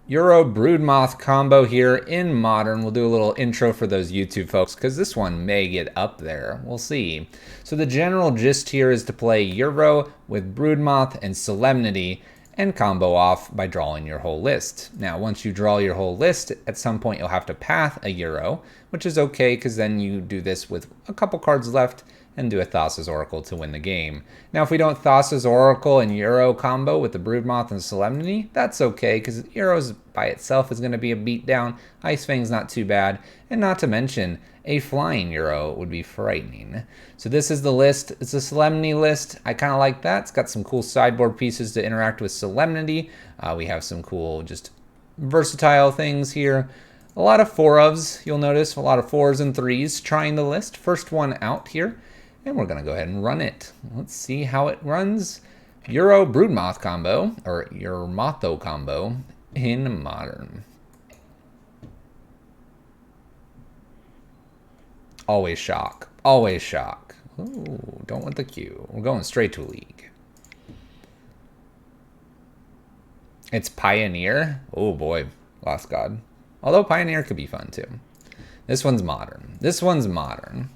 Euro Broodmoth combo here in Modern. We'll do a little intro for those YouTube folks because this one may get up there. We'll see. So the general gist here is to play Euro with Broodmoth and Solemnity and combo off by drawing your whole list. Now, once you draw your whole list, at some point you'll have to path a Euro, which is okay because then you do this with a couple cards left and do a Thassa's Oracle to win the game. Now, if we don't Thassa's Oracle and Euro combo with the Broodmoth and Solemnity, that's okay, because Euro's by itself is going to be a beatdown. Ice-Fang's not too bad, and not to mention, a flying Euro would be frightening. So this is the list. It's a Solemnity list. I kind of like that. It's got some cool sideboard pieces to interact with Solemnity. We have some cool, just versatile things here. A lot of 4-ofs, you'll notice, a lot of 4s and 3s trying the list. First one out here. And we're going to go ahead and run it. Let's see how it runs. Euro Broodmoth combo, or Euromotho combo in Modern. Always shock. Always shock. Ooh, don't want the Q. We're going straight to League. It's Pioneer. Oh boy, Lost God. Although Pioneer could be fun too. This one's Modern. This one's Modern.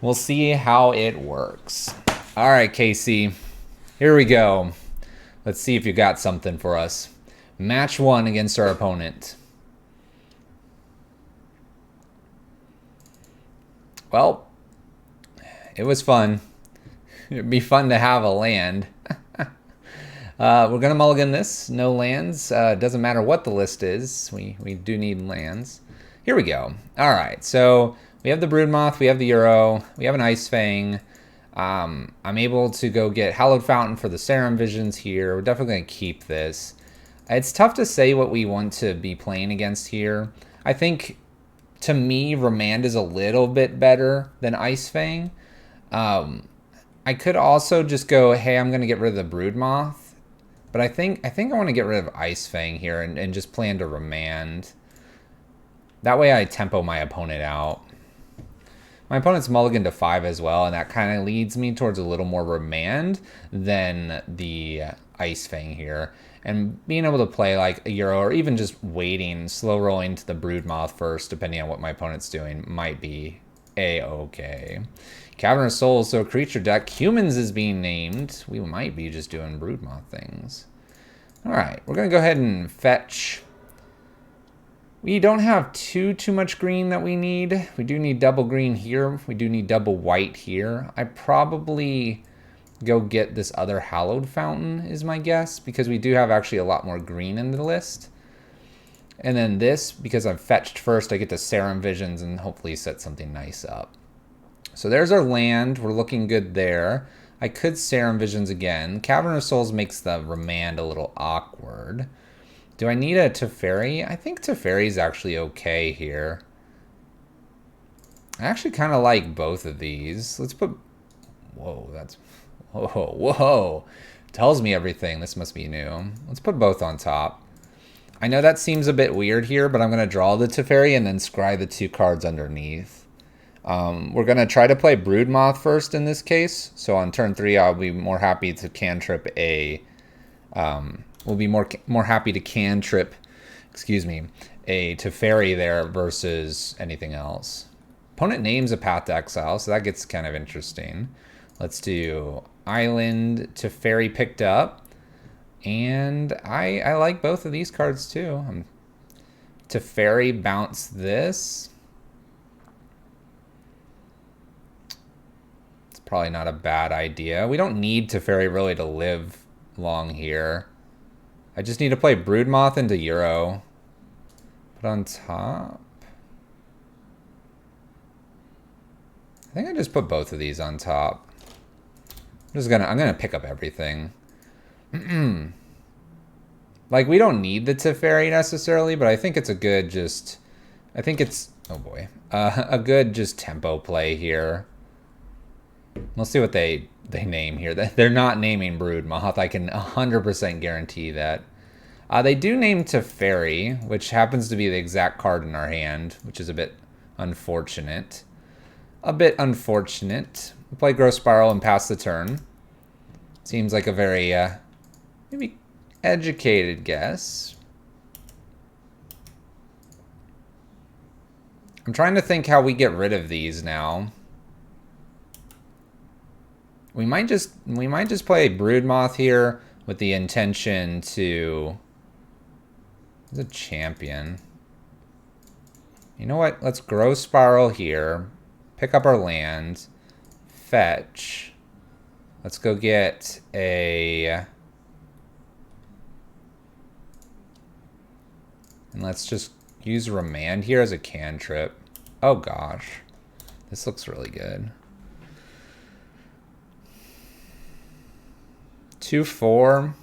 We'll see how it works. All right, Casey, here we go. Let's see if you got something for us. Match 1 against our opponent. Well, it was fun. It'd be fun to have a land. We're going to mulligan this. No lands. Doesn't matter what the list is. We do need lands. Here we go. All right, so we have the Broodmoth, we have the Euro, we have an ice-fang. I'm able to go get Hallowed Fountain for the Serum Visions here. We're definitely going to keep this. It's tough to say what we want to be playing against here. I think, to me, Remand is a little bit better than ice-fang. I could also just go, hey, I'm going to get rid of the Broodmoth. But I think I want to get rid of ice-fang here and just plan to Remand. That way I tempo my opponent out. My opponent's mulligan to 5 as well, and that kind of leads me towards a little more Remand than the ice-fang here. And being able to play like a Euro, or even just waiting, slow rolling to the Broodmoth first, depending on what my opponent's doing, might be a-okay. Cavernous Souls, so creature deck. Humans is being named. We might be just doing Broodmoth things. All right, we're going to go ahead and fetch. We don't have too much green that we need. We do need double green here. We do need double white here. I probably go get this other Hallowed Fountain is my guess, because we do have actually a lot more green in the list. And then this, because I've fetched first, I get the Serum Visions and hopefully set something nice up. So there's our land. We're looking good there. I could Serum Visions again. Cavernous Souls makes the Remand a little awkward. Do I need a Teferi? I think Teferi's actually okay here. I actually kind of like both of these. Let's put... Whoa, that's... Whoa. Tells me everything. This must be new. Let's put both on top. I know that seems a bit weird here, but I'm going to draw the Teferi and then scry the 2 cards underneath. We're going to try to play Broodmoth first in this case. So on turn 3, I'll be more happy to cantrip a... we'll be more happy to cantrip, excuse me, a Teferi there versus anything else. Opponent names a Path to Exile, so that gets kind of interesting. Let's do Island, Teferi picked up. And I like both of these cards too. Teferi bounce this. It's probably not a bad idea. We don't need Teferi really to live long here. I just need to play Broodmoth into Euro. Put on top. I think I just put both of these on top. I'm gonna pick up everything. Like, we don't need the Teferi necessarily, but I think it's a good just... I think it's... Oh boy. A good just tempo play here. Let's see what they name here. They're not naming Broodmoth. I can 100% guarantee that. They do name Teferi, which happens to be the exact card in our hand, which is a bit unfortunate. We play Growth Spiral and pass the turn. Seems like a very maybe educated guess. I'm trying to think how we get rid of these now. We might just play Broodmoth here with the intention to... There's a champion. You know what? Let's grow Spiral here. Pick up our land. Fetch. Let's go get a... And let's just use Remand here as a cantrip. Oh gosh. This looks really good. 2/4.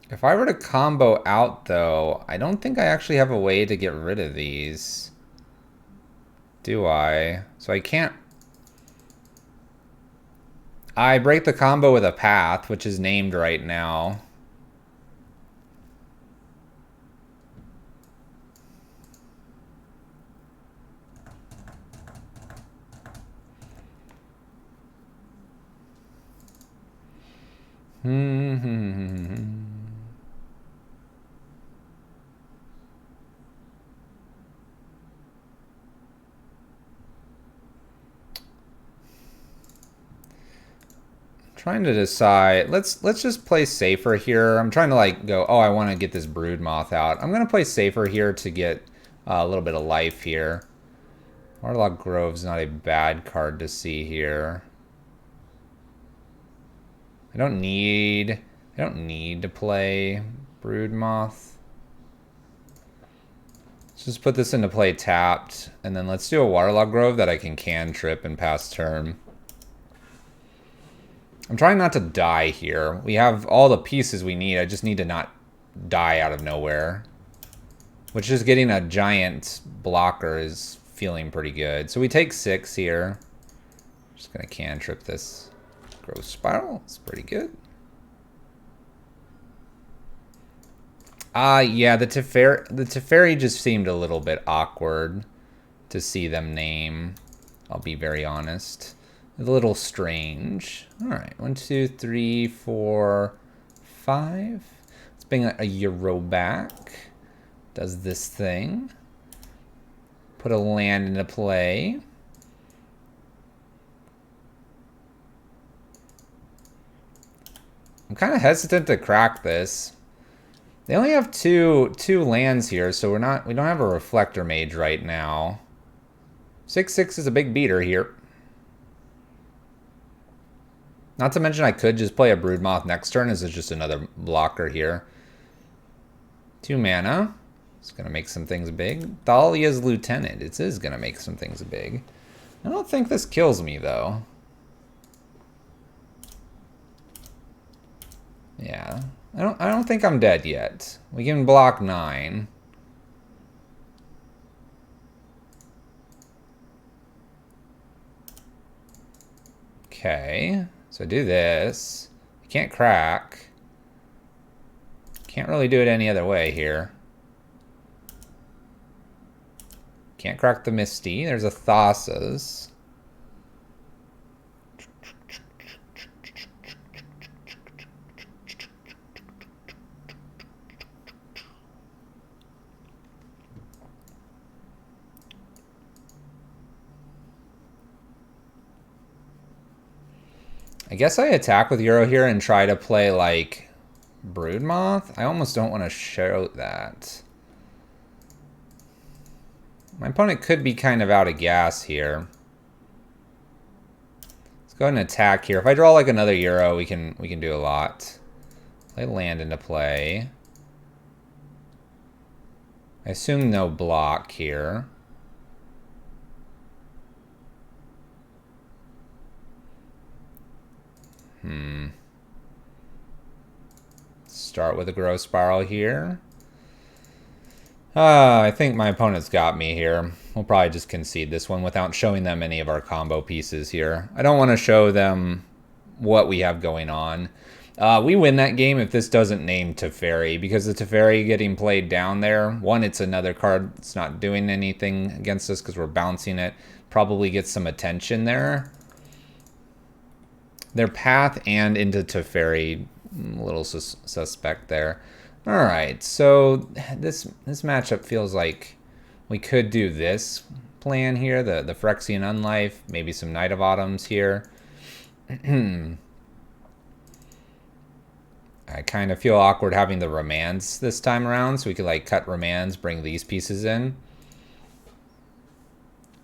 If I were to combo out, though, I don't think I actually have a way to get rid of these. Do I? So I can't... I break the combo with a path, which is named right now. Trying to decide. Let's just play safer here. I'm trying to like go, oh, I want to get this Broodmoth out. I'm going to play safer here to get a little bit of life here. Warlock Grove's not a bad card to see here. I don't need to play Broodmoth. Let's just put this into play tapped, and then let's do a Waterlog Grove that I can cantrip and pass turn. I'm trying not to die here. We have all the pieces we need. I just need to not die out of nowhere. Which is getting a giant blocker is feeling pretty good. So we take 6 here. Just gonna cantrip this. Grow Spiral. It's pretty good. Yeah, the Teferi just seemed a little bit awkward to see them name. I'll be very honest. A little strange. All right, 1, 2, 3, 4, 5. Let's bring a Euro back. Does this thing. Put a land into play. I'm kind of hesitant to crack this. They only have two lands here, so we don't have a Reflector Mage right now. 6/6 is a big beater here. Not to mention I could just play a Broodmoth next turn. This is just another blocker here. 2 mana. It's going to make some things big. Thalia's Lieutenant. It is going to make some things big. I don't think this kills me, though. Yeah. I don't think I'm dead yet. We can block 9. Okay. So do this. You can't crack. Can't really do it any other way here. Can't crack the Misty. There's a Thassa's. I guess I attack with Euro here and try to play like Broodmoth. I almost don't want to show that. My opponent could be kind of out of gas here. Let's go ahead and attack here. If I draw like another Euro, we can do a lot. Play land into play. I assume no block here. Start with a Grow Spiral here. I think my opponent's got me here. We'll probably just concede this one without showing them any of our combo pieces here. I don't want to show them what we have going on. We win that game if this doesn't name Teferi, because the Teferi getting played down there, one, it's another card that's not doing anything against us because we're bouncing it. Probably gets some attention there. their path and into Teferi. A little suspect there. All right, so this matchup feels like we could do this plan here, the Phyrexian Unlife, maybe some Knight of Autumns here. I kind of feel awkward having the Romance this time around, so we could like cut Romance, bring these pieces in.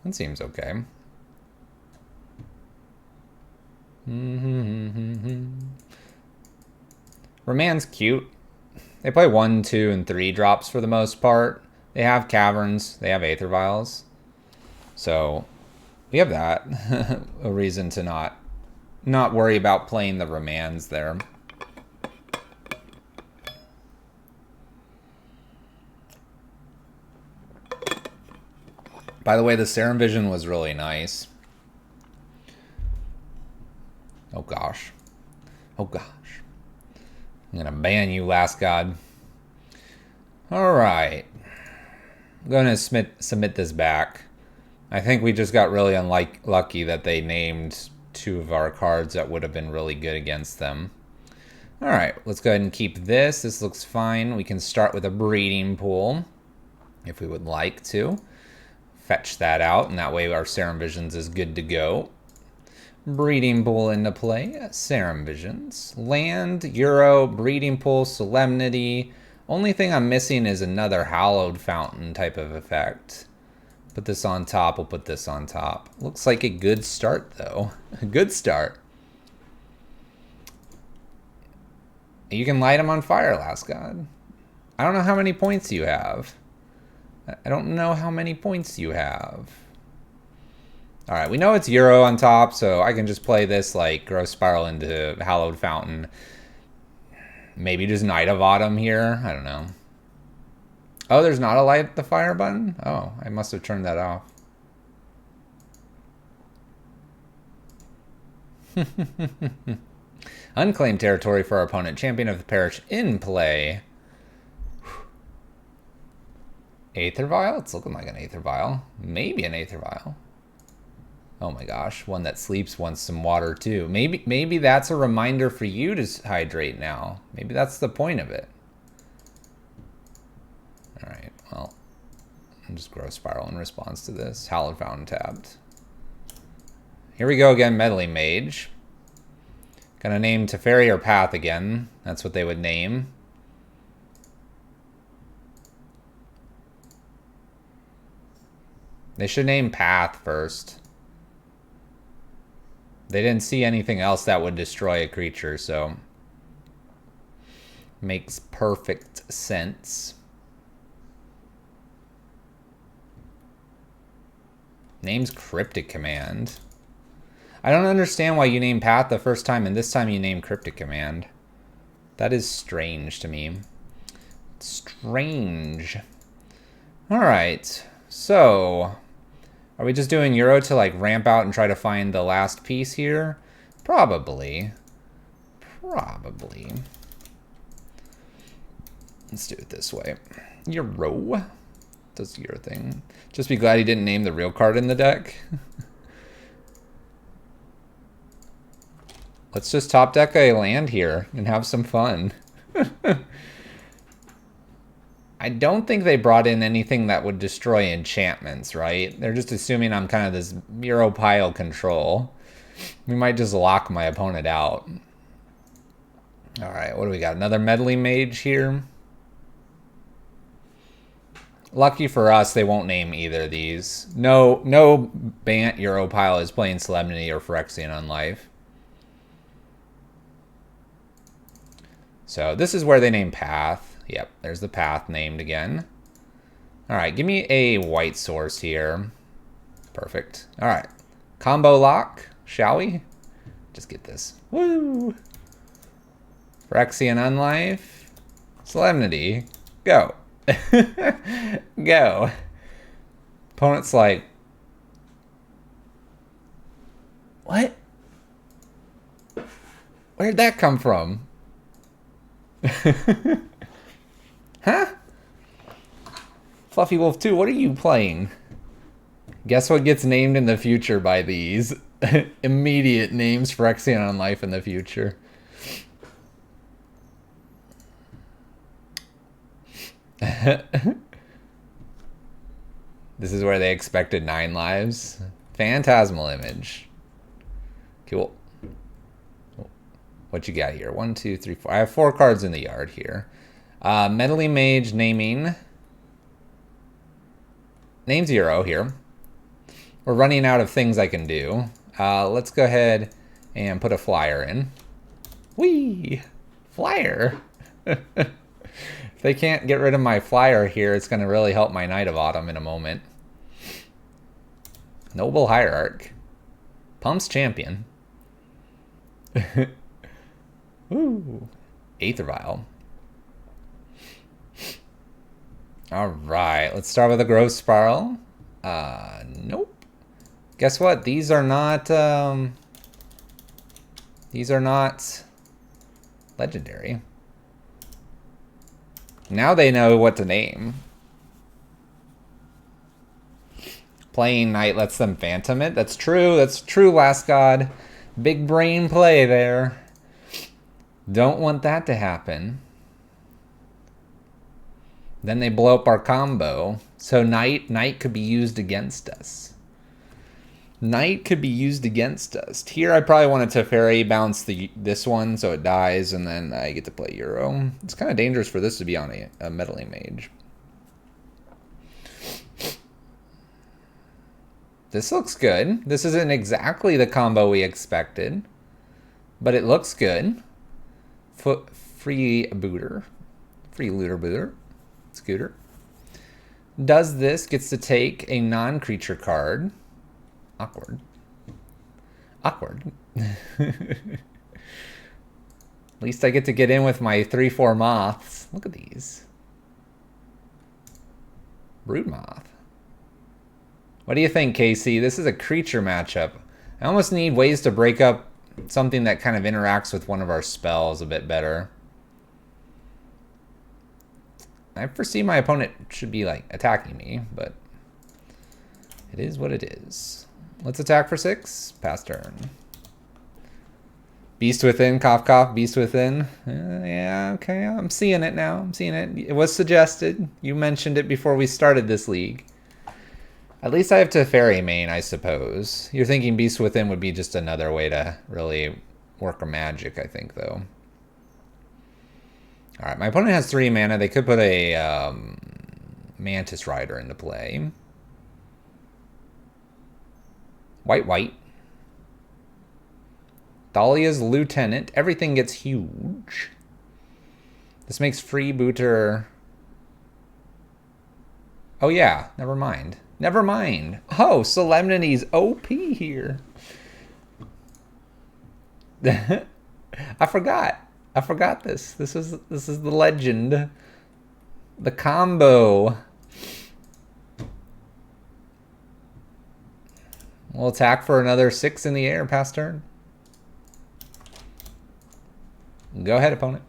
That seems okay. Romance cute. They play 1, 2, and 3 drops for the most part. They have Caverns. They have Aether Vials. So we have that. A reason to not worry about playing the Romance there. By the way, the Serum Vision was really nice. Oh gosh. Oh gosh. I'm going to ban you, Last God. Alright. I'm going to submit this back. I think we just got really unlucky that they named 2 of our cards that would have been really good against them. Alright, let's go ahead and keep this. This looks fine. We can start with a Breeding Pool, if we would like to. Fetch that out, and that way our Serum Visions is good to go. Breeding Pool into play. Serum Visions. Land, Euro, Breeding Pool, Solemnity. Only thing I'm missing is another Hallowed Fountain type of effect. Put this on top. We'll put this on top. Looks like a good start, though. A good start. You can light them on fire, Last God. I don't know how many points you have. I don't know how many points you have. Alright, we know it's Euro on top, so I can just play this like Growth Spiral into Hallowed Fountain. Maybe just Knight of Autumn here. I don't know. Oh, there's not a light the fire button? Oh, I must have turned that off. Unclaimed territory for our opponent. Champion of the Parish in play. Aether Vial? It's looking like an Aether Vial. Maybe an Aether Vial. Oh my gosh, one that sleeps wants some water too. Maybe that's a reminder for you to hydrate now. Maybe that's the point of it. Alright, well, I'll just Growth Spiral in response to this. Hallowed Fountain tapped. Here we go again, Meddling Mage. Gonna name Teferi or Path again. That's what they would name. They should name Path first. They didn't see anything else that would destroy a creature, so makes perfect sense. Name's Cryptic Command. I don't understand why you name Path the first time and this time you name Cryptic Command. That is strange to me. Strange. Alright, so are we just doing Euro to like ramp out and try to find the last piece here? Probably. Probably. Let's do it this way. Euro. Does your thing. Just be glad he didn't name the real card in the deck. Let's just top deck a land here and have some fun. I don't think they brought in anything that would destroy enchantments, right? They're just assuming I'm kind of this Euro pile control. We might just lock my opponent out. Alright, what do we got? Another Meddling Mage here. Lucky for us, they won't name either of these. No Bant Euro pile is playing Solemnity or Phyrexian Unlife. So this is where they name Path. Yep, there's the Path named again. Alright, give me a white source here. Perfect. Alright. Combo lock, shall we? Just get this. Woo! Phyrexian Unlife. Solemnity. Go. Go. Opponent's like, what? Where'd that come from? Huh? Fluffy Wolf 2, what are you playing? Guess what gets named in the future by these? Immediate names Phyrexian on life in the future. This is where they expected 9 lives. Phantasmal image. Cool. What you got here? 1, 2, 3, 4. I have 4 cards in the yard here. Meddling Mage naming. Name 0 here. We're running out of things I can do. Let's go ahead and put a flyer in. Whee! Flyer! If they can't get rid of my flyer here, it's going to really help my Knight of Autumn in a moment. Noble Hierarch. Pump's Champion. Ooh. Aether Vial. Alright, let's start with a Growth Spiral. Nope. Guess what? These are not legendary. Now they know what to name. Playing Knight lets them Phantom it. That's true. That's true, Last God. Big brain play there. Don't want that to happen. Then they blow up our combo. So Knight could be used against us. Knight could be used against us. Here I probably wanted to Teferi bounce this one so it dies, and then I get to play Euro. It's kind of dangerous for this to be on a Meddling Mage. This looks good. This isn't exactly the combo we expected, but it looks good. Free booter. Free looter booter. Scooter. Does this, gets to take a non-creature card. Awkward. Awkward. At least I get to get in with my 3/4 moths. Look at these. Broodmoth. What do you think, Casey? This is a creature matchup. I almost need ways to break up something that kind of interacts with one of our spells a bit better. I foresee my opponent should be like attacking me, but it is what it is. Let's attack for 6. Pass turn. Beast Within, cough cough, Beast Within. Yeah, okay, I'm seeing it now. I'm seeing it. It was suggested. You mentioned it before we started this league. At least I have Teferi main, I suppose. You're thinking Beast Within would be just another way to really work a magic, I think, though. Alright, my opponent has 3 mana. They could put a Mantis Rider into play. White. Dahlia's Lieutenant. Everything gets huge. This makes Freebooter... Oh yeah, never mind. Never mind. Oh, Solemnity's OP here. I forgot this. This is the legend. The combo. We'll attack for another 6 in the air, pass turn. Go ahead, opponent.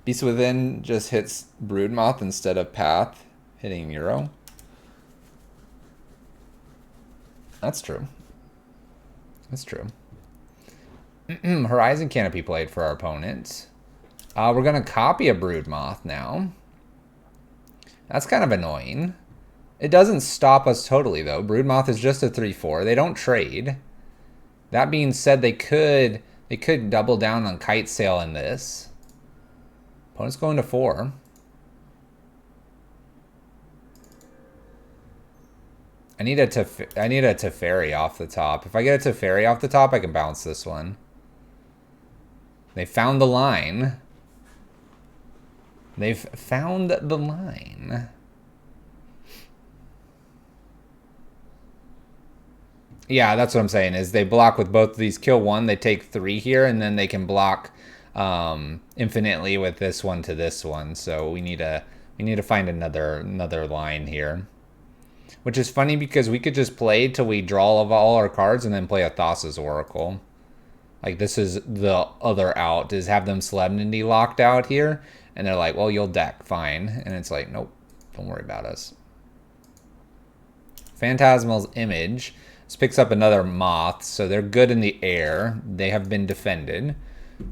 Beast Within just hits Broodmoth instead of Path, hitting Euro. That's true. That's true. Horizon Canopy played for our opponent. We're going to copy a Broodmoth now. That's kind of annoying. It doesn't stop us totally, though. Broodmoth is just a 3/4. They don't trade. That being said, they could double down on Kite Sail in this. Opponent's going to 4. I need a Teferi off the top. If I get a Teferi off the top, I can bounce this one. They found the line. They've found the line. Yeah, that's what I'm saying, is they block with both of these. Kill 1, they take 3 here, and then they can block infinitely with this one to this one. So we need to find another line here. Which is funny because we could just play till we draw all our cards and then play a Thassa's Oracle. Like, this is the other out, is have them Solemnity locked out here. And they're like, well, you'll deck, fine. And it's like, nope, don't worry about us. Phantasmal's Image. This picks up another moth, so they're good in the air. They have been defended.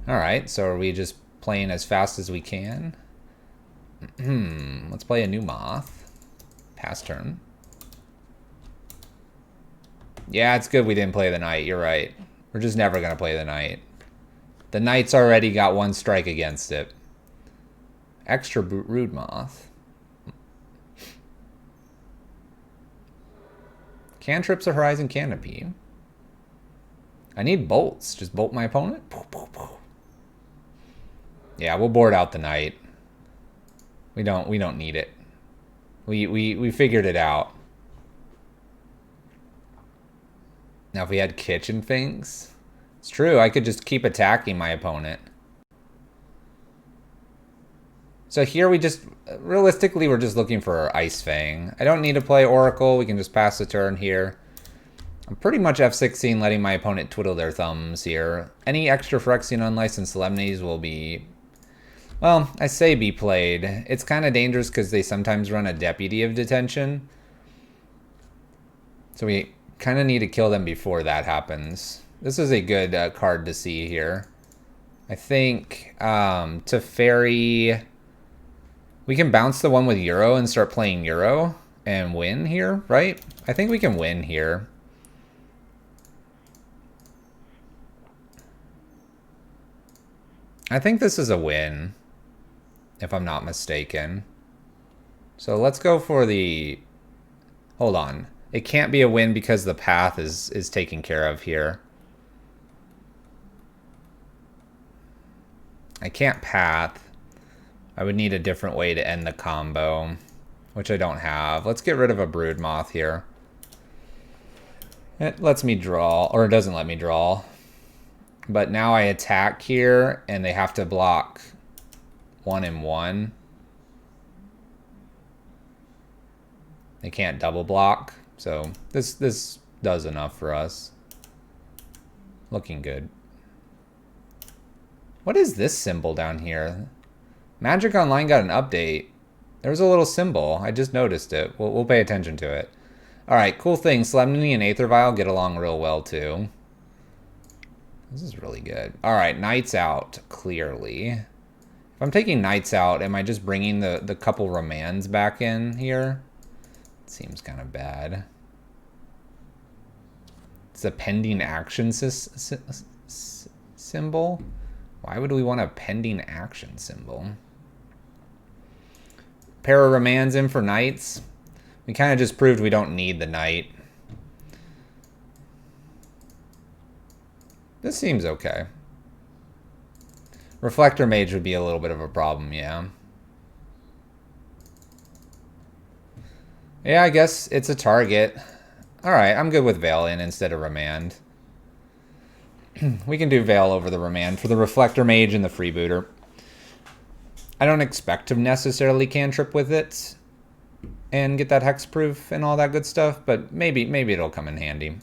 All right, so are we just playing as fast as we can? Let's play a new moth. Pass turn. Yeah, it's good we didn't play the knight. You're right. We're just never going to play the knight. The knight's already got one strike against it. Extra Broodmoth. Cantrips a Horizon Canopy. I need bolts. Just bolt my opponent. Yeah, we'll board out the knight. We don't need it. We figured it out. Now if we had kitchen things, it's true, I could just keep attacking my opponent. So here we just, realistically, we're just looking for ice-fang. I don't need to play Oracle. We can just pass the turn here. I'm pretty much F16 letting my opponent twiddle their thumbs here. Any extra Phyrexian unlicensed Lemnies will be, well, I say be played. It's kind of dangerous because they sometimes run a Deputy of Detention. So we kind of need to kill them before that happens. This is a good card to see here. I think to Fairy... We can bounce the one with Euro and start playing Euro and win here, right? I think we can win here. I think this is a win, if I'm not mistaken. So let's go for the... Hold on. It can't be a win because the path is taken care of here. I can't path. I would need a different way to end the combo, which I don't have. Let's get rid of a Broodmoth here. It lets me draw, or it doesn't let me draw. But now I attack here, and they have to block 1 and 1. They can't double block, so this does enough for us. Looking good. What is this symbol down here? Magic Online got an update. There was a little symbol. I just noticed it. We'll pay attention to it. Alright, cool thing. Solemnity and Aether Vial get along real well, too. This is really good. Alright, Knights out, clearly. If I'm taking Knights out, am I just bringing the couple Remands back in here? It seems kind of bad. It's a pending action symbol? Why would we want a pending action symbol? Pair of Remands in for Knights. We kind of just proved we don't need the Knight. This seems okay. Reflector Mage would be a little bit of a problem, yeah. Yeah, I guess it's a target. Alright, I'm good with Veil in instead of Remand. We can do Veil over the Remand for the Reflector Mage and the Freebooter. I don't expect to necessarily cantrip with it and get that hexproof and all that good stuff, but maybe it'll come in handy.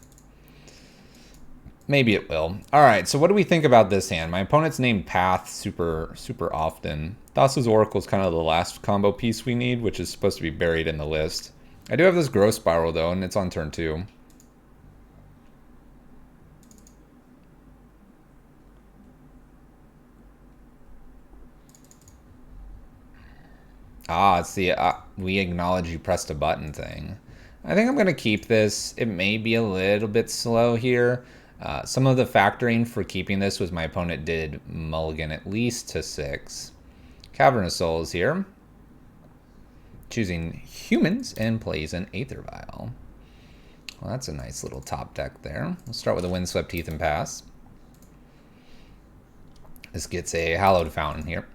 Maybe it will. Alright, so what do we think about this hand? My opponent's named Path super often. Thassa's Oracle is kind of the last combo piece we need, which is supposed to be buried in the list. I do have this Growth Spiral, though, and it's on turn 2. Ah, it's the we acknowledge you pressed a button thing. I think I'm going to keep this. It may be a little bit slow here. Some of the factoring for keeping this was my opponent did mulligan at least to 6. Cavernous Souls here. Choosing humans and plays an Aether Vial. Well, that's a nice little top deck there. We'll start with a Windswept Heath and pass. This gets a Hallowed Fountain here.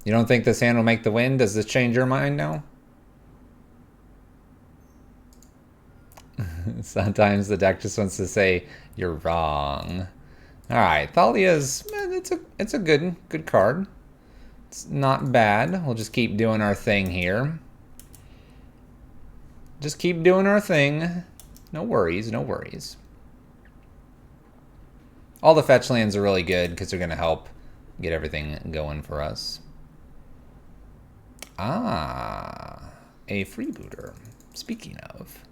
You don't think this hand will make the win? Does this change your mind now? Sometimes the deck just wants to say you're wrong. All right, Thalia's it's a good card. It's not bad. We'll just keep doing our thing here. Just keep doing our thing. No worries, no worries. All the fetch lands are really good because they're going to help get everything going for us. Ah, a freebooter. Speaking of.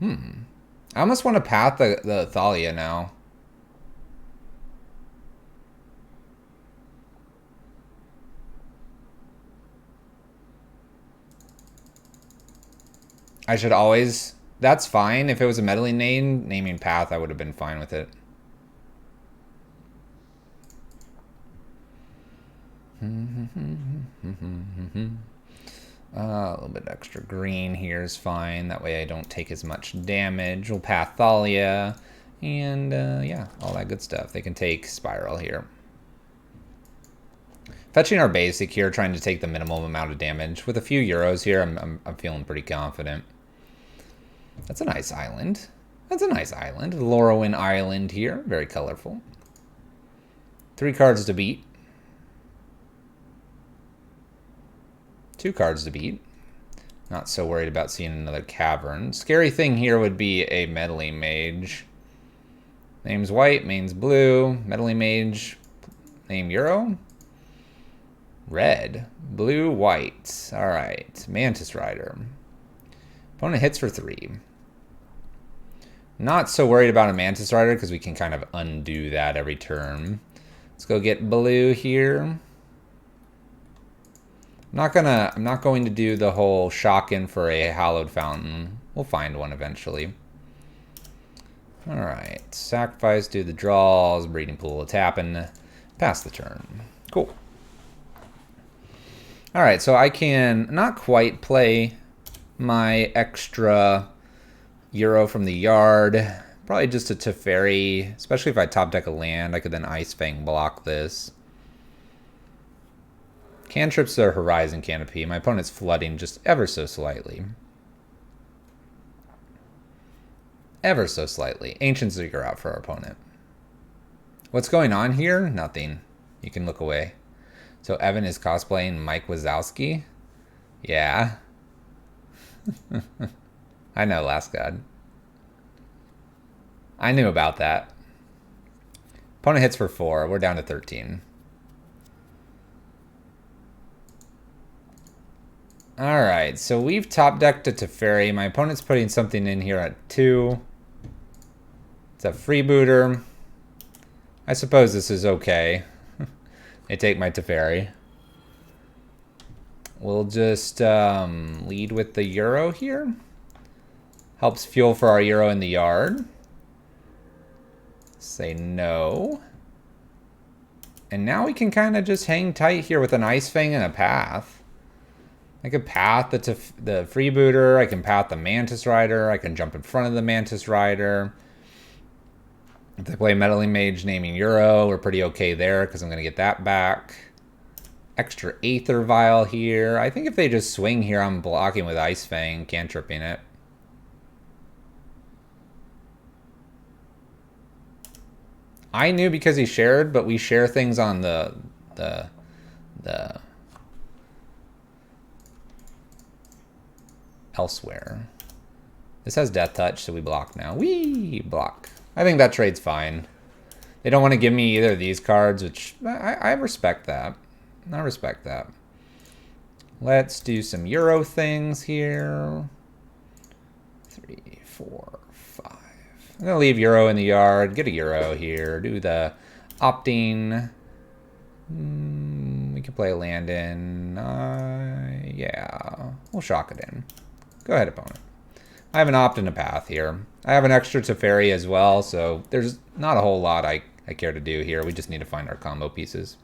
I almost want to path the Thalia now. I should always... That's fine. If it was a meddling name, naming path, I would have been fine with it. A little bit extra green here is fine. That way I don't take as much damage. We'll path Thalia. And yeah, all that good stuff. They can take Spiral here. Fetching our basic here, trying to take the minimum amount of damage. With a few euros here, I'm feeling pretty confident. That's a nice island. That's a nice island. Lorwyn Island here. Very colorful. 3 cards to beat. 2 cards to beat. Not so worried about seeing another cavern. Scary thing here would be a meddling mage. Name's white, main's blue. Meddling mage, name Euro. Red, blue, white. All right, Mantis Rider. Opponent hits for 3. Not so worried about a Mantis Rider because we can kind of undo that every turn. Let's go get blue here. I'm not going to do the whole shock in for a hallowed fountain. We'll find one eventually. All right, sacrifice, do the draws, breeding pool, tapping, pass the turn. Cool. All right, so I can not quite play my extra Euro from the yard. Probably just a Teferi, especially if I top deck a land. I could then ice-fang block this. Cantrips are Horizon Canopy. My opponent's flooding just ever so slightly. Ever so slightly. Ancient Seeker out for our opponent. What's going on here? Nothing. You can look away. So Evan is cosplaying Mike Wazowski? Yeah. I know, Last God. I knew about that. Opponent hits for 4. We're down to 13. Alright, so we've top decked a Teferi. My opponent's putting something in here at 2. It's a freebooter. I suppose this is okay. They take my Teferi. We'll just lead with the Euro here. Helps fuel for our Euro in the yard. Say no. And now we can kind of just hang tight here with an ice-fang and a path. I could path the freebooter. I can path the Mantis Rider. I can jump in front of the Mantis Rider. If they play Meddling Mage naming Euro, we're pretty okay there because I'm going to get that back. Extra Aether Vial here. I think if they just swing here, I'm blocking with ice-fang, cantripping it. I knew because he shared, but we share things on the elsewhere. This has Death Touch, so we block now. Whee! Block. I think that trade's fine. They don't want to give me either of these cards, which I respect that. I respect that. Let's do some Euro things here. 3, 4, 5. I'm going to leave Euro in the yard. Get a Euro here. Do the opting. We can play a land in. Yeah. We'll shock it in. Go ahead, opponent. I have an opt and a path here. I have an extra Teferi as well, so there's not a whole lot I care to do here. We just need to find our combo pieces.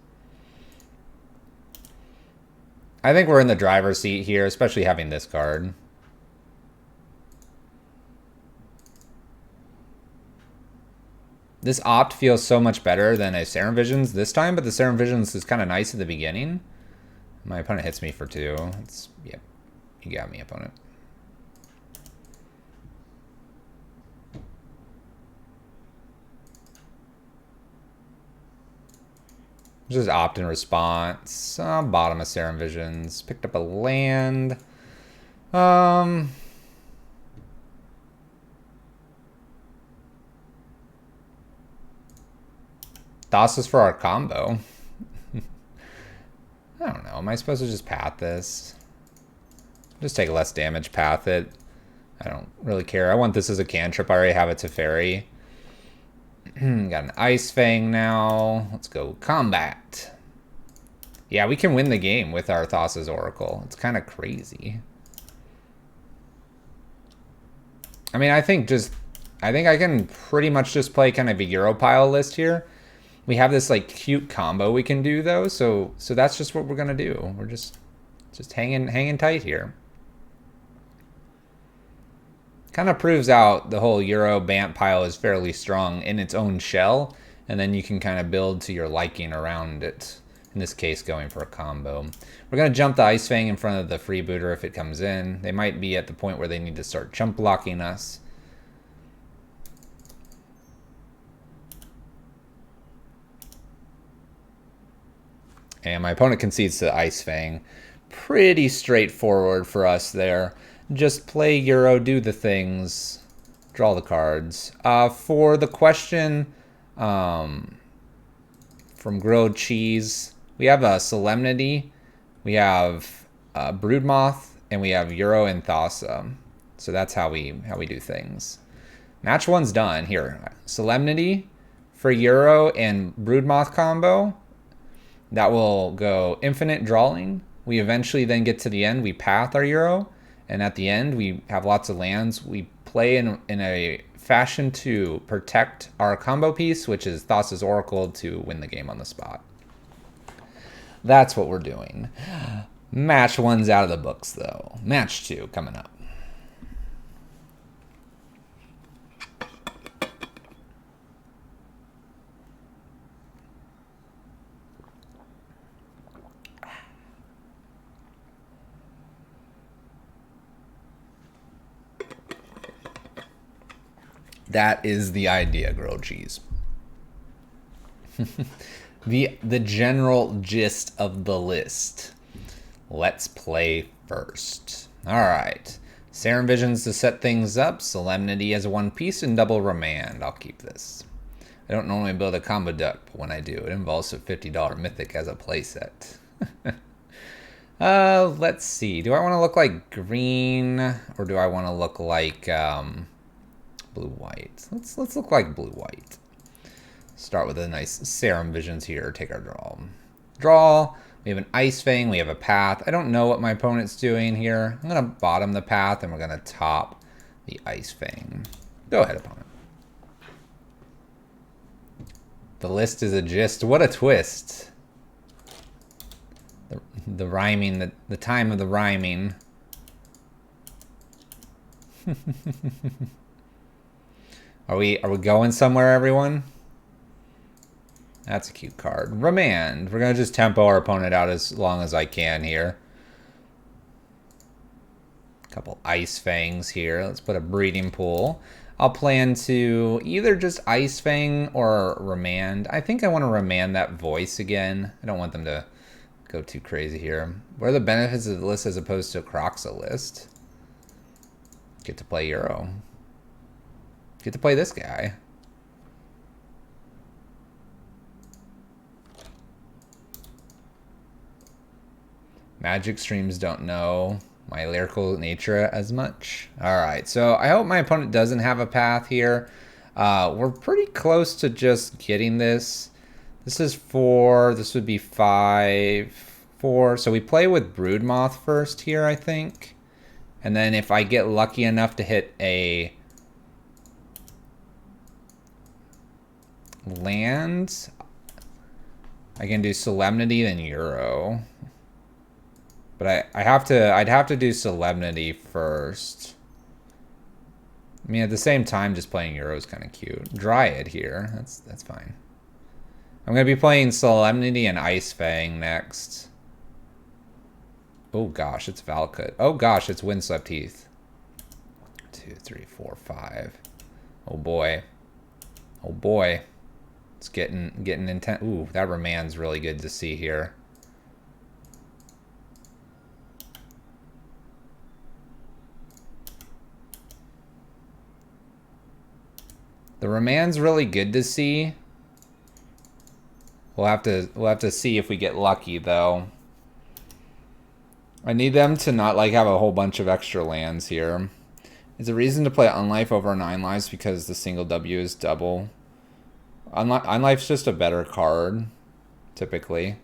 I think we're in the driver's seat here, especially having this card. This opt feels so much better than a Serum Visions this time, but the Serum Visions is kind of nice at the beginning. My opponent hits me for 2. Yep, you got me, opponent. Just opt in response. Bottom of Serum Visions. Picked up a land. Thassa's for our combo. I don't know. Am I supposed to just path this? Just take less damage, path it. I don't really care. I want this as a cantrip. I already have a Teferi. Got an ice-fang now. Let's go combat. Yeah, we can win the game with our Thassa's Oracle. It's kind of crazy. I mean, I think I can pretty much just play kind of a Europile list here. We have this like cute combo we can do though, so that's just what we're gonna do. We're just hanging tight here. Kind of proves out the whole Euro Bant pile is fairly strong in its own shell, and then you can kind of build to your liking around it. In this case, going for a combo. We're going to jump the ice-fang in front of the freebooter if it comes in. They might be at the point where they need to start chump blocking us. And my opponent concedes to the ice-fang. Pretty straightforward for us there. Just play Euro, do the things, draw the cards. For the question from Grilled Cheese, we have a Solemnity, we have Broodmoth, and we have Euro and Thassa. So that's how we do things. Match 1's done. Here, Solemnity for Euro and Broodmoth combo. That will go infinite drawing. We eventually then get to the end. We path our Euro, and at the end we have lots of lands. We play in a fashion to protect our combo piece, which is Thassa's Oracle, to win the game on the spot. That's what we're doing. Match 1's out of the books, though. Match 2 coming up. That is the idea, Grilled Cheese. The general gist of the list. Let's play first. All right. Serum Visions to set things up. Solemnity as a one piece and double Remand. I'll keep this. I don't normally build a combo deck, but when I do, it involves a $50 Mythic as a playset. Let's see. Do I want to look like green or do I want to look like blue-white? Let's look like blue-white. Start with a nice Serum Visions here. Take our draw. Draw. We have an ice-fang. We have a path. I don't know what my opponent's doing here. I'm going to bottom the path, and we're going to top the ice-fang. Go ahead, opponent. The list is a gist. What a twist. The rhyming, the time of the rhyming. Are we going somewhere, everyone? That's a cute card. Remand. We're going to just tempo our opponent out as long as I can here. A couple ice-fangs here. Let's put a breeding pool. I'll plan to either just ice-fang or remand. I think I want to remand that voice again. I don't want them to go too crazy here. What are the benefits of the list as opposed to a Croxa list? Get to play Euro. Get to play this guy. Magic streams don't know my lyrical nature as much. All right, so I hope my opponent doesn't have a path here. We're pretty close to just getting this. This is 4. This would be 5, 4. So we play with Broodmoth first here, I think. And then if I get lucky enough to hit a land, I can do Solemnity then Euro. But I'd have to do Solemnity first. I mean, at the same time, just playing Euro is kind of cute. Dryad here, that's fine. I'm gonna be playing Solemnity and ice-fang next. Oh gosh, it's Valakut. Oh gosh, it's Windswept Heath. 2, 3, 4, 5. Oh boy. Oh boy. It's getting intense. Ooh, that Remand's really good to see here. The Remand's really good to see. We'll have to see if we get lucky though. I need them to not like have a whole bunch of extra lands here. Is the reason to play Unlife over 9 lives because the single W is double? Unlife's just a better card, typically.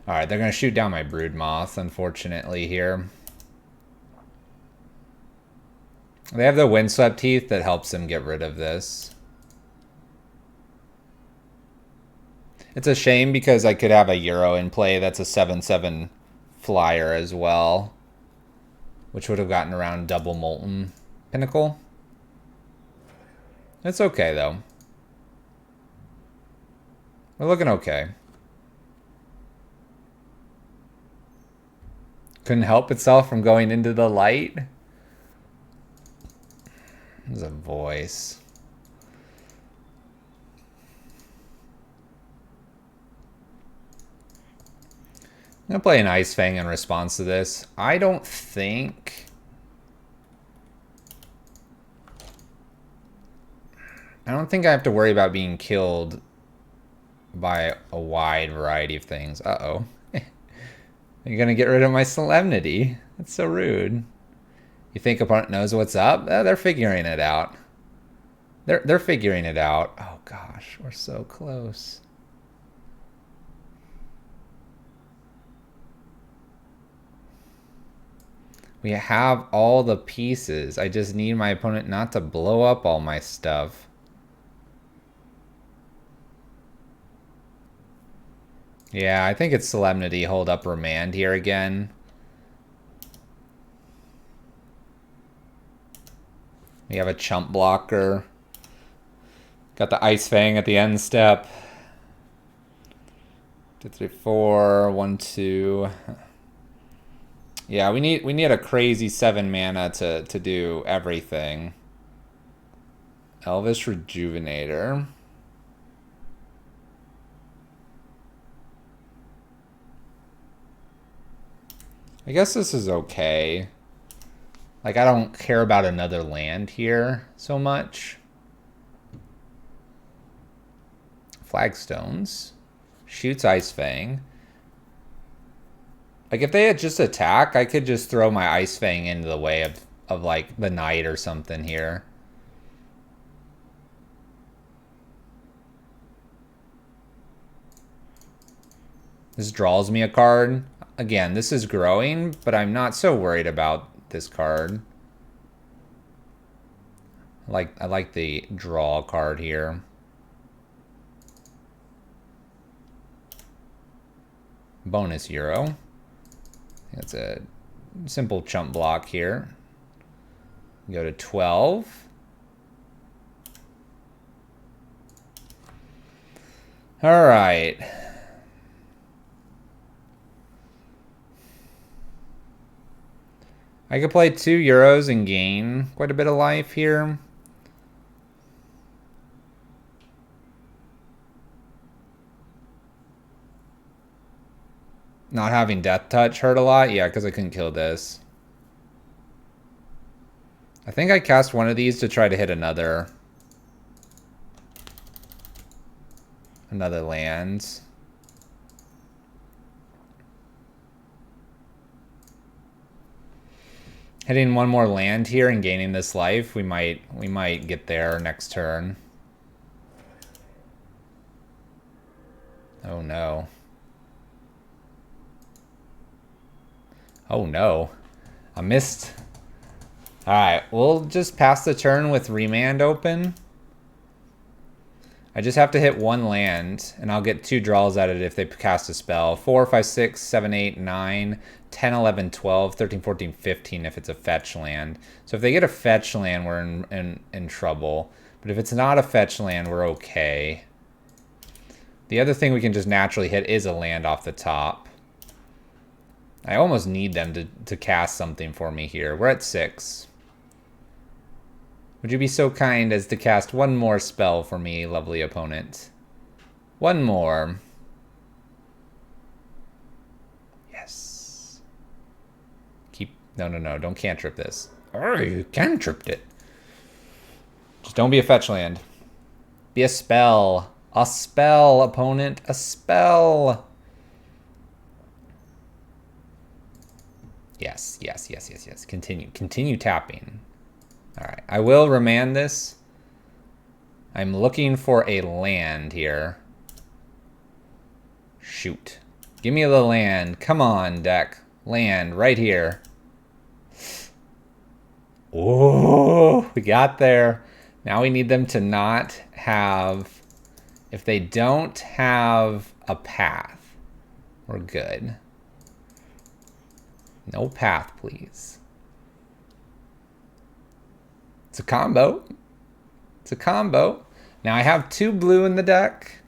Alright, they're going to shoot down my Broodmoth, unfortunately, here. They have the Windswept Teeth that helps them get rid of this. It's a shame because I could have a Euro in play that's a 7/7 flyer as well, which would have gotten around double Molten Pinnacle. It's okay, though. We're looking okay. Couldn't help itself from going into the light. There's a voice. I'm going to play an ice-fang in response to this. I don't think... I have to worry about being killed by a wide variety of things. Uh-oh. You're going to get rid of my Solemnity. That's so rude. You think opponent knows what's up? They're figuring it out. They're figuring it out. Oh gosh, we're so close. We have all the pieces. I just need my opponent not to blow up all my stuff. Yeah, I think it's Solemnity, Hold Up, Remand here again. We have a chump blocker. Got the ice-fang at the end step. 2, 3, 4, 1, 2. Yeah, we need a crazy 7 mana to do everything. Elvish Rejuvenator. I guess this is okay. Like, I don't care about another land here so much. Flagstones. Shoots ice-fang. Like, if they had just attack, I could just throw my ice-fang into the way of like, the knight or something here. This draws me a card. Again, this is growing, but I'm not so worried about this card. I like the draw card here. Bonus Euro. That's a simple chump block here. Go to 12. All right. I could play 2 Euros and gain quite a bit of life here. Not having Death Touch hurt a lot? Yeah, because I couldn't kill this. I think I cast one of these to try to hit another land. Hitting one more land here and gaining this life, we might get there next turn. Oh no. Oh no. I missed. Alright, we'll just pass the turn with Remand open. I just have to hit 1 land, and I'll get 2 draws at it if they cast a spell. 4, 5, 6, 7, 8, 9, 10, 11, 12, 13, 14, 15 if it's a fetch land. So if they get a fetch land, we're in trouble. But if it's not a fetch land, we're okay. The other thing we can just naturally hit is a land off the top. I almost need them to cast something for me here. We're at 6. Would you be so kind as to cast 1 more spell for me, lovely opponent? 1 more. Yes. No, don't cantrip this. Oh, you cantripped it. Just don't be a fetch land. Be a spell. A spell, opponent. A spell. Yes. Continue tapping. All right, I will remand this. I'm looking for a land here. Shoot. Give me the land. Come on, deck. Land right here. Oh, we got there. Now we need them to not have... If they don't have a path, we're good. No path, please. It's a combo. It's a combo. Now I have 2 blue in the deck.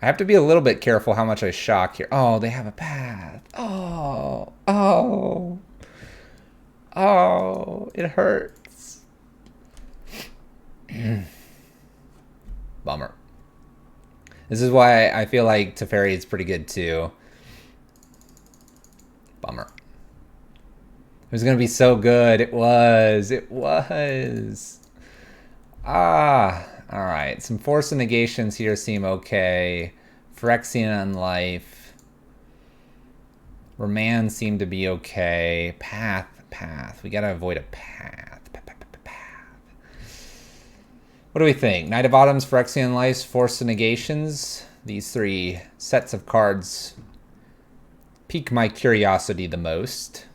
I have to be a little bit careful how much I shock here. Oh, they have a path. Oh, oh, oh, it hurts. Bummer. This is why I feel like Teferi is pretty good too. Bummer. It was going to be so good. It was. It was. Ah. All right. Some force and negations here seem okay. Phyrexian on life. Remand seemed to be okay. Path. We got to avoid a path. What do we think? Knight of Autumns, Phyrexian Life, Force and Negations. These 3 sets of cards pique my curiosity the most.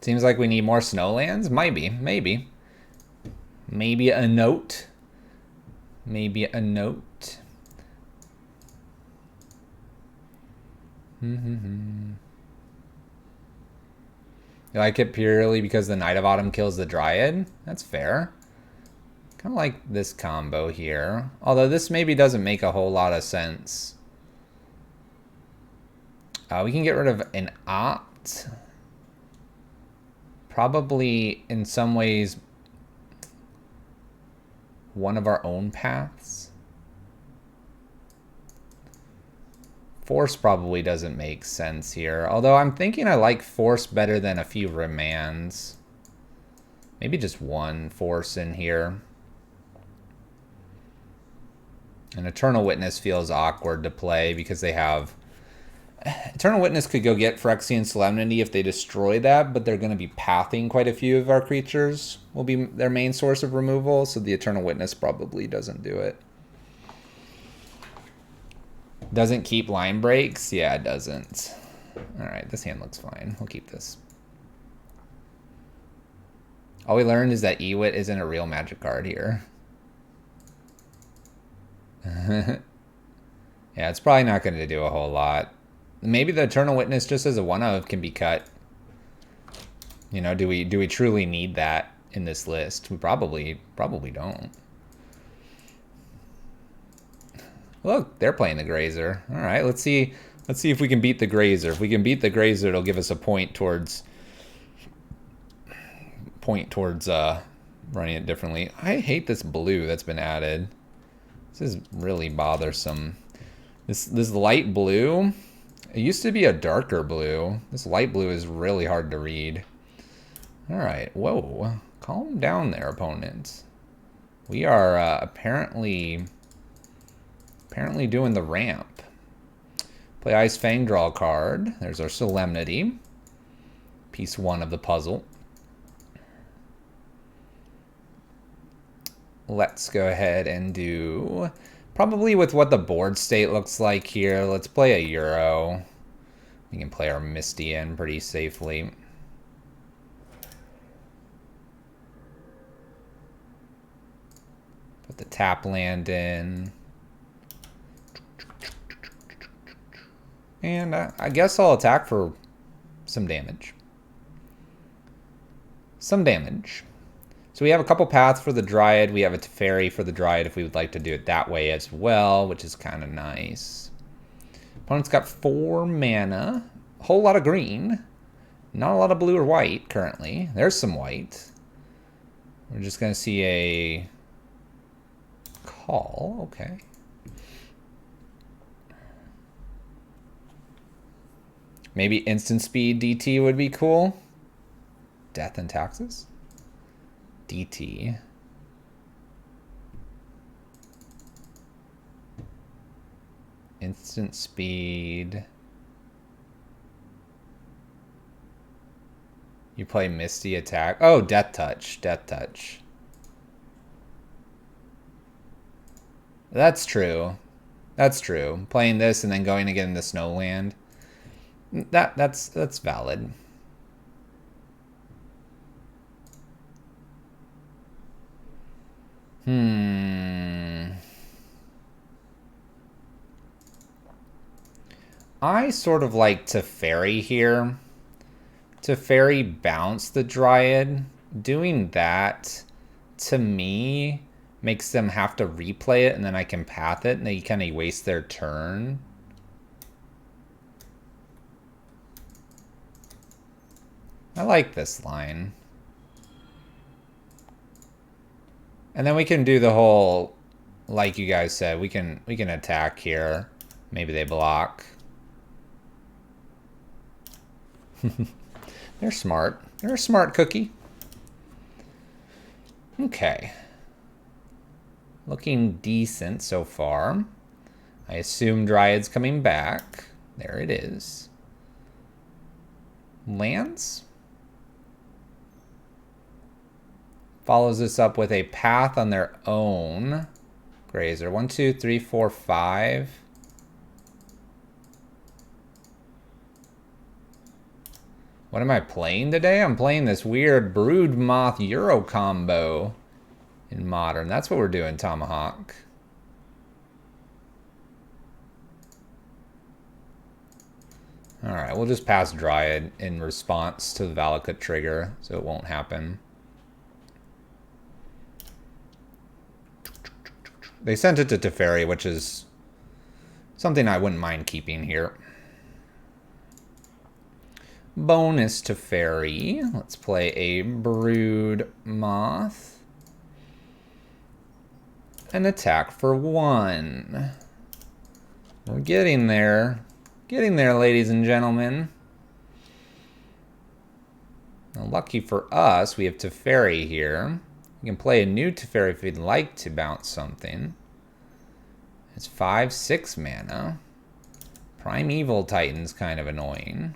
Seems like we need more snowlands. Maybe. Maybe a note. Maybe a note. You like it purely because the Knight of Autumn kills the Dryad? That's fair. Kind of like this combo here. Although this maybe doesn't make a whole lot of sense. We can get rid of an opt. Probably in some ways one of our own paths. Force probably doesn't make sense here. Although I'm thinking I like Force better than a few remands. Maybe just 1 Force in here. An Eternal Witness feels awkward to play because they have... Eternal Witness could go get Phyrexian Solemnity if they destroy that, but they're going to be pathing quite a few of our creatures. Will be their main source of removal, so the Eternal Witness probably doesn't do it. Doesn't keep line breaks? Yeah, it doesn't. Alright, this hand looks fine. We'll keep this. All we learned is that Ewit isn't a real Magic card here. Yeah, it's probably not going to do a whole lot. Maybe the Eternal Witness just as a 1-of can be cut. You know, do we truly need that in this list? We probably don't. Look, they're playing the Grazer. All right, let's see if we can beat the Grazer. If we can beat the Grazer, it'll give us a point towards running it differently. I hate this blue that's been added. This is really bothersome. This light blue, it used to be a darker blue. This light blue is really hard to read. All right, whoa, calm down there, opponent. We are apparently doing the ramp. Play ice-fang, draw a card. There's our Solemnity. Piece 1 of the puzzle. Let's go ahead and do, probably with what the board state looks like here, let's play a Euro. We can play our Misty in pretty safely. Put the tap land in. And I guess I'll attack for some damage. Some damage. So we have a couple paths for the Dryad. We have a Teferi for the Dryad if we would like to do it that way as well, which is kind of nice. Opponent's got 4 mana. A whole lot of green. Not a lot of blue or white currently. There's some white. We're just going to see a call. Okay. Maybe instant speed DT would be cool. Death and taxes. DT. Instant speed. You play Misty Attack. Oh, Death Touch. Death Touch. That's true. That's true. Playing this and then going to get into Snowland. That's valid. I sort of like Teferi here. Teferi bounce the Dryad. Doing that, to me, makes them have to replay it, and then I can path it, and they kind of waste their turn. I like this line. And then we can do the whole, like you guys said, we can attack here. Maybe they block. They're smart. They're a smart cookie. Okay. Looking decent so far. I assume Dryad's coming back. There it is. Lands. Follows this up with a path on their own. Grazer. 1, 2, 3, 4, 5. What am I playing today? I'm playing this weird Broodmoth Euro combo in Modern. That's what we're doing, Tomahawk. Alright, we'll just pass Dryad in response to the Valakut trigger, so it won't happen. They sent it to Teferi, which is something I wouldn't mind keeping here. Bonus Teferi. Let's play a Broodmoth. An attack for 1. We're getting there. Getting there, ladies and gentlemen. Now, lucky for us, we have Teferi here. You can play a new Teferi if you'd like to bounce something. It's 5, 6 mana. Primeval Titan's kind of annoying.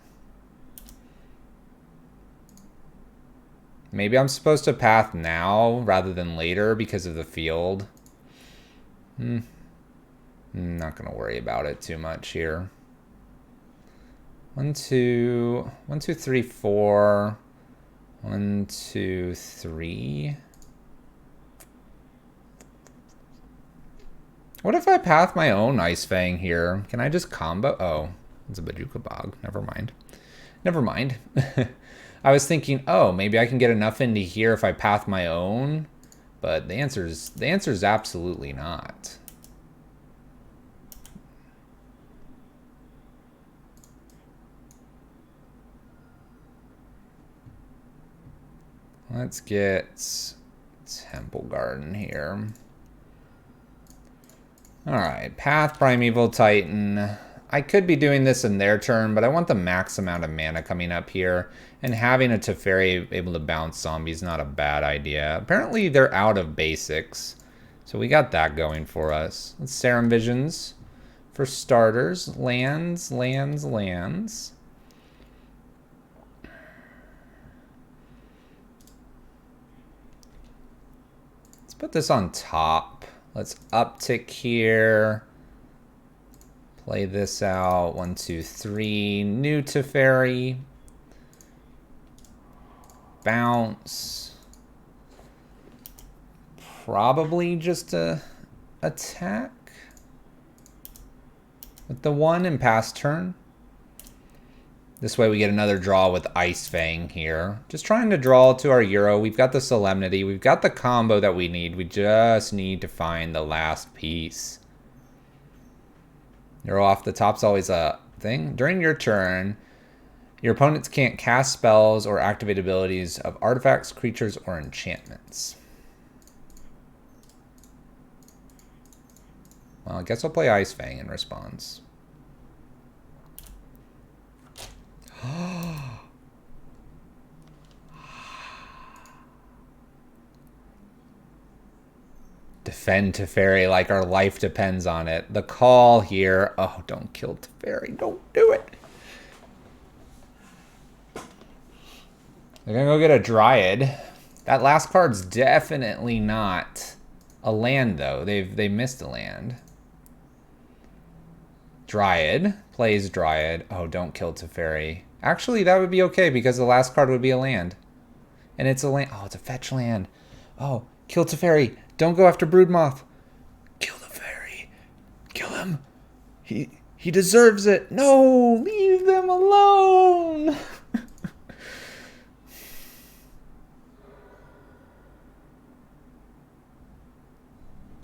Maybe I'm supposed to path now rather than later because of the field. I'm not going to worry about it too much here. 1, 2, 3, 4. 1, 2, 3. What if I path my own ice-fang here? Can I just combo? Oh, it's a Bajuka Bog. Never mind. Never mind. I was thinking, oh, maybe I can get enough into here if I path my own, but the answer is absolutely not. Let's get Temple Garden here. All right, path Primeval Titan. I could be doing this in their turn, but I want the max amount of mana coming up here. And having a Teferi able to bounce zombies is not a bad idea. Apparently they're out of basics, so we got that going for us. Let's Serum Visions for starters. Lands, lands, lands. Let's put this on top. Let's uptick here. Play this out. 1, 2, 3. New Teferi. Bounce. Probably just a attack with the 1 and pass turn. This way we get another draw with ice-fang here. Just trying to draw to our Euro. We've got the Solemnity. We've got the combo that we need. We just need to find the last piece. Euro off the top's always a thing. During your turn, your opponents can't cast spells or activate abilities of artifacts, creatures, or enchantments. Well, I guess I'll play ice-fang in response. defend Teferi like our life depends on it. The call here. Oh, don't kill Teferi. Don't do it. They're going to go get a Dryad. That last card's definitely not a land, though. They missed a land. Dryad. Plays Dryad. Oh, don't kill Teferi. Actually, that would be okay because the last card would be a land. And it's a land. Oh, it's a fetch land. Oh, kill Teferi. Don't go after Broodmoth. Kill Teferi. Kill him. He deserves it. No, leave them alone.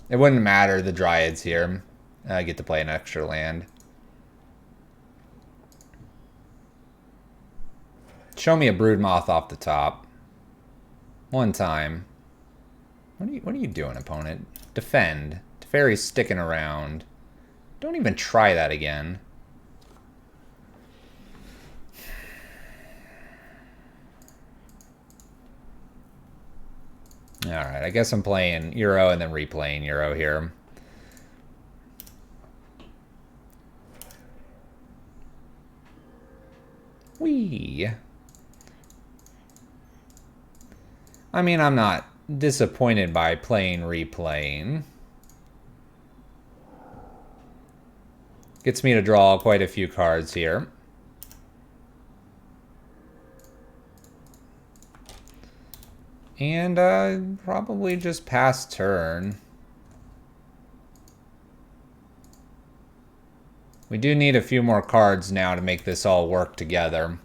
It wouldn't matter. The Dryad's here. I get to play an extra land. Show me a Broodmoth off the top. One time. What are you doing, opponent? Defend. Teferi's sticking around. Don't even try that again. Alright, I guess I'm playing Euro and then replaying Euro here. Whee! I mean, I'm not disappointed by playing replaying. Gets me to draw quite a few cards here. And probably just pass turn. We do need a few more cards now to make this all work together.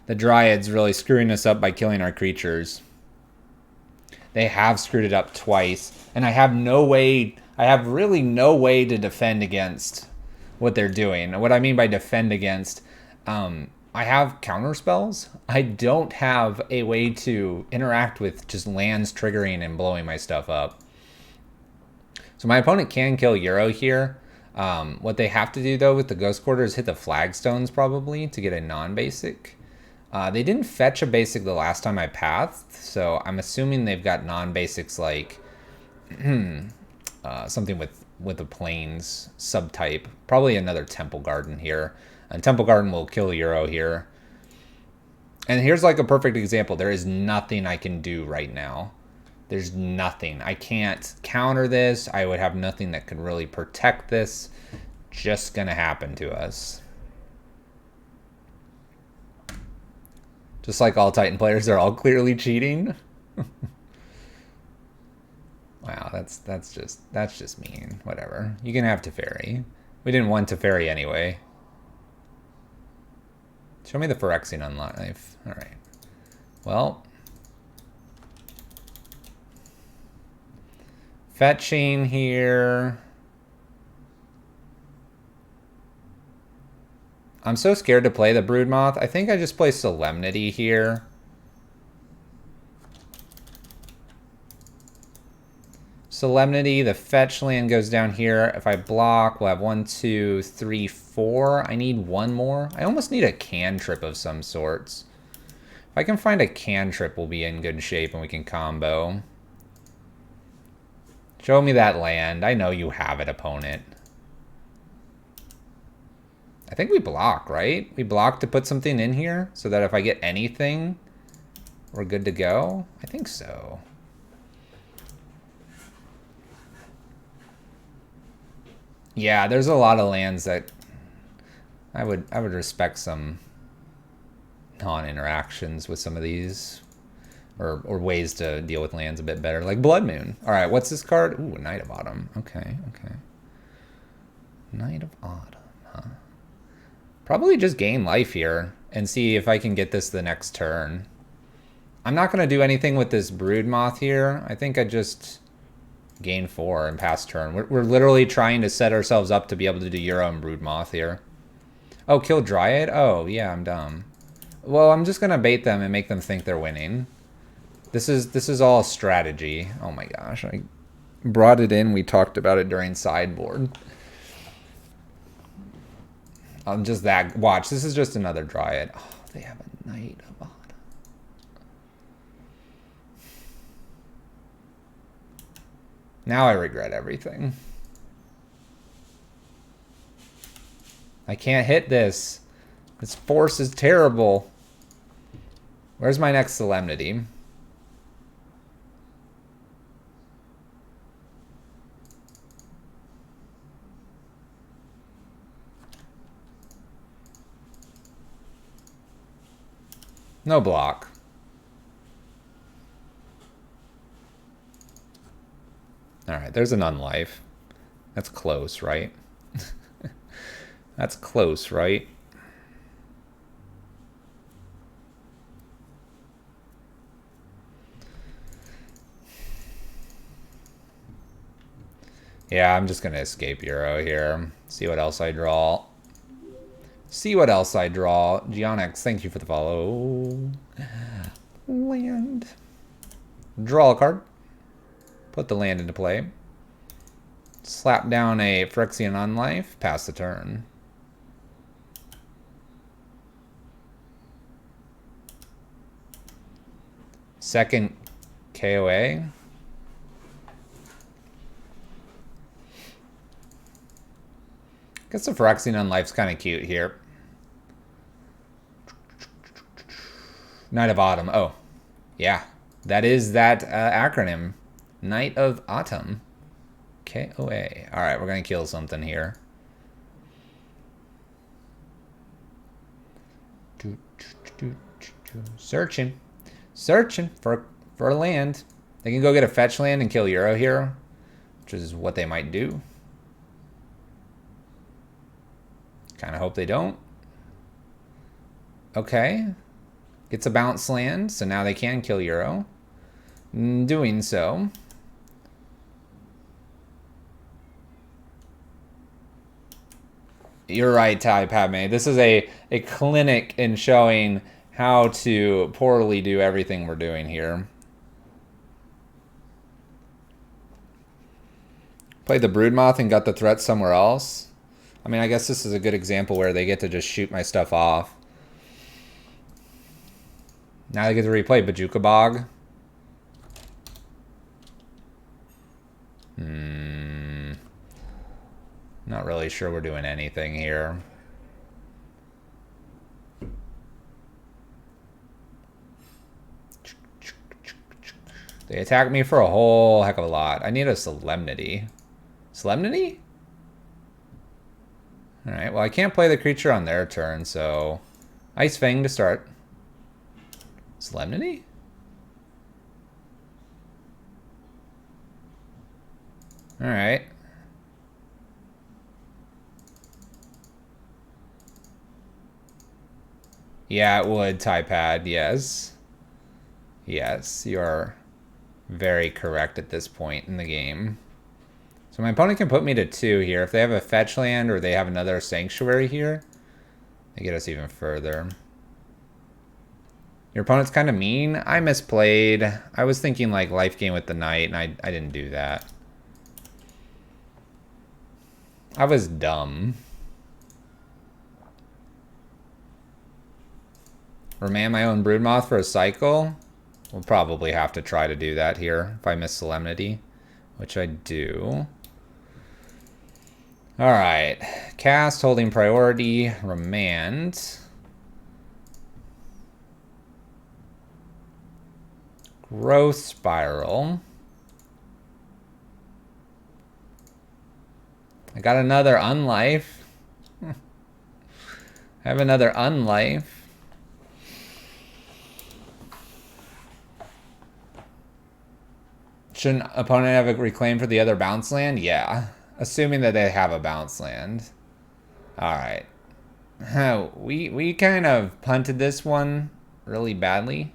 The Dryad's really screwing us up by killing our creatures. They have screwed it up twice, and I have really no way to defend against what they're doing. What I mean by defend against, I have counter spells. I don't have a way to interact with just lands triggering and blowing my stuff up. So my opponent can kill Euro here. What they have to do, though, with the Ghost Quarter is hit the Flagstones, probably, to get a non-basic. They didn't fetch a basic the last time I pathed, so I'm assuming they've got non-basics like something with the Plains subtype. Probably another Temple Garden here. And Temple Garden will kill Euro here. And here's like a perfect example. There is nothing I can do right now. There's nothing. I can't counter this. I would have nothing that could really protect this. Just gonna happen to us. Just like all Titan players, they're all clearly cheating. Wow, that's just mean. Whatever. You can have Teferi. We didn't want Teferi anyway. Show me the Phyrexian life. All right. Well, fetching here. I'm so scared to play the Broodmoth. I think I just play Solemnity here. Solemnity, the fetch land goes down here. If I block, we'll have 1, 2, 3, 4. I need one more. I almost need a cantrip of some sorts. If I can find a cantrip, we'll be in good shape and we can combo. Show me that land. I know you have it, opponent. I think we block, right? We block to put something in here so that if I get anything, we're good to go. I think so. Yeah, there's a lot of lands that I would respect some non-interactions with some of these, or ways to deal with lands a bit better, like Blood Moon. All right, what's this card? Ooh, Knight of Autumn. Okay, okay. Knight of Autumn, huh? Probably just gain life here and see if I can get this the next turn. I'm not going to do anything with this Broodmoth here. I think I just gain 4 and pass turn. We're literally trying to set ourselves up to be able to do Euro and Broodmoth here. Oh, kill Dryad? Oh, yeah, I'm dumb. Well, I'm just going to bait them and make them think they're winning. This is all strategy. Oh my gosh, I brought it in. We talked about it during sideboard. Just that. Watch, this is just another Dryad. Oh, they have a Knight of Autumn. Now I regret everything. I can't hit this. This force is terrible. Where's my next Solemnity? No block. Alright, there's an unlife. That's close, right? That's close, right? Yeah, I'm just going to escape Euro here. See what else I draw. See what else I draw. Geonix, thank you for the follow. Land. Draw a card. Put the land into play. Slap down a Phyrexian Unlife. Pass the turn. Second KOA. Guess the Phyrexian Unlife's kind of cute here. Night of Autumn. Oh, yeah. That is that acronym. Night of Autumn. KOA. Alright, we're going to kill something here. Searching. Searching for a land. They can go get a fetch land and kill Euro here, which is what they might do. Kind of hope they don't. Okay. Gets a bounce land, so now they can kill Euro. In doing so. You're right, Tai Padme. This is a clinic in showing how to poorly do everything we're doing here. Played the Broodmoth and got the threat somewhere else. I mean, I guess this is a good example where they get to just shoot my stuff off. Now they get to replay Bajuka Bog. Not really sure we're doing anything here. They attack me for a whole heck of a lot. I need a Solemnity. Solemnity? Alright, well I can't play the creature on their turn, so ice-fang to start. Solemnity? Alright. Yeah, it would, Typad, yes. Yes, you are very correct at this point in the game. So my opponent can put me to 2 here. If they have a fetch land or they have another sanctuary here, they get us even further. Your opponent's kind of mean. I misplayed. I was thinking like life gain with the knight, and I didn't do that. I was dumb. Remand my own Broodmoth for a cycle? We'll probably have to try to do that here if I miss Solemnity, which I do. Alright. Cast, holding priority, remand. Growth Spiral. I got another Unlife. I have another Unlife. Shouldn't opponent have a reclaim for the other bounce land? Yeah. Assuming that they have a bounce land. Alright. We kind of punted this one really badly.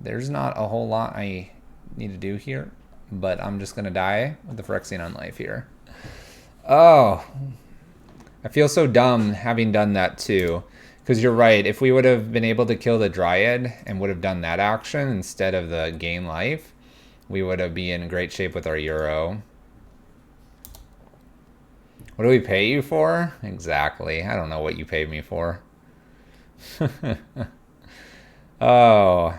There's not a whole lot I need to do here, but I'm just going to die with the Phyrexian Unlife here. Oh. I feel so dumb having done that too. Because you're right, if we would have been able to kill the Dryad and would have done that action instead of the gain life, we would have been in great shape with our Euro. What do we pay you for? Exactly. I don't know what you paid me for. Oh.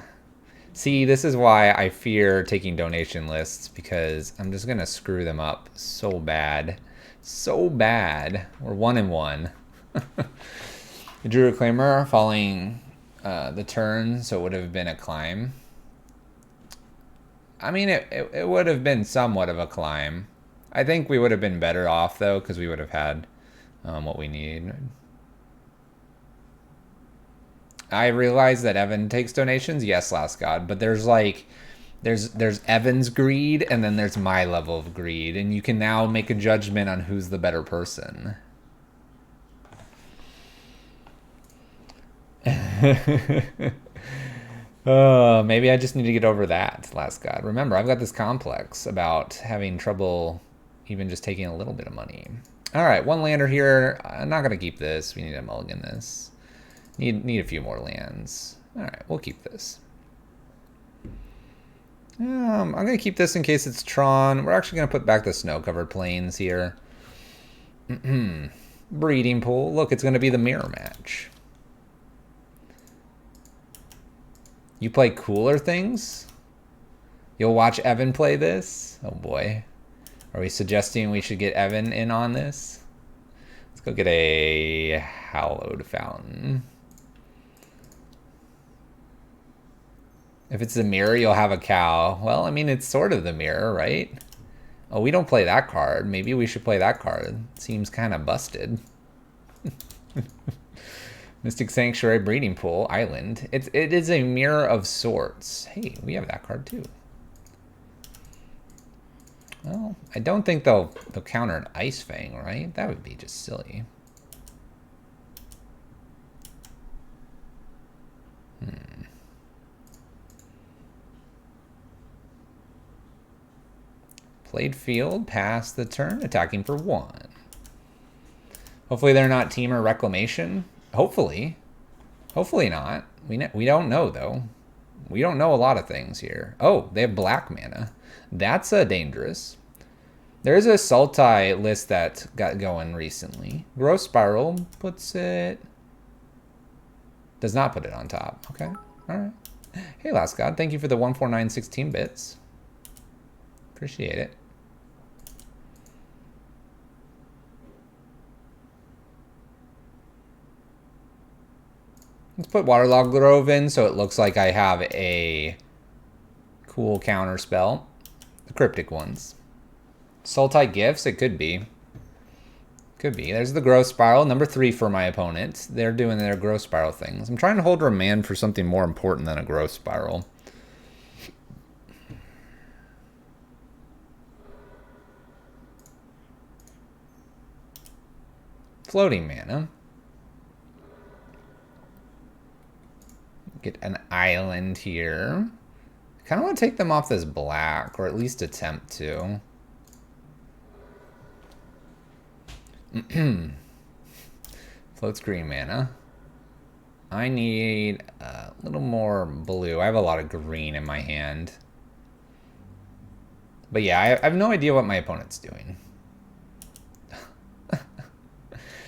See, this is why I fear taking donation lists, because I'm just going to screw them up so bad. So bad. We're 1-1. The Drew Reclaimer following the turn, so it would have been a climb. I mean, it would have been somewhat of a climb. I think we would have been better off, though, because we would have had what we need. I realize that Evan takes donations. Yes, Last God. But there's like... There's Evan's greed, and then there's my level of greed. And you can now make a judgment on who's the better person. Maybe I just need to get over that, Last God. Remember, I've got this complex about having trouble even just taking a little bit of money. All right, 1 lander here. I'm not going to keep this. We need to mulligan this. Need a few more lands. All right, we'll keep this. I'm going to keep this in case it's Tron. We're actually going to put back the snow-covered plains here. Breeding pool. Look, it's going to be the mirror match. You play cooler things? You'll watch Evan play this? Oh boy. Are we suggesting we should get Evan in on this? Let's go get a hallowed fountain. If it's the mirror, you'll have a cow. Well, I mean, it's sort of the mirror, right? Oh, we don't play that card. Maybe we should play that card. Seems kind of busted. Mystic Sanctuary, Breeding Pool, Island. It is a mirror of sorts. Hey, we have that card too. Well, I don't think they'll counter an ice-fang, right? That would be just silly. Played field, pass the turn, attacking for 1. Hopefully they're not Teamer Reclamation. Hopefully. Hopefully not. We don't know, though. We don't know a lot of things here. Oh, they have black mana. That's dangerous. There is a Sultai list that got going recently. Growth Spiral puts it... Does not put it on top. Okay. All right. Hey, Last God. Thank you for the 14916 bits. Appreciate it. Let's put Waterlogged Grove in so it looks like I have a cool counter spell. The cryptic ones. Sultai Gifts, it could be. Could be. There's the Growth Spiral, number 3 for my opponent. They're doing their Growth Spiral things. I'm trying to hold Remand for something more important than a Growth Spiral. Floating mana. Get an island here. I kind of want to take them off this black, or at least attempt to. Floats green mana. I need a little more blue. I have a lot of green in my hand. But yeah, I have no idea what my opponent's doing.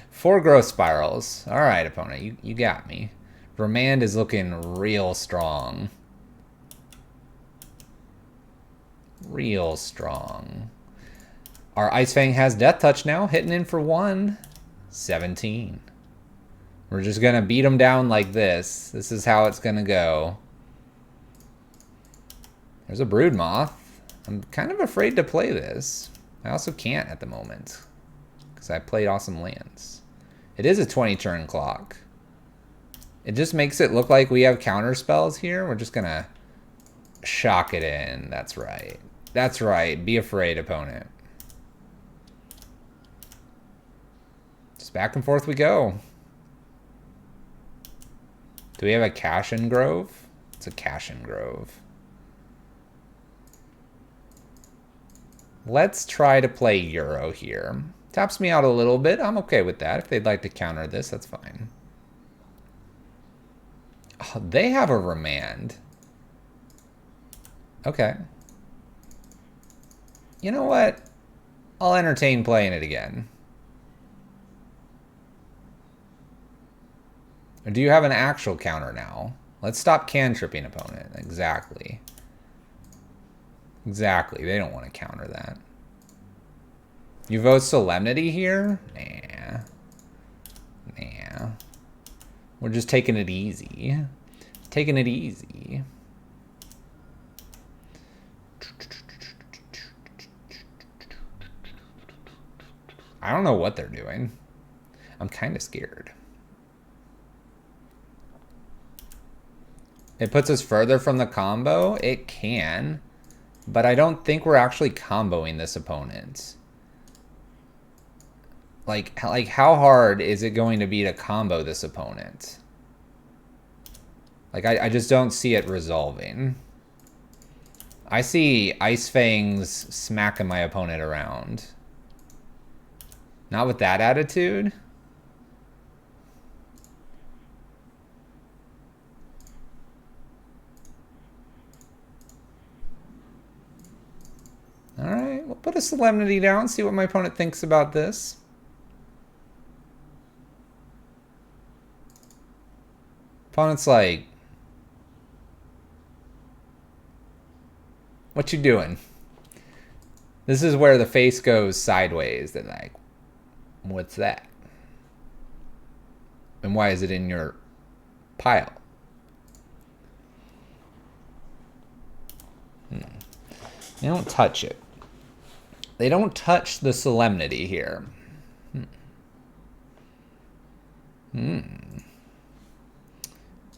4 Growth Spirals. All right, opponent, you got me. Remand is looking real strong. Real strong. Our ice-fang has Death Touch now, hitting in for 1. 17. We're just going to beat them down like this. This is how it's going to go. There's a Broodmoth. I'm kind of afraid to play this. I also can't at the moment, because I played awesome lands. It is a 20-turn clock. It just makes it look like we have counter spells here. We're just going to shock it in. That's right. That's right. Be afraid, opponent. Just back and forth we go. Do we have a Cashin Grove? It's a Cashin Grove. Let's try to play Euro here. Taps me out a little bit. I'm okay with that. If they'd like to counter this, that's fine. Oh, they have a Remand. Okay. You know what? I'll entertain playing it again. Or do you have an actual counter now? Let's stop cantripping opponent. Exactly. Exactly. They don't want to counter that. You vote Solemnity here? Nah. Nah. We're just taking it easy. Taking it easy. I don't know what they're doing. I'm kind of scared. It puts us further from the combo. It can. But I don't think we're actually comboing this opponent. Like how hard is it going to be to combo this opponent? Like, I just don't see it resolving. I see ice-fangs smacking my opponent around. Not with that attitude. Alright, we'll put a Solemnity down, see what my opponent thinks about this. Opponent's like, what you doing? This is where the face goes sideways. They're like, what's that? And why is it in your pile? They don't touch it. They don't touch the Solemnity here.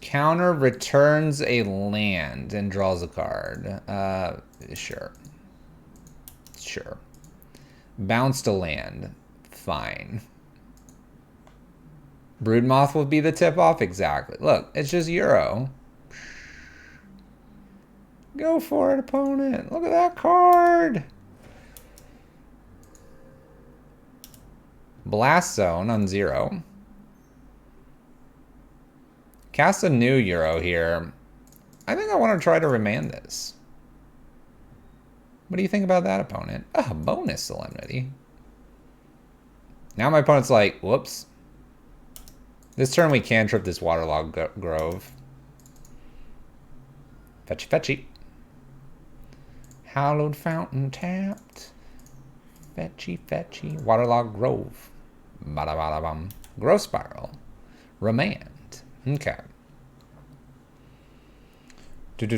Counter returns a land and draws a card. Sure. Sure. Bounced a land. Fine. Broodmoth will be the tip-off? Exactly. Look, it's just Euro. Go for it, opponent. Look at that card. Blast Zone on 0. Cast a new Euro here. I think I want to try to remand this. What do you think about that, opponent? Oh, bonus Solemnity. Now my opponent's like, whoops. This turn we cantrip this Waterlogged Grove. Fetchy, fetchy. Hallowed Fountain tapped. Fetchy, fetchy. Waterlogged Grove. Bada bada bum. Growth Spiral. Remand. Okay. Let's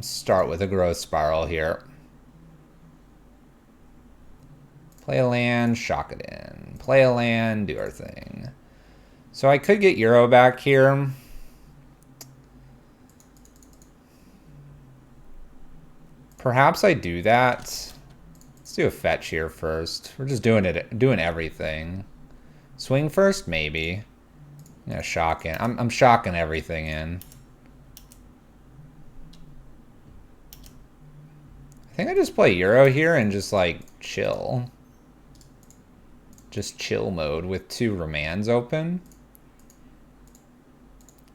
start with a growth spiral here. Play a land, shock it in. Play a land, do our thing. So I could get Euro back here. Perhaps I do that. Let's do a fetch here first. We're just doing everything. Swing first, maybe. Yeah, shocking. I'm shocking everything in. I think I just play Euro here and just like chill. Just chill mode with 2 remands open.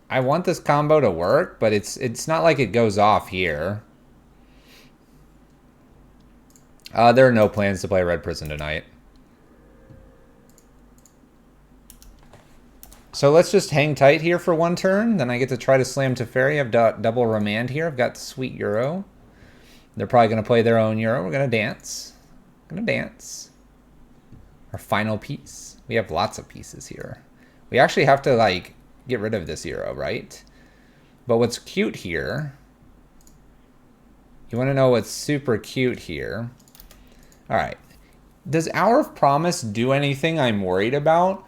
I want this combo to work, but it's not like it goes off here. There are no plans to play Red Prison tonight. So let's just hang tight here for 1 turn. Then I get to try to slam Teferi. I've got double remand here. I've got sweet Euro. They're probably going to play their own Euro. We're going to dance. Going to dance. Our final piece. We have lots of pieces here. We actually have to, like, get rid of this Euro, right? But what's cute here... You want to know what's super cute here? All right. Does Hour of Promise do anything I'm worried about?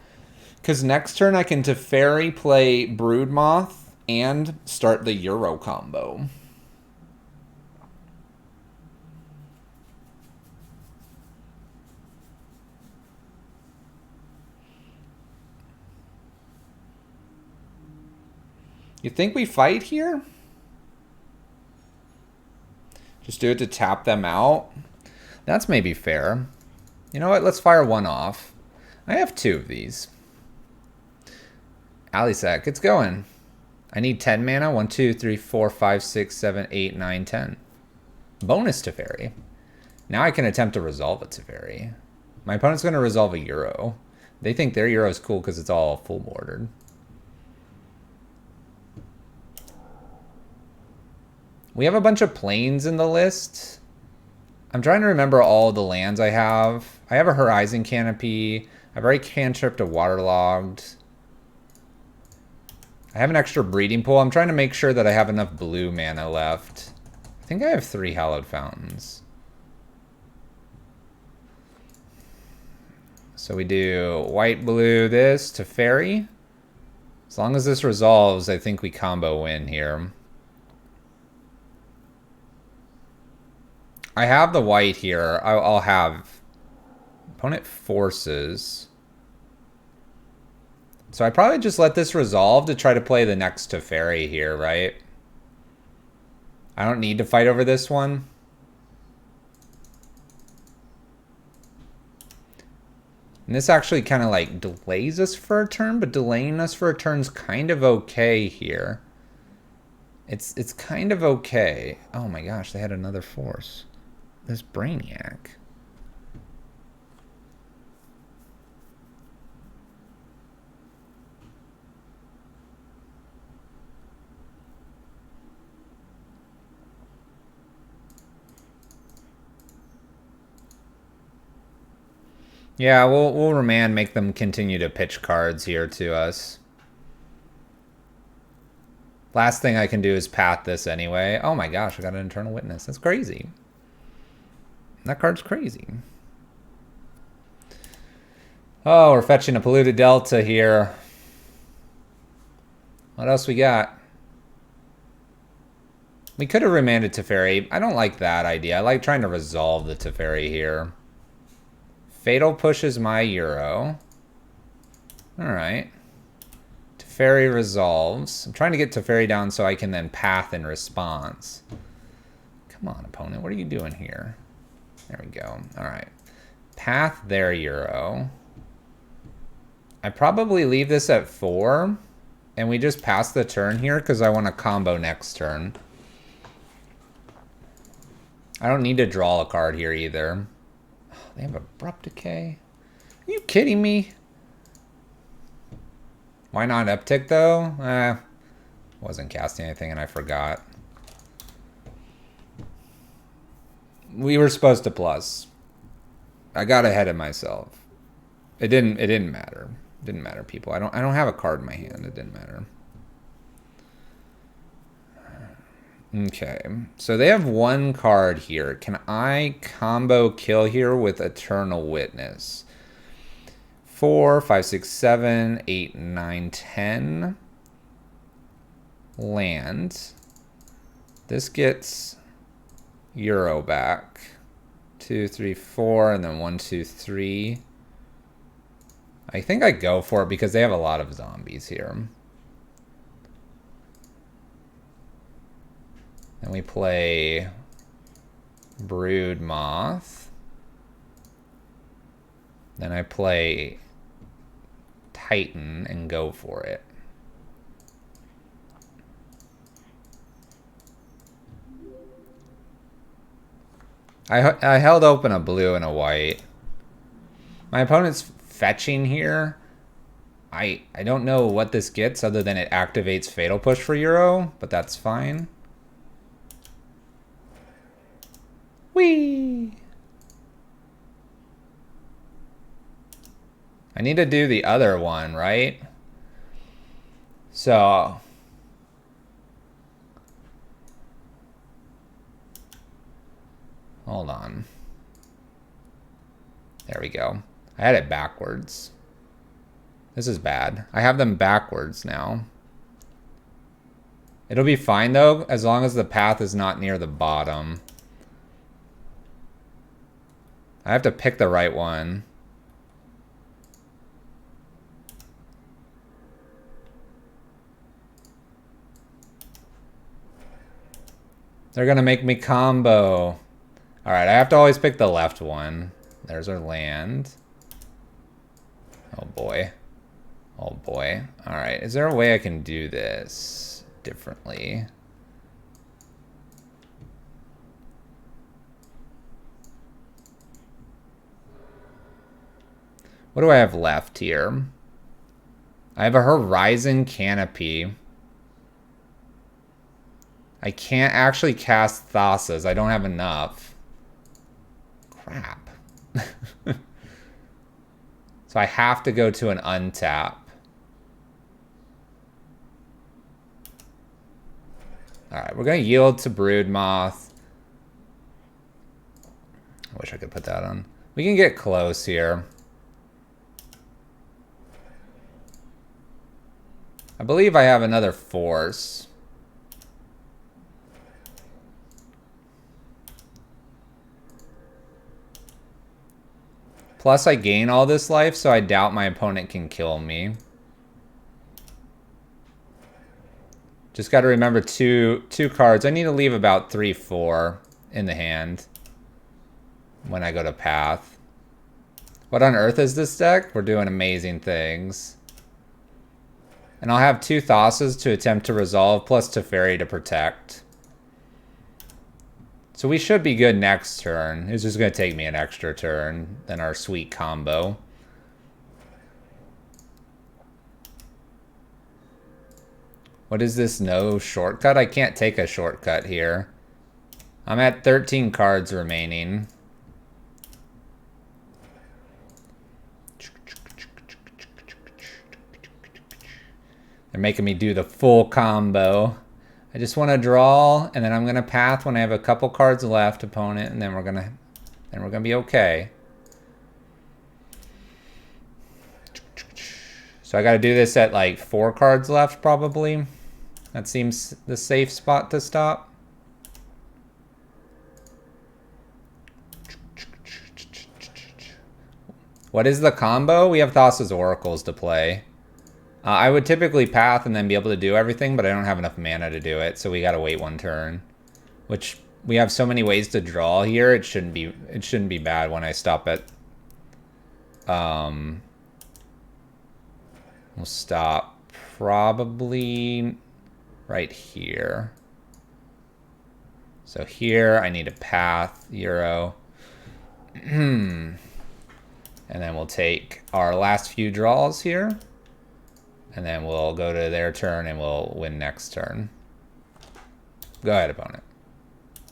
Because next turn I can Teferi, play Broodmoth, and start the Euro combo. You think we fight here? Just do it to tap them out? That's maybe fair. You know what? Let's fire 1 off. I have 2 of these. Alisec, it's going. I need 10 mana. 1, 2, 3, 4, 5, 6, 7, 8, 9, 10. Bonus Teferi. Now I can attempt to resolve a Teferi. My opponent's going to resolve a Euro. They think their Euro is cool because it's all full bordered. We have a bunch of plains in the list. I'm trying to remember all the lands I have. I have a Horizon Canopy. I've already cantripped a Waterlogged. I have an extra breeding pool. I'm trying to make sure that I have enough blue mana left. I think I have 3 Hallowed Fountains. So we do white, blue, this to fairy. As long as this resolves, I think we combo win here. I have the white here. I'll have opponent forces. So I probably just let this resolve to try to play the next Teferi here, right? I don't need to fight over this one. And this actually kind of like delays us for a turn, but delaying us for a turn's kind of okay here. It's kind of okay. Oh my gosh, they had another force. This Brainiac. Yeah, we'll remand, make them continue to pitch cards here to us. Last thing I can do is path this anyway. Oh my gosh, I got an Internal Witness. That's crazy. That card's crazy. Oh, we're fetching a Polluted Delta here. What else we got? We could have remanded Teferi. I don't like that idea. I like trying to resolve the Teferi here. Fatal pushes my Euro. Alright. Teferi resolves. I'm trying to get Teferi down so I can then path in response. Come on, opponent. What are you doing here? There we go. Alright. Path their Euro. I probably leave this at 4. And we just pass the turn here because I want to combo next turn. I don't need to draw a card here either. They have Abrupt Decay? Are you kidding me? Why not Uptick though? Wasn't casting anything and I forgot. We were supposed to plus. I got ahead of myself. It didn't matter. It didn't matter, people. I don't have a card in my hand. It didn't matter. Okay, so they have one card here. Can I combo kill here with Eternal Witness? 4, 5, 6, 7, 8, 9, 10. Land. This gets Euro back. 2, 3, 4, and then 1, 2, 3. I think I go for it because they have a lot of zombies here. Then we play Broodmoth. Then I play Titan and go for it. I held open a blue and a white. My opponent's fetching here. I don't know what this gets other than it activates Fatal Push for Euro, but that's fine. Whee! I need to do the other one, right? So hold on. There we go. I had it backwards. This is bad. I have them backwards now. It'll be fine though, as long as the path is not near the bottom. I have to pick the right one. They're gonna make me combo. All right, I have to always pick the left one. There's our land. Oh boy. Oh boy. All right, is there a way I can do this differently? What do I have left here? I have a Horizon Canopy. I can't actually cast Thassa's. I don't have enough. Crap. So I have to go to an untap. Alright, we're going to yield to Broodmoth. I wish I could put that on. We can get close here. I believe I have another force. Plus I gain all this life, so I doubt my opponent can kill me. Just got to remember two cards. I need to leave about 3-4 in the hand when I go to path. What on earth is this deck? We're doing amazing things. And I'll have 2 Thassa's to attempt to resolve, plus Teferi to protect. So we should be good next turn. It's just going to take me an extra turn than our sweet combo. What is this? No shortcut? I can't take a shortcut here. I'm at 13 cards remaining. They're making me do the full combo. I just want to draw, and then I'm gonna path when I have a couple cards left, opponent, and then we're gonna be okay. So I got to do this at like 4 cards left, probably. That seems the safe spot to stop. What is the combo? We have Thassa's Oracles to play. I would typically path and then be able to do everything, but I don't have enough mana to do it, so we gotta wait 1 turn. Which we have so many ways to draw here, it shouldn't be bad when I stop at we'll stop probably right here. So here I need a path, Euro. And then we'll take our last few draws here. And then we'll go to their turn and we'll win next turn. Go ahead, opponent.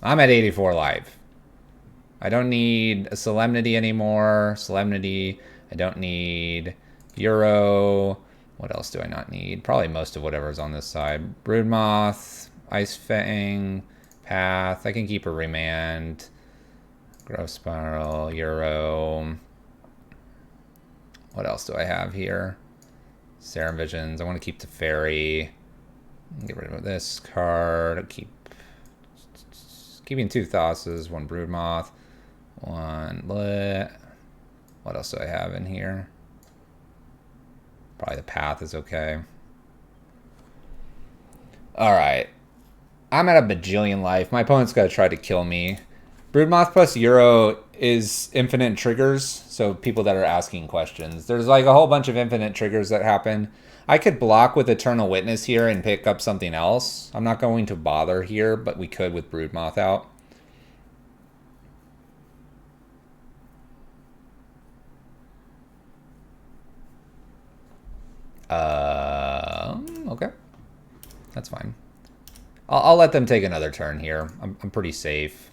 I'm at 84 life. I don't need a Solemnity anymore. Solemnity. I don't need Euro. What else do I not need? Probably most of whatever's on this side. Broodmoth, ice-fang, path. I can keep a remand. Growth spiral, Euro. What else do I have here? Serum Visions. I want to keep the Teferi. Get rid of this card. Keeping 2 Thassa's, 1 Broodmoth, 1 Lit. What else do I have in here? Probably the path is okay. Alright. I'm at a bajillion life. My opponent's got to try to kill me. Broodmoth plus Euro is infinite triggers, so people that are asking questions. There's like a whole bunch of infinite triggers that happen. I could block with Eternal Witness here and pick up something else. I'm not going to bother here, but we could with Broodmoth out. Okay. That's fine. I'll let them take another turn here. I'm pretty safe.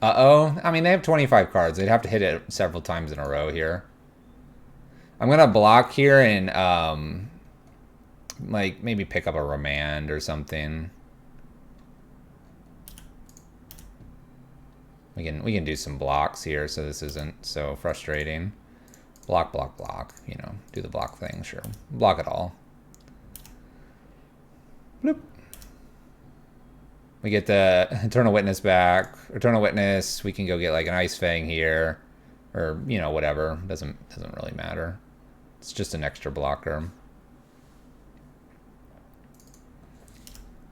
Uh-oh. I mean, they have 25 cards. They'd have to hit it several times in a row here. I'm going to block here and, like, maybe pick up a Remand or something. We can do some blocks here so this isn't so frustrating. Block, block, block. You know, do the block thing, sure. Block it all. Bloop. We get the Eternal Witness back. Eternal Witness, we can go get like an ice-fang here. Or, you know, whatever. Doesn't really matter. It's just an extra blocker.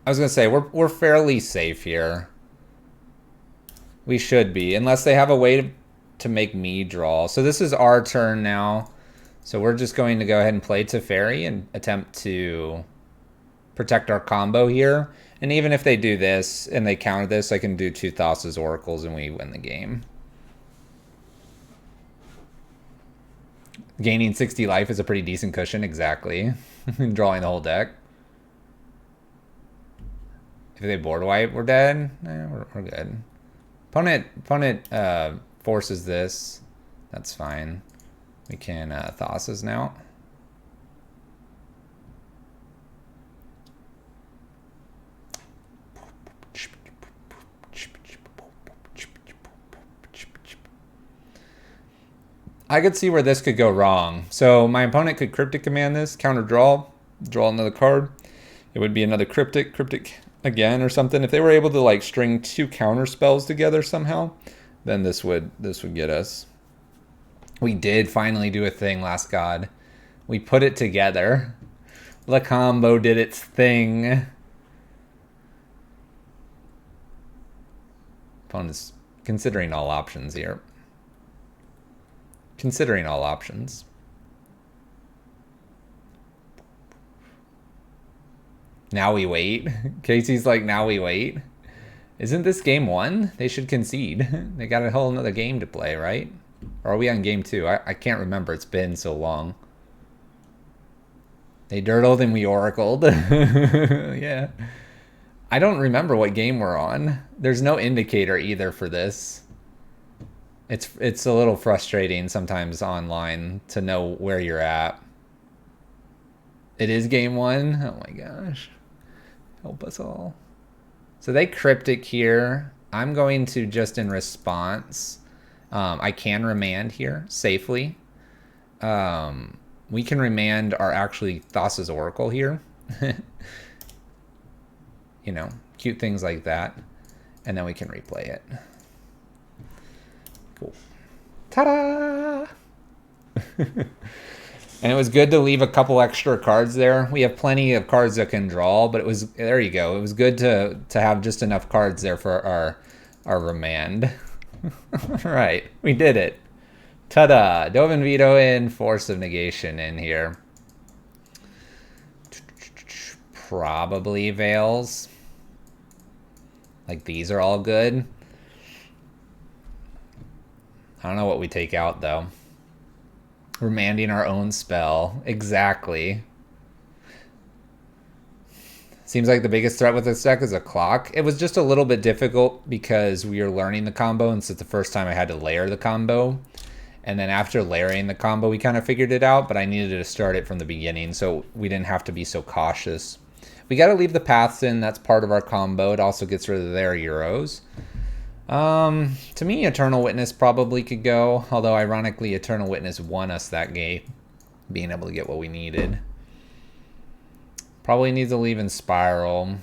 I was going to say, we're fairly safe here. We should be. Unless they have a way to make me draw. So this is our turn now. So we're just going to go ahead and play Teferi and attempt to protect our combo here. And even if they do this and they counter this, I can do 2 Thassa's Oracles and we win the game. Gaining 60 life is a pretty decent cushion, exactly. Drawing the whole deck. If they board wipe, we're dead. We're good. Opponent forces this. That's fine. We can Thassa's now. I could see where this could go wrong. So my opponent could Cryptic Command this, counter draw another card. It would be another Cryptic again or something. If they were able to like string 2 counter spells together somehow, then this would get us. We did finally do a thing, Last God. We put it together. The combo did its thing. Opponent's considering all options here. Considering all options. Now we wait. Casey's like, now we wait. Isn't this game 1? They should concede. They got a whole another game to play, right? Or are we on game 2? I can't remember. It's been so long. They dirtled and we oracled. Yeah. I don't remember what game we're on. There's no indicator either for this. It's a little frustrating sometimes online to know where you're at. It is game 1. Oh my gosh. Help us all. So they Cryptic here. I'm going to just in response. I can remand here safely. We can remand our actually Thassa's Oracle here. You know, cute things like that. And then we can replay it. Cool. Ta-da! And it was good to leave a couple extra cards there. We have plenty of cards that can draw, but it was, there you go. It was good to have just enough cards there for our remand. All right, we did it. Ta-da! Dovin Veto in, Force of Negation in here. Probably Veils. Like these are all good. I don't know what we take out though. Remanding our own spell. Exactly. Seems like the biggest threat with this deck is a clock. It was just a little bit difficult because we were learning the combo, and so it's the first time I had to layer the combo. And then after layering the combo, we kind of figured it out, but I needed to start it from the beginning, so we didn't have to be so cautious. We got to leave the paths in. That's part of our combo. It also gets rid of their Euros. To me, Eternal Witness probably could go, although ironically, Eternal Witness won us that game, being able to get what we needed. Probably needs to leave in Spiral.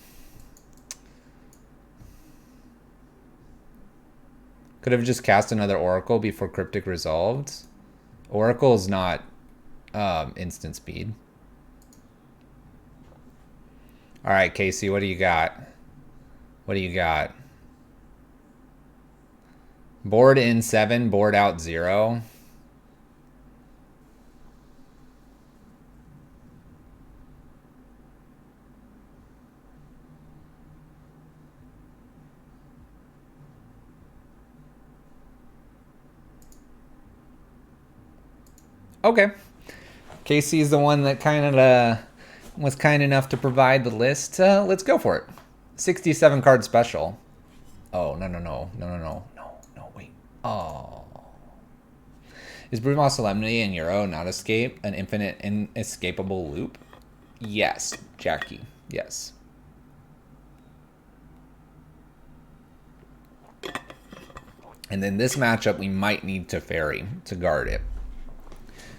Could have just cast another Oracle before Cryptic resolved. Oracle is not instant speed. All right, Casey, what do you got? What do you got? Board in 7, board out 0. Okay. Casey's the one that kind of was kind enough to provide the list. Let's go for it. 67 card special. Oh, no, wait. Oh. Is Broodmoth Solemnity and Euro not escape an infinite inescapable loop? Yes, Jackie. Yes. And then this matchup, we might need to Fairy to guard it.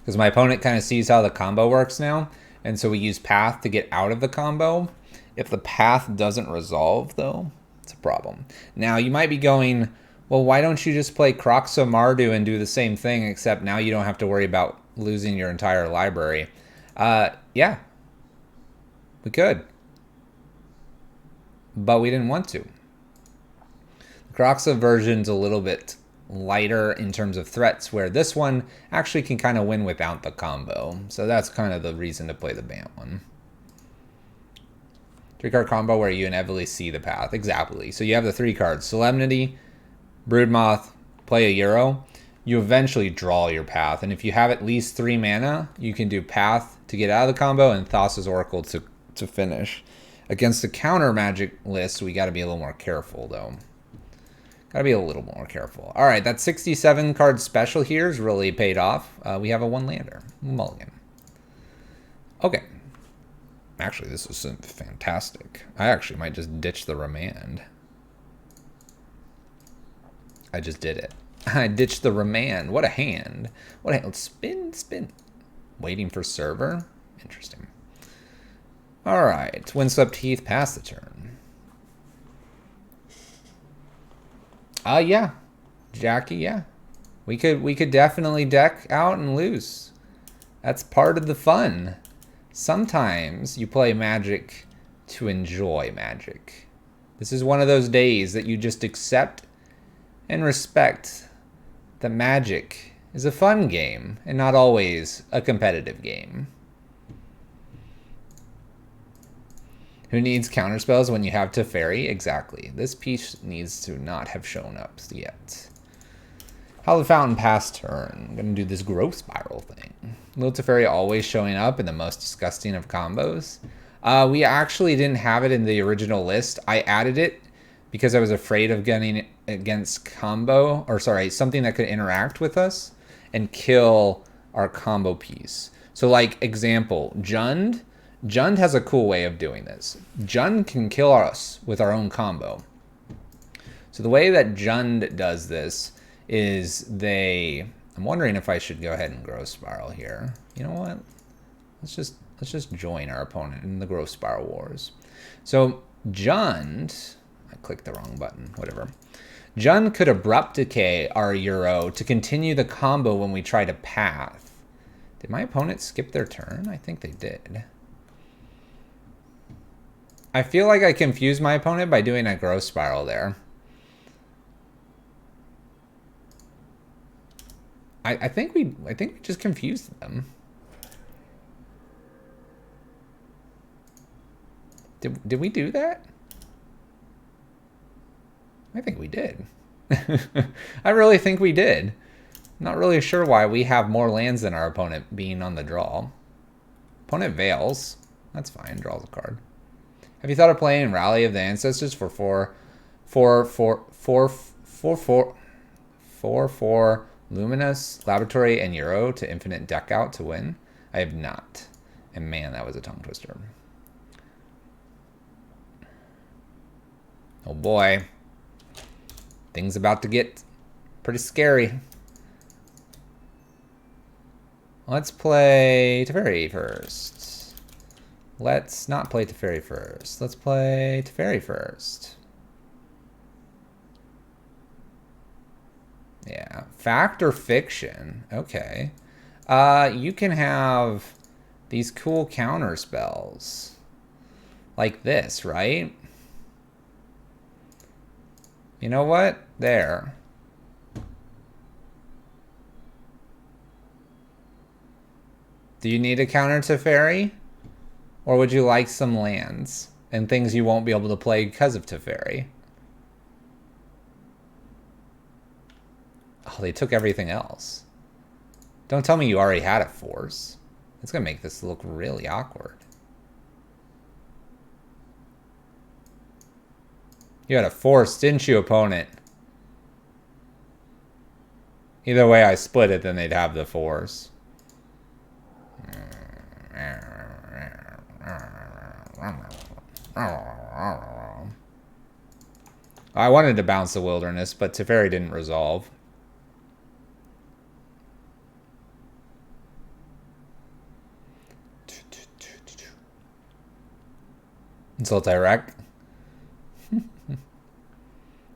Because my opponent kind of sees how the combo works now. And so we use Path to get out of the combo. If the Path doesn't resolve, though, it's a problem. Now, you might be going, well, why don't you just play Kroxa Mardu and do the same thing, except now you don't have to worry about losing your entire library? Yeah. We could. But we didn't want to. The Kroxa version's a little bit lighter in terms of threats, where this one actually can kind of win without the combo. So that's kind of the reason to play the Bant one. 3-card combo where you inevitably see the path. Exactly. So you have the 3 cards. Solemnity, Broodmoth, play a Euro. You eventually draw your path. And if you have at least 3 mana, you can do Path to get out of the combo and Thassa's Oracle to finish. Against the counter magic list, we got to be a little more careful, though. Got to be a little more careful. All right, that 67 card special here is really paid off. We have a 1-lander. Mulligan. Okay. Actually, this is fantastic. I actually might just ditch the remand. I just did it. I ditched the remand. What a hand. What a hand. Spin, spin. Waiting for server. Interesting. All right. Windswept Heath, pass the turn. Yeah. Jackie, yeah. We could definitely deck out and lose. That's part of the fun. Sometimes you play Magic to enjoy Magic. This is one of those days that you just accept and respect that Magic is a fun game and not always a competitive game. Who needs counterspells when you have Teferi? Exactly. This piece needs to not have shown up yet. Hallowed Fountain pass turn. I'm going to do this growth spiral thing. Little Teferi always showing up in the most disgusting of combos. We actually didn't have it in the original list. I added it because I was afraid of getting it against combo, or sorry, something that could interact with us and kill our combo piece. So like example, Jund. Jund has a cool way of doing this. Jund can kill us with our own combo. So the way that Jund does this is I'm wondering if I should go ahead and growth spiral here. You know what? Let's just join our opponent in the growth spiral wars. So Jund, I clicked the wrong button, whatever. Jund could abrupt decay our Euro to continue the combo when we try to path. Did my opponent skip their turn? I think they did. I feel like I confused my opponent by doing a growth spiral there. I think we just confused them. Did we do that? I think we did. I really think we did. Not really sure why we have more lands than our opponent being on the draw. Opponent Veils. That's fine. Draws a card. Have you thought of playing Rally of the Ancestors for 4/4 Luminous, Laboratory, and Euro to infinite deck out to win? I have not. And man, that was a tongue twister. Oh boy. Things about to get pretty scary. Let's play Teferi first. Let's not play Teferi first. Let's play Teferi first. Yeah. Fact or fiction? Okay. You can have these cool counter spells. Like this, right? You know what? There. Do you need a counter Teferi? Or would you like some lands and things you won't be able to play because of Teferi? Oh, they took everything else. Don't tell me you already had a force. It's going to make this look really awkward. You had a force, didn't you, opponent? Either way I split it, then they'd have the force. I wanted to bounce the Wilderness, but Teferi didn't resolve. Insult direct.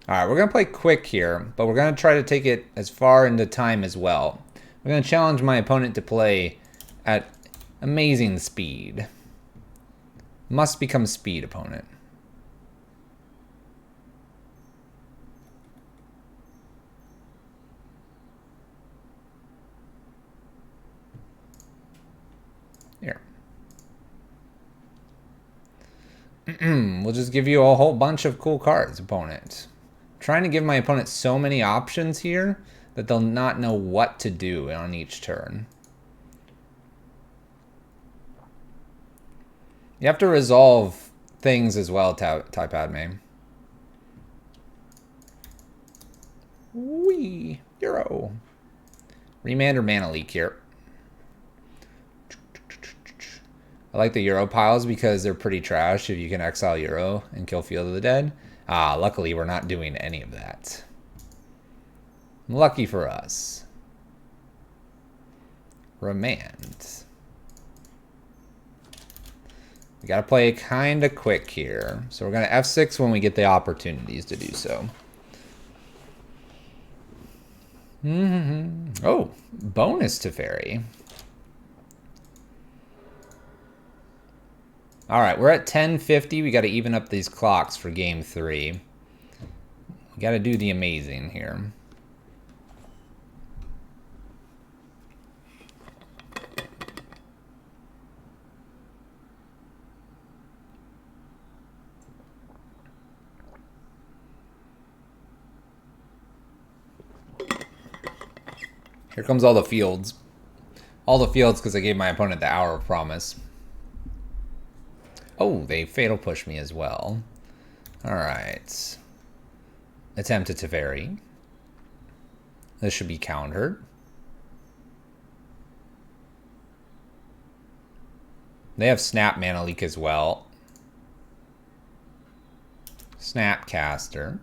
Alright, we're going to play quick here, but we're going to try to take it as far into time as well. We're going to challenge my opponent to play at amazing speed. Must become speed opponent. Here. We'll just give you a whole bunch of cool cards, opponent. Trying to give my opponent so many options here that they'll not know what to do on each turn. You have to resolve things as well, Ty Padme. Wee. Euro. Remand or Mana Leak here. I like the Euro piles because they're pretty trash if you can exile Euro and kill Field of the Dead. Luckily we're not doing any of that. Lucky for us. Remand. We gotta play kind of quick here. So we're gonna F6 when we get the opportunities to do so. Oh, bonus to Fairy. All right, we're at 10:50. We got to even up these clocks for game 3. We got to do the amazing here. Here comes all the fields. All the fields because I gave my opponent the Hour of Promise. Oh, they Fatal Push me as well. Alright. Attempt at Teferi. This should be countered. They have Snap Mana Leak as well. Snapcaster.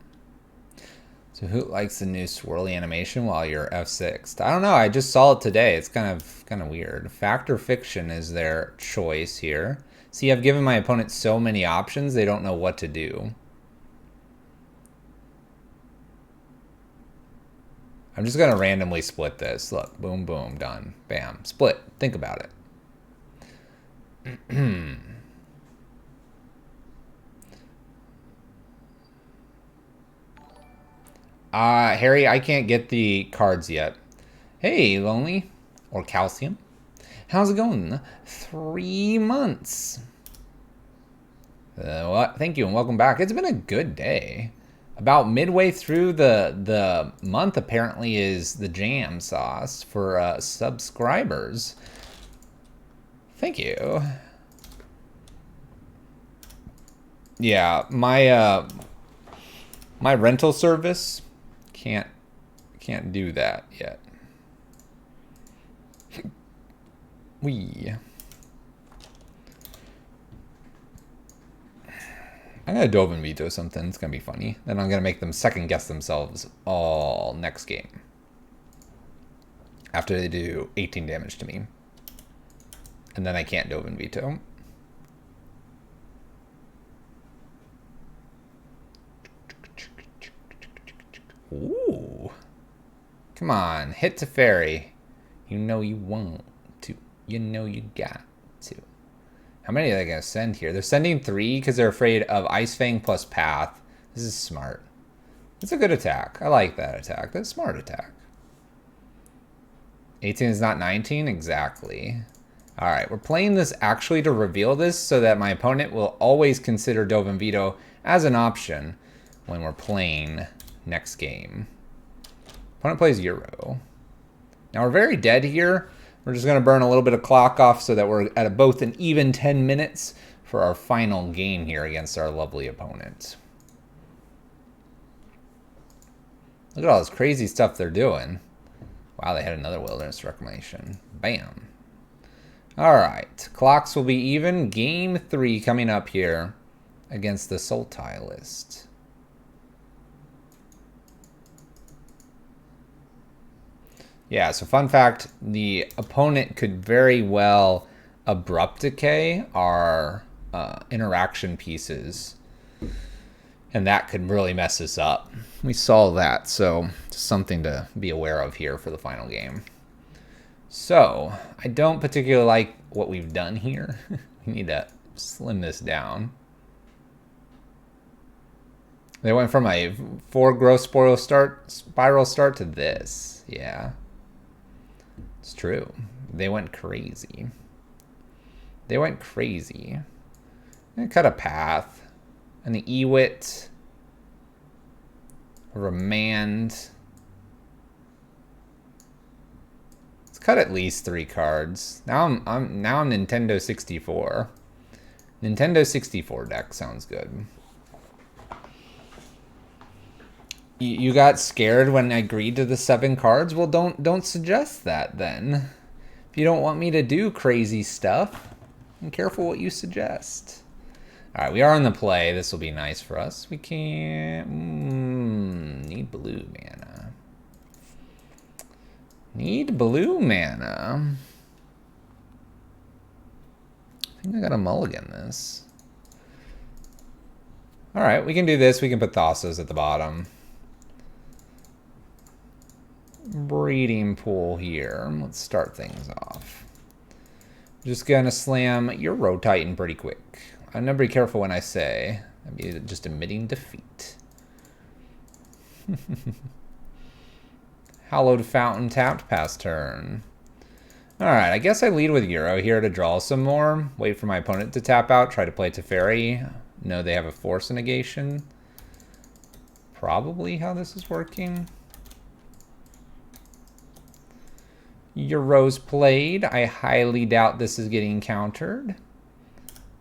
So who likes the new swirly animation while you're F6'd? I don't know. I just saw it today. It's kind of weird. Fact or Fiction is their choice here. See, I've given my opponent so many options, they don't know what to do. I'm just going to randomly split this. Look, boom, boom, done. Bam. Split. Think about it. Harry, I can't get the cards yet. Hey, Lonely. Or Calcium. How's it going? 3 months. What? Thank you and welcome back. It's been a good day. About midway through the month apparently is the jam sauce for subscribers. Thank you. Yeah, my my rental service can't do that yet. I'm gonna Dovin veto something. It's gonna be funny. Then I'm gonna make them second guess themselves all next game. After they do 18 damage to me. And then I can't Dovin veto. Ooh. Come on, hit to Fairy. You know you want to. You know you got to. How many are they going to send here? They're sending 3 because they're afraid of ice-fang plus Path. This is smart. It's a good attack. I like that attack. That's a smart attack. 18 is not 19? Exactly. Alright, we're playing this actually to reveal this so that my opponent will always consider Dovin Veto as an option when we're playing next game. Opponent plays Euro. Now we're very dead here. We're just going to burn a little bit of clock off so that we're at both an even 10 minutes for our final game here against our lovely opponent. Look at all this crazy stuff they're doing. Wow, they had another Wilderness Reclamation. Bam. All right, clocks will be even. Game 3 coming up here against the Sultai list. Yeah, so fun fact, the opponent could very well Abrupt Decay our interaction pieces. And that could really mess us up. We saw that, so just something to be aware of here for the final game. So, I don't particularly like what we've done here. We need to slim this down. They went from a 4 growth spiral start to this. Yeah. It's true. They went crazy. They went crazy. They cut a path. And the Ewit. Remand. Let's cut at least 3 cards. Now I'm Nintendo 64. Nintendo 64 deck sounds good. You got scared when I agreed to the 7 cards? Well, don't suggest that then. If you don't want me to do crazy stuff, be careful what you suggest. All right, we are on the play. This will be nice for us. We can't... need blue mana. Need blue mana. I think I got to mulligan this. All right, we can do this. We can put Thassos at the bottom. Breeding pool here. Let's start things off. Just gonna slam your Road Titan pretty quick. I'm gonna be careful when I say. I'd be just admitting defeat. Hallowed Fountain tapped past turn. Alright, I guess I lead with Euro here to draw some more. Wait for my opponent to tap out. Try to play Teferi. Know they have a Force negation. Probably how this is working. Euro's played. I highly doubt this is getting countered.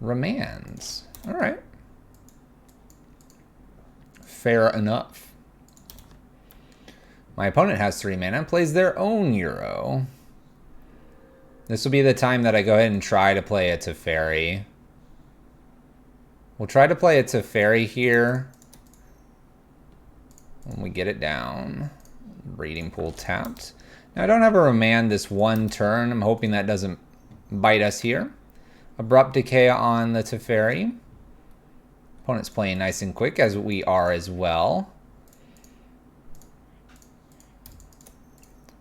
Remands. All right. Fair enough. My opponent has 3 mana and plays their own Euro. This will be the time that I go ahead and try to play a Teferi. We'll try to play a Teferi here. When we get it down. Breeding pool tapped. Now, I don't have a remand this one turn. I'm hoping that doesn't bite us here. Abrupt Decay on the Teferi. Opponent's playing nice and quick, as we are as well.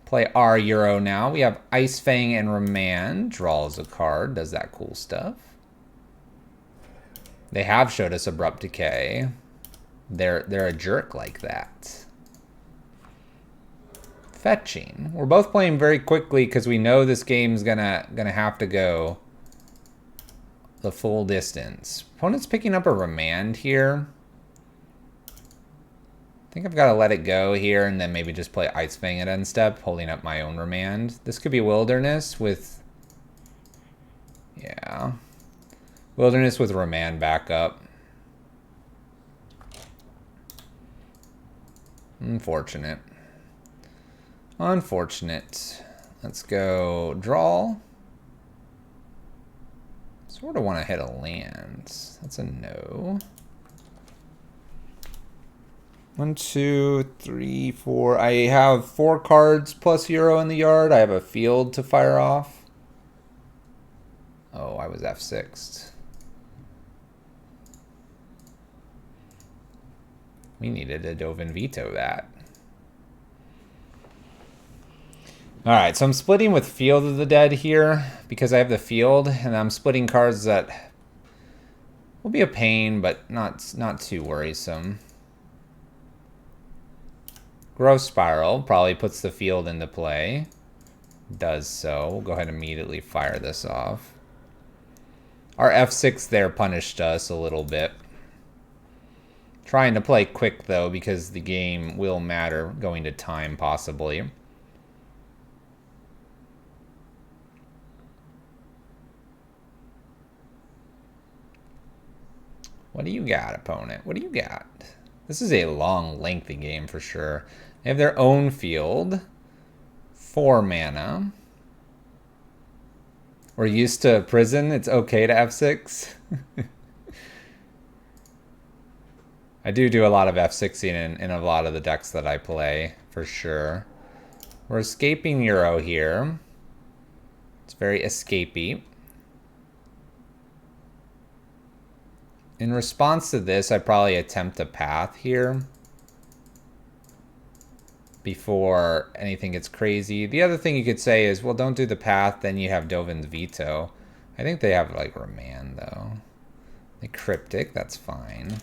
Play our Euro now. We have ice-fang and remand. Draws a card. Does that cool stuff. They have showed us Abrupt Decay. They're a jerk like that. Fetching. We're both playing very quickly because we know this game's gonna have to go the full distance. Opponent's picking up a remand here. I think I've got to let it go here and then maybe just play Ice-Fang at end step, holding up my own remand. This could be Wilderness with... yeah. Wilderness with remand backup. Unfortunate. Unfortunate. Let's go draw. Sort of want to hit a land. That's a no. 1, 2, 3, 4. I have 4 cards plus Euro in the yard. I have a field to fire off. Oh, I was F6'd. We needed to Dovin veto that. Alright, so I'm splitting with Field of the Dead here because I have the field, and I'm splitting cards that will be a pain, but not too worrisome. Growth Spiral probably puts the field into play. Does so. We'll go ahead and immediately fire this off. Our F6 there punished us a little bit. Trying to play quick, though, because the game will matter going to time, possibly. What do you got, opponent? What do you got? This is a long, lengthy game for sure. They have their own field. 4 mana. We're used to prison. It's okay to F6. I do a lot of F6ing in a lot of the decks that I play, for sure. We're escaping Euro here. It's very escapey. In response to this, I probably attempt a path here before anything gets crazy. The other thing you could say is, well, don't do the path, then you have Dovin's veto. I think they have, like, remand, though. The Cryptic, that's fine.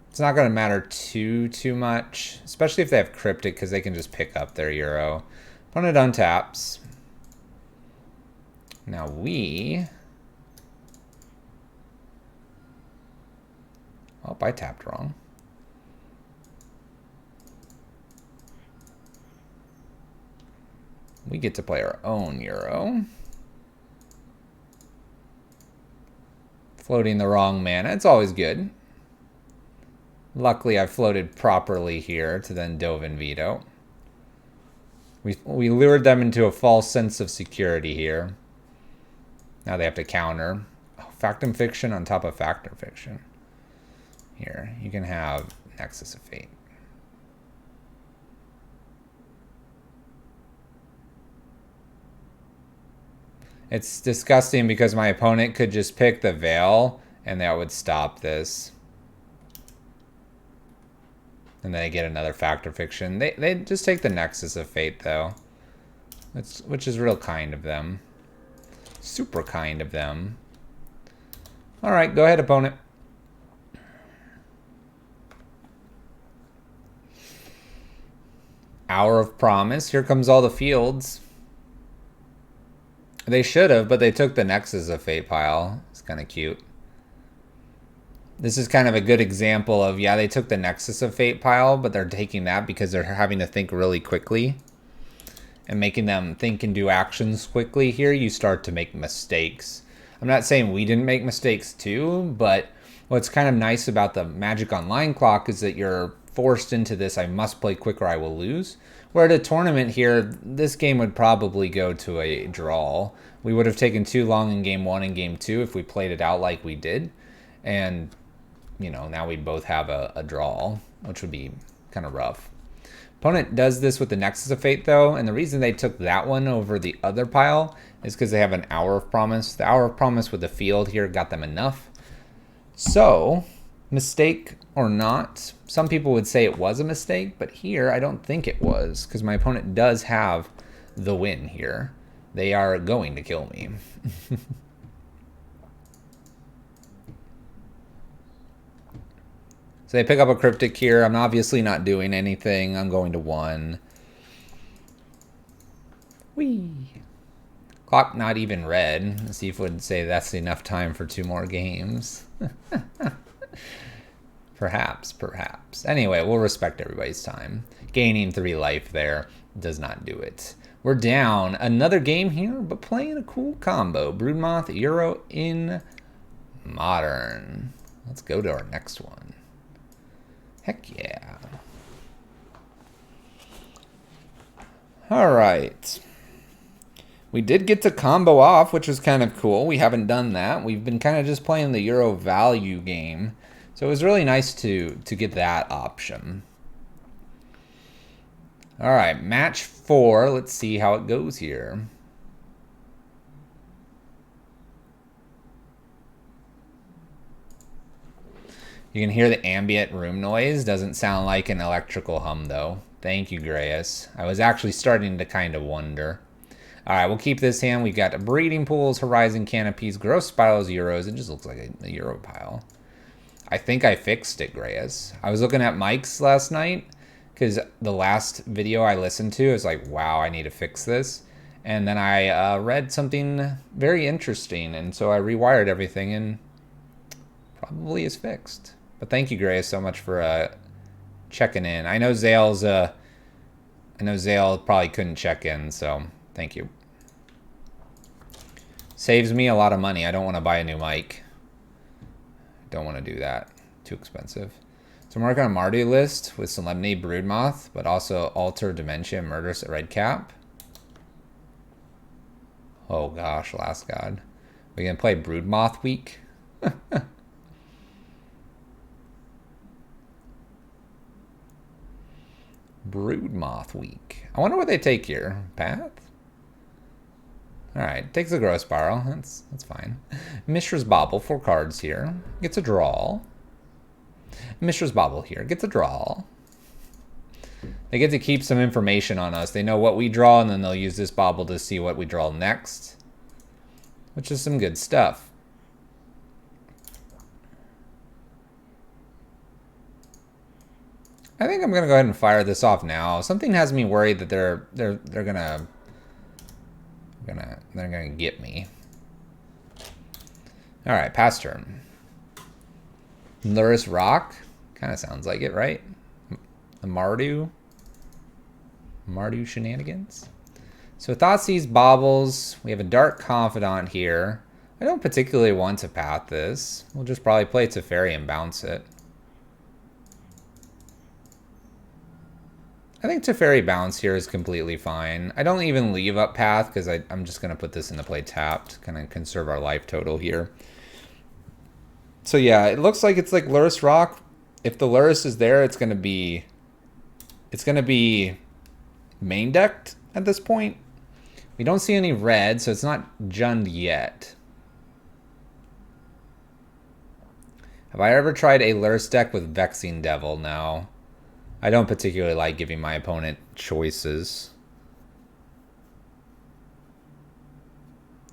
It's not going to matter too much, especially if they have Cryptic, because they can just pick up their Euro. Opponent untaps. Now we... oh, I tapped wrong. We get to play our own Euro. Floating the wrong mana. It's always good. Luckily, I floated properly here to then Dovin Veto. We lured them into a false sense of security here. Now they have to counter. Oh, Factum Fiction on top of Factor Fiction. Here, you can have Nexus of Fate. It's disgusting because my opponent could just pick the Veil and that would stop this. And then they get another Factor Fiction. They just take the Nexus of Fate though. Which is real kind of them. Super kind of them. Alright, go ahead, opponent. Hour of Promise. Here comes all the fields. They should have, but they took the Nexus of Fate pile. It's kind of cute. This is kind of a good example of, yeah, they took the Nexus of Fate pile, but they're taking that because they're having to think really quickly. And making them think and do actions quickly. Here you start to make mistakes. I'm not saying we didn't make mistakes too, but what's kind of nice about the Magic Online clock is that you're forced into this, I must play quick or I will lose. Where at a tournament here, this game would probably go to a draw. We would have taken too long in game 1 and game 2 if we played it out like we did. And, you know, now we'd both have a draw, which would be kind of rough. Opponent does this with the Nexus of Fate, though, and the reason they took that one over the other pile is because they have an Hour of Promise. The Hour of Promise with the field here got them enough. So, mistake or not, some people would say it was a mistake, but here I don't think it was, because my opponent does have the win here. They are going to kill me. So they pick up a Cryptic here. I'm obviously not doing anything. I'm going to 1. Whee! Clock not even red. Let's see if it would say that's enough time for 2 more games. Perhaps. Anyway, we'll respect everybody's time. Gaining 3 life there does not do it. We're down another game here, but playing a cool combo. Broodmoth, Euro in Modern. Let's go to our next one. Heck yeah. Alright. We did get to combo off, which was kind of cool. We haven't done that. We've been kind of just playing the Euro value game. So it was really nice to get that option. Alright, match 4. Let's see how it goes here. You can hear the ambient room noise. Doesn't sound like an electrical hum, though. Thank you, Grayus. I was actually starting to kind of wonder. All right, we'll keep this hand. We've got breeding pools, horizon canopies, gross spirals, euros. It just looks like a euro pile. I think I fixed it, Grayus. I was looking at Mike's last night because the last video I listened to, I was like, wow, I need to fix this. And then I read something very interesting, and so I rewired everything and probably is fixed. But thank you, Grace, so much for checking in. I know Zale probably couldn't check in, so thank you. Saves me a lot of money. I don't want to buy a new mic. Don't want to do that. Too expensive. So I'm working on a Mardu list with Solemnity, Broodmoth, but also Alter, Dementia, Murderous at Red Cap. Oh gosh, Last God. We gonna play Broodmoth week? Broodmoth week. I wonder what they take here. Path? Alright, takes a gross spiral. That's fine. Mishra's Bauble, 4 cards here. Gets a draw. Mishra's Bauble here. Gets a draw. They get to keep some information on us. They know what we draw, and then they'll use this Bauble to see what we draw next. Which is some good stuff. I think I'm gonna go ahead and fire this off now. Something has me worried that they're gonna get me. All right, pass turn. Luris Rock, kind of sounds like it, right? The Mardu shenanigans. So Thoughtseize Baubles. We have a Dark Confidant here. I don't particularly want to path this. We'll just probably play Teferi and bounce it. I think Teferi bounce here is completely fine. I don't even leave up path because I'm just going to put this into play tapped. Kind of conserve our life total here. So yeah, it looks like it's like Lurrus Rock. If the Lurrus is there, it's going to be main decked at this point. We don't see any red, so it's not Jund yet. Have I ever tried a Lurrus deck with Vexing Devil? No. I don't particularly like giving my opponent choices.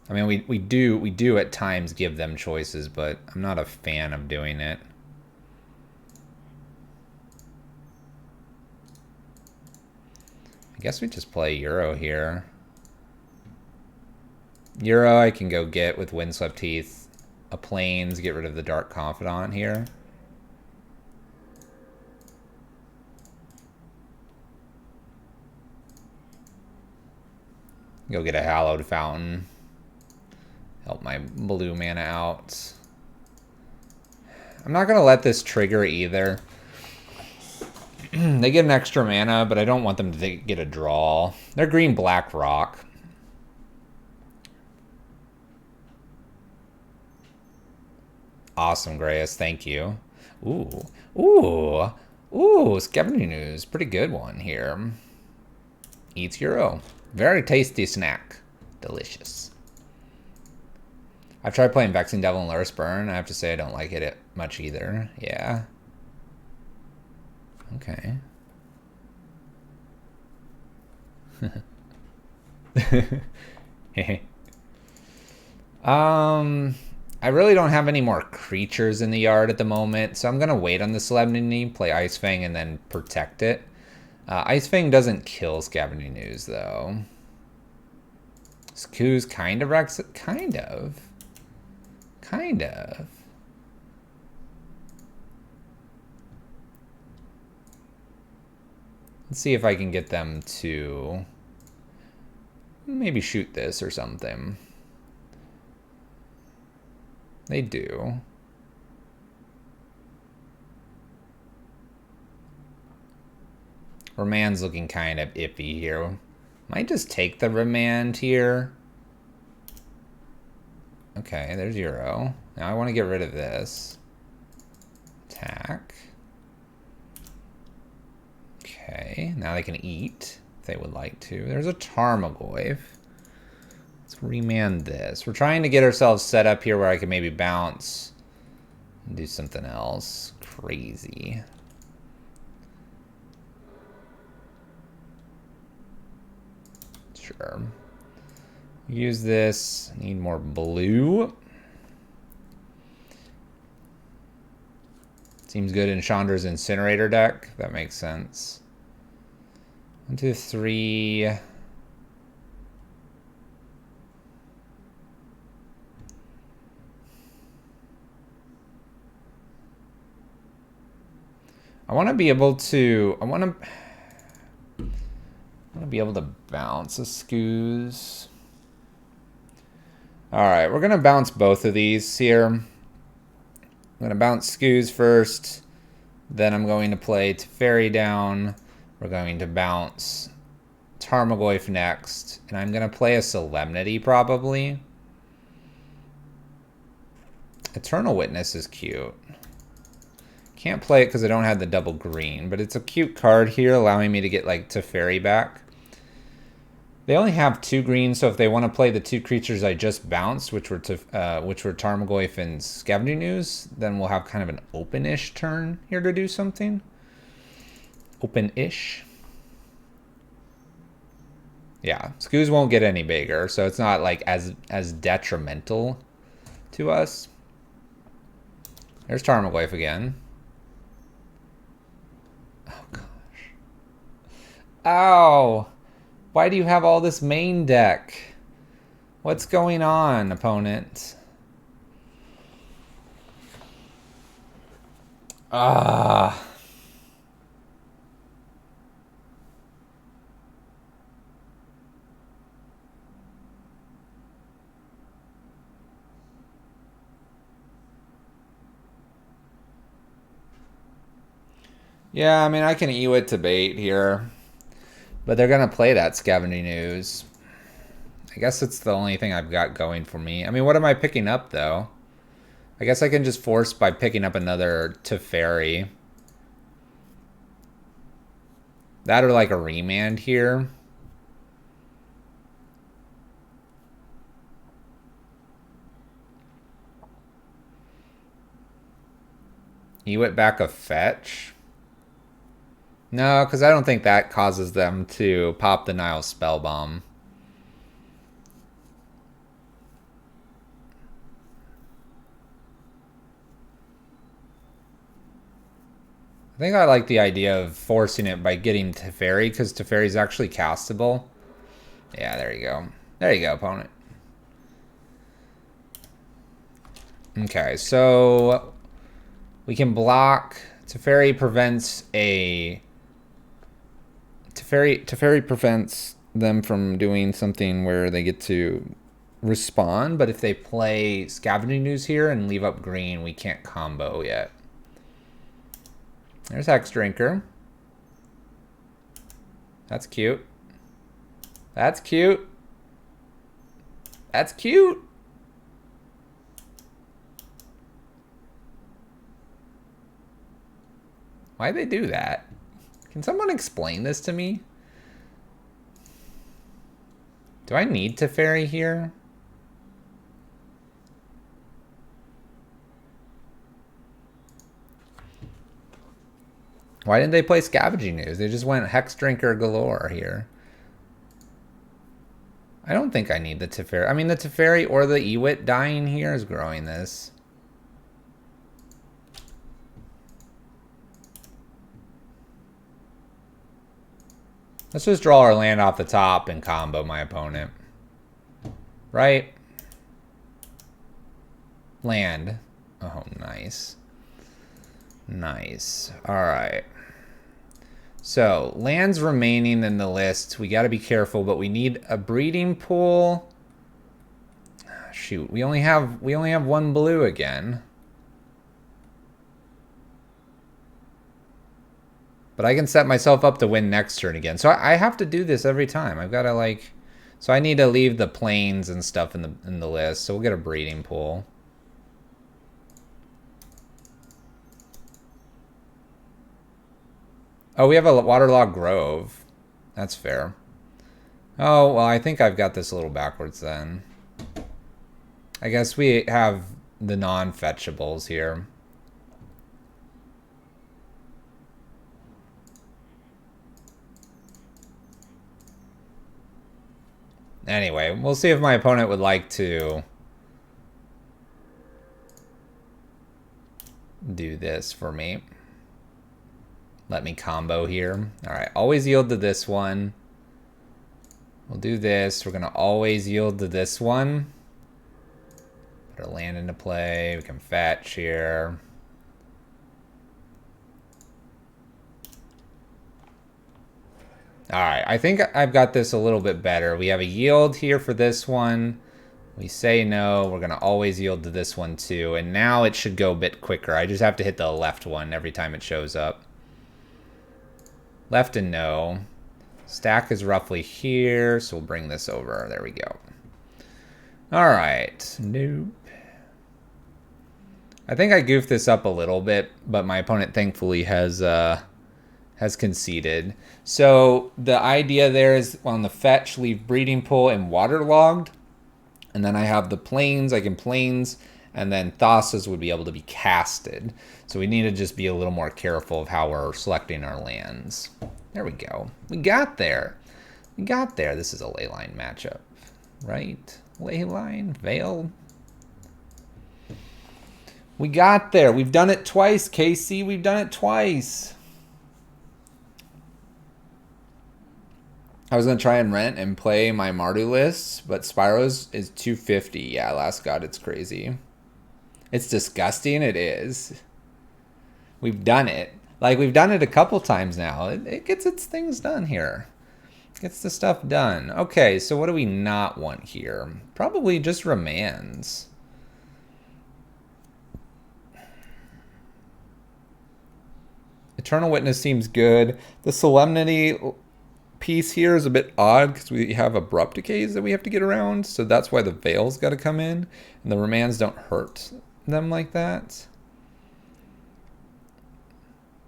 I mean, we do at times give them choices, but I'm not a fan of doing it. I guess we just play Euro here. Euro I can go get with Windswept Teeth. A Plains, get rid of the Dark Confidant here. Go get a Hallowed Fountain. Help my blue mana out. I'm not going to let this trigger either. They get an extra mana, but I don't want them to get a draw. They're green-black rock. Awesome, Grayus. Thank you. Ooh. Ooh. Ooh, Scavenger News. Pretty good one here. Eats Euro. Very tasty snack. Delicious. I've tried playing Vexing Devil and Lurrus Burn. I have to say I don't like it much either. Yeah. Okay. I really don't have any more creatures in the yard at the moment, so I'm going to wait on the Solemnity, play ice-fang, and then protect it. Ice-fang doesn't kill Scavenging News, though. Skoo's kind of wrecks it. Kind of. Kind of. Let's see if I can get them to maybe shoot this or something. They do. Remand's looking kind of iffy here. Might just take the Remand here. Okay, there's Euro. Now I want to get rid of this. Attack. Okay, now they can eat if they would like to. There's a Tarmogoyf. Let's remand this. We're trying to get ourselves set up here where I can maybe bounce and do something else crazy. Sure. Use this. Need more blue. Seems good in Chandra's Incinerator deck. That makes sense. 1, 2, 3. I want to be able to. I want to be able to bounce a Skoos. All right, we're gonna bounce both of these here. I'm gonna bounce Skoos first, then I'm going to play Teferi down. We're going to bounce Tarmogoyf next, and I'm gonna play a Solemnity probably. Eternal Witness is cute. Can't play it because I don't have the double green, but it's a cute card here, allowing me to get like Teferi back. They only have 2 greens, so if they want to play the 2 creatures I just bounced, which were Tarmogoyf and Scavenging News, then we'll have kind of an open-ish turn here to do something. Open-ish. Yeah, Skoos won't get any bigger, so it's not like as detrimental to us. There's Tarmogoyf again. Oh gosh. Ow! Why do you have all this main deck? What's going on, opponent? Ah. Yeah, I mean, I can Ewit to bait here. But they're going to play that Scavenging Ooze. I guess it's the only thing I've got going for me. I mean, what am I picking up, though? I guess I can just force by picking up another Teferi. That or like a Remand here. Ewit back a Fetch. No, because I don't think that causes them to pop the Nile Spellbomb. I think I like the idea of forcing it by getting Teferi, because Teferi is actually castable. Yeah, there you go. There you go, opponent. Okay, so we can block. Teferi prevents a... Teferi prevents them from doing something where they get to respond, but if they play Scavenging Ooze here and leave up green, we can't combo yet. There's Hex Drinker. That's cute. That's cute. That's cute. Why'd they do that? Can someone explain this to me? Do I need Teferi here? Why didn't they play Scavenging Ooze? They just went Hex Drinker galore here. I don't think I need the Teferi. I mean, the Teferi or the Ewit dying here is growing this. Let's just draw our land off the top and combo my opponent. Right? Land. Oh, nice. Nice. Alright. So, lands remaining in the list. We got to be careful, but we need a breeding pool. Shoot, we only have one blue again. But I can set myself up to win next turn again. So I have to do this every time. I've got to like... So I need to leave the plains and stuff in the list. So we'll get a breeding pool. Oh, we have a waterlogged grove. That's fair. Oh, well, I think I've got this a little backwards then. I guess we have the non-fetchables here. Anyway, we'll see if my opponent would like to do this for me. Let me combo here. All right, always yield to this one. We'll do this. We're going to always yield to this one. Put our land into play. We can fetch here. All right, I think I've got this a little bit better. We have a yield here for this one. We say no. We're going to always yield to this one too. And now it should go a bit quicker. I just have to hit the left one every time it shows up. Left and no. Stack is roughly here, so we'll bring this over. There we go. All right. Nope. I think I goofed this up a little bit, but my opponent thankfully has conceded. So the idea there is on the fetch, leave breeding pool and waterlogged. And then I have the plains. I can plains, and then Thassa's would be able to be casted. So we need to just be a little more careful of how we're selecting our lands. There we go. We got there. We got there. This is a leyline matchup, right? Leyline, Veil. We got there. We've done it twice, KC. We've done it twice. I was going to try and rent and play my Mardu list, but Spyro's is $250. Yeah, last God, it's crazy. It's disgusting. It is. We've done it. Like, we've done it a couple times now. It gets its things done here. Gets the stuff done. Okay, so what do we not want here? Probably just remands. Eternal Witness seems good. The Solemnity piece here is a bit odd because we have Abrupt Decays that we have to get around, so that's why the Veil's got to come in, and the Remands don't hurt them like that.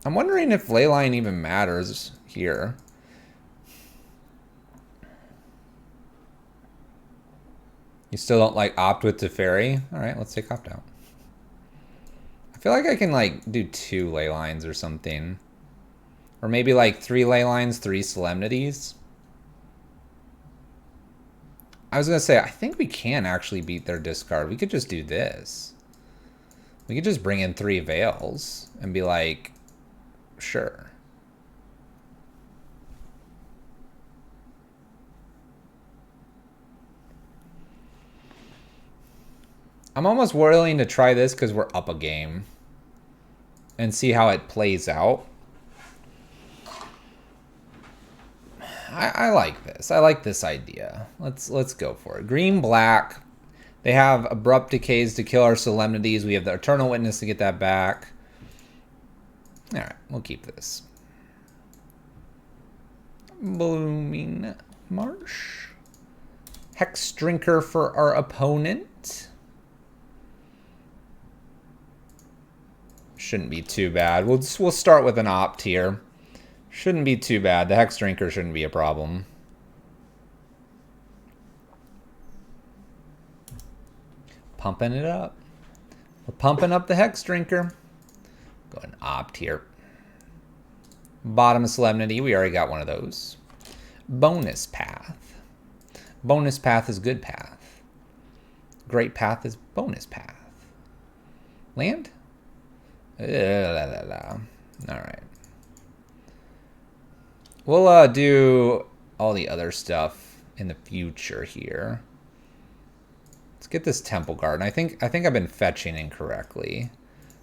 I'm wondering if Leyline even matters here. You still don't like opt with Teferi? Alright, let's take opt out. I feel like I can like do 2 Leylines or something. Or maybe like 3 Leylines, 3 Solemnities. I was going to say, I think we can actually beat their discard. We could just do this. We could just bring in 3 Veils and be like, sure. I'm almost willing to try this because we're up a game and see how it plays out. I like this. I like this idea. Let's go for it. Green, black. They have Abrupt Decays to kill our Solemnities. We have the Eternal Witness to get that back. Alright, we'll keep this. Blooming Marsh. Hex Drinker for our opponent. Shouldn't be too bad. We'll start with an opt here. Shouldn't be too bad. The Hex Drinker shouldn't be a problem. Pumping it up. We're pumping up the Hex Drinker. Go ahead and opt here. Bottom of Solemnity. We already got one of those. Bonus Path. Bonus Path is good path. Great path is bonus path. Land? Alright. We'll do all the other stuff in the future here. Let's get this Temple Garden. I think I've been fetching incorrectly.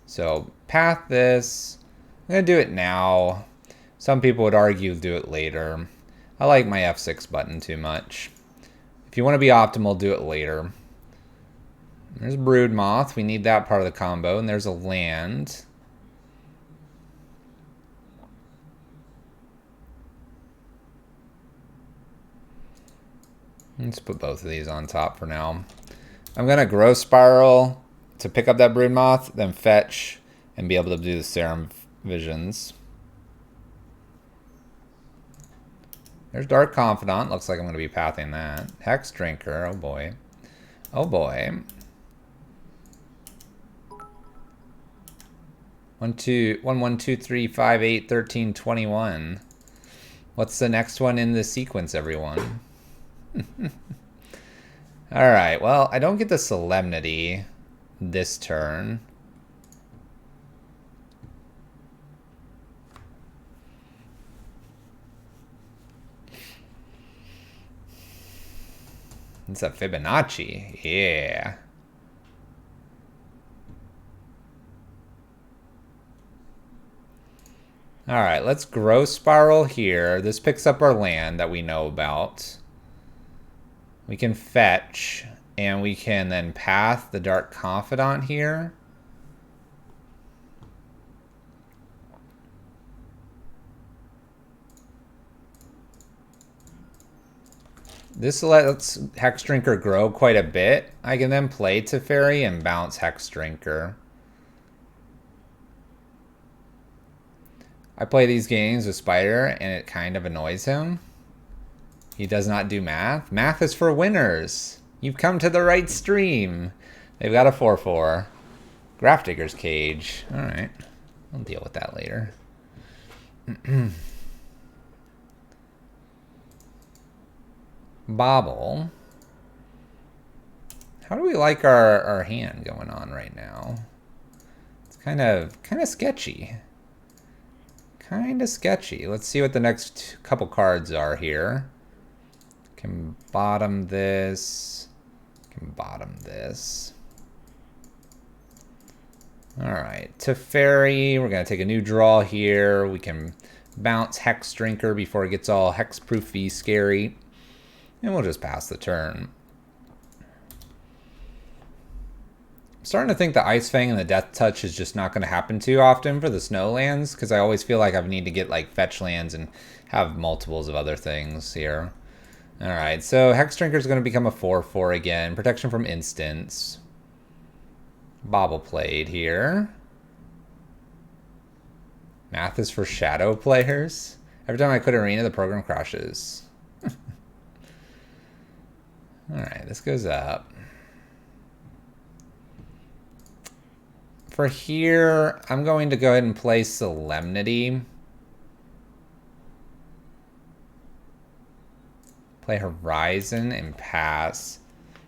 So path this. I'm gonna do it now. Some people would argue do it later. I like my F6 button too much. If you want to be optimal, do it later. There's Broodmoth. We need that part of the combo. And there's a land. Let's put both of these on top for now. I'm going to Growth Spiral to pick up that Broodmoth, then fetch and be able to do the Serum Visions. There's Dark Confidant. Looks like I'm going to be pathing that. Hex Drinker. Oh boy. Oh boy. 1, 2, 1, 1, 2, 3, 5, 8, 13, 21. What's the next one in the sequence, everyone? Alright, well, I don't get the Solemnity this turn. It's a Fibonacci. Yeah. Alright, let's Growth Spiral here. This picks up our land that we know about. We can fetch, and we can then path the Dark Confidant here. This lets Hex Drinker grow quite a bit. I can then play Teferi and bounce Hex Drinker. I play these games with Spider, and it kind of annoys him. He does not do math. Math is for winners. You've come to the right stream. They've got a 4/4. Grafdigger's Cage. Alright. I'll deal with that later. Bobble. How do we like our hand going on right now? It's kind of sketchy. Kind of sketchy. Let's see what the next couple cards are here. Can bottom this. Can bottom this. Alright. Teferi. We're going to take a new draw here. We can bounce Hex Drinker before it gets all hexproof-y scary. And we'll just pass the turn. starting to think the ice-fang and the death touch is just not going to happen too often for the snow lands, because I always feel like I need to get like fetch lands and have multiples of other things here. Alright, so Hex Drinker is going to become a 4/4 again. Protection from instants. Bobble Plate here. Math is for shadow players. Every time I quit Arena, the program crashes. Alright, this goes up. For here, I'm going to go ahead and play Solemnity. Play Horizon and pass.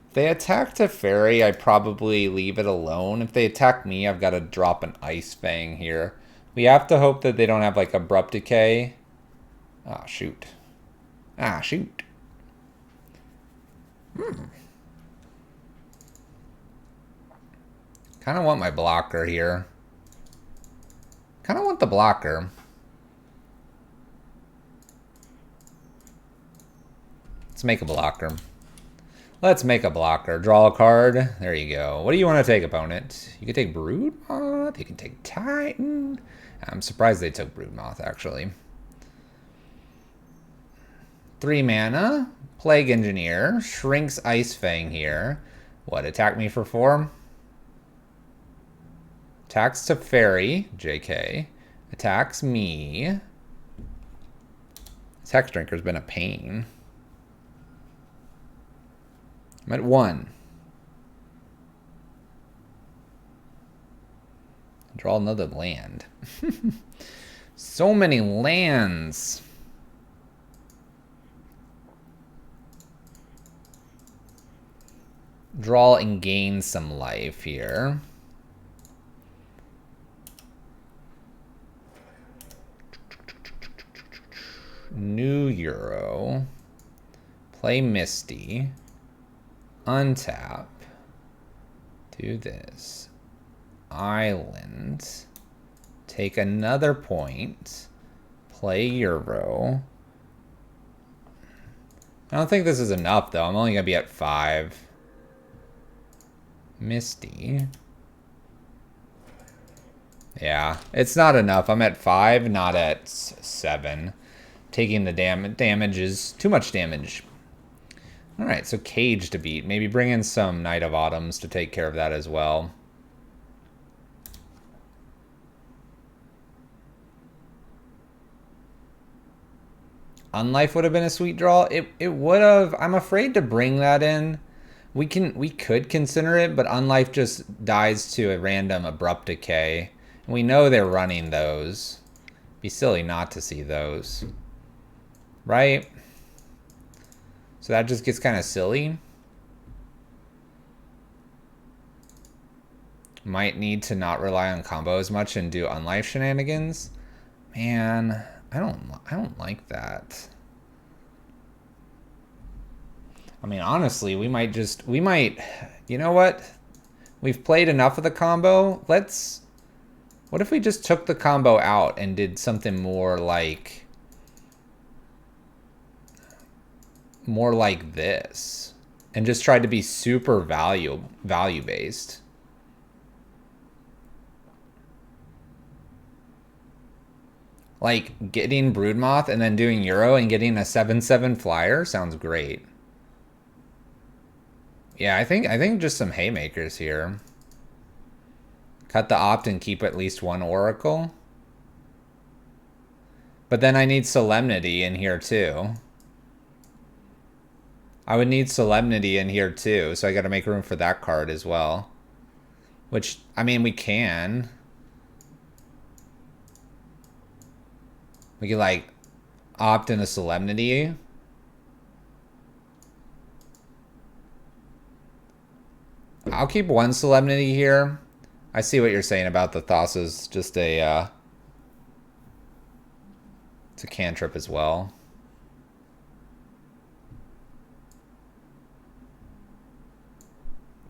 If they attack Teferi, I probably leave it alone. If they attack me, I've got to drop an ice-fang here. We have to hope that they don't have like Abrupt Decay. Ah, shoot. Ah, shoot. Kind of want my blocker here. Kind of want the blocker. Let's make a blocker. Let's make a blocker. Draw a card. There you go. What do you want to take, opponent? You can take Broodmoth. You can take Titan. I'm surprised they took Broodmoth, actually. 3 mana. Plague Engineer. Shrinks ice-fang here. What, attack me for 4? Attacks Teferi. JK. Attacks me. This Hex Drinker's been a pain. I'm at 1. Draw another land. So many lands. Draw and gain some life here. New Euro. Play Misty. Untap. Do this. Island. Take another point. Play Euro. I don't think this is enough, though. I'm only going to be at 5. Misty. Yeah, it's not enough. I'm at 5, not at 7. Taking the damage is too much damage. Alright, so Cage to beat. Maybe bring in some Knight of Autumns to take care of that as well. Unlife would have been a sweet draw. It would have. I'm afraid to bring that in. We could consider it, but Unlife just dies to a random Abrupt Decay. And we know they're running those. Be silly not to see those. Right? So that just gets kind of silly. Might need to not rely on combo as much and do Unlife shenanigans. Man, I don't like that. I mean, honestly, we might, you know what? We've played enough of the combo. What if we just took the combo out and did something more like this and just tried to be super value based? Like getting Broodmoth and then doing Euro and getting a 7/7 flyer sounds great. Yeah, I think just some haymakers here. Cut the opt and keep at least 1 Oracle. But then I need Solemnity in here too. I would need Solemnity in here too, so I got to make room for that card as well. Which, I mean, we can. We could, like, opt in a Solemnity. I'll keep 1 Solemnity here. I see what you're saying about the Thassa's just a, it's a cantrip as well.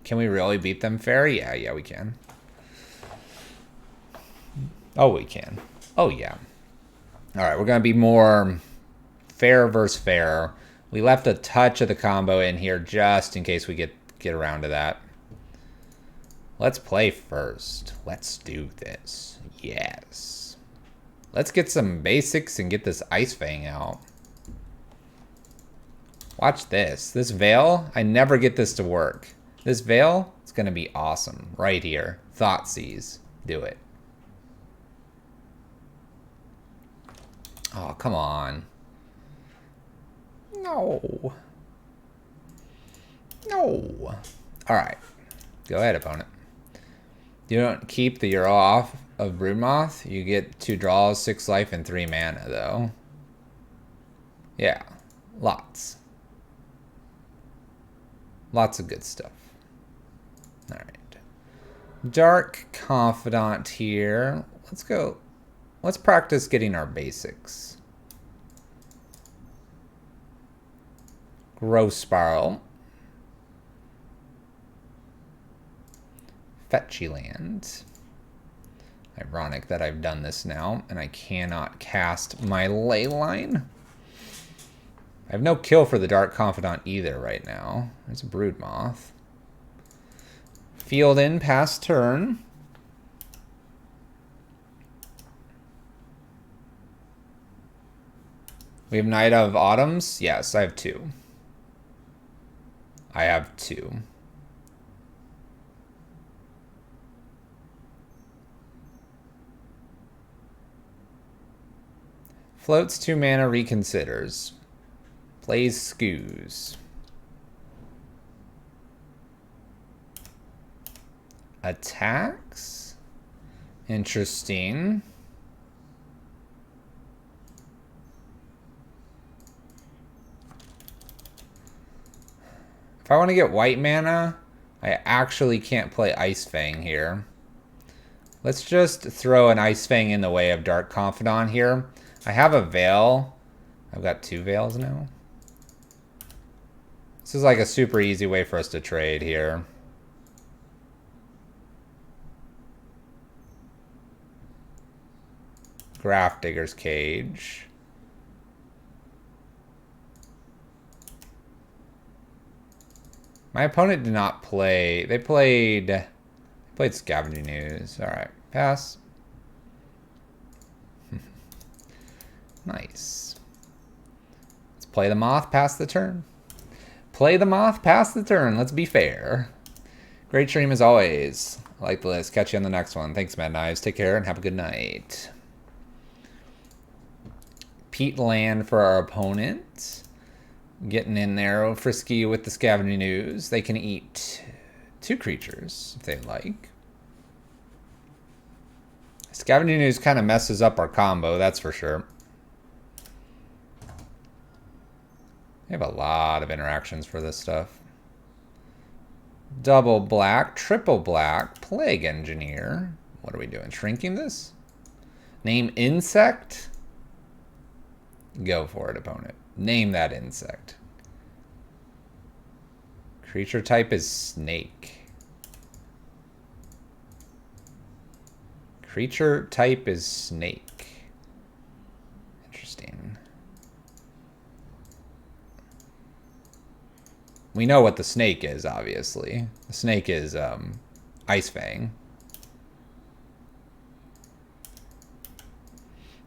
Can we really beat them fair? Yeah, we can. Oh, we can. Oh, yeah. All right, we're going to be more fair versus fair. We left a touch of the combo in here just in case we get around to that. Let's play first. Let's do this. Yes. Let's get some basics and get this ice-fang out. Watch this. This veil, I never get this to work. This veil, it's going to be awesome. Right here. Thoughtseize. Do it. Oh, come on. No. No. Alright. Go ahead, opponent. You don't keep the Euro off of Broodmoth. You get 2 draws, 6 life, and 3 mana, though. Yeah. Lots. Lots of good stuff. Alright. Dark Confidant here. Let's go. Let's practice getting our basics. Growth Spiral. Fetchy Land. Ironic that I've done this now and I cannot cast my ley line. I have no kill for the Dark Confidant either right now. There's a Broodmoth. Field in, pass turn. We have Night of Autumns. Yes, I have 2. I have 2. Floats 2 mana, reconsiders. Plays Scoos. Attacks. Interesting. If I want to get white mana, I actually can't play ice-fang here. Let's just throw an ice-fang in the way of Dark Confidant here. I have a veil. I've got 2 veils now. This is like a super easy way for us to trade here. Grafdigger's Cage. My opponent did not play. They played Scavenging Ooze. All right, pass. Nice. Let's play the Moth, pass the turn. Play the Moth, pass the turn. Let's be fair. Great stream as always. I like the list. Catch you on the next one. Thanks, Mad Knives. Take care and have a good night. Peat land for our opponent. Getting in there, frisky with the Scavenging Ooze. They can eat 2 creatures if they like. Scavenging Ooze kind of messes up our combo, that's for sure. We have a lot of interactions for this stuff. Double black, triple black, Plague Engineer. What are we doing? Shrinking this? Name insect? Go for it, opponent. Name that insect. Creature type is snake. Creature type is snake. Interesting. We know what the snake is, obviously. The snake is ice-fang.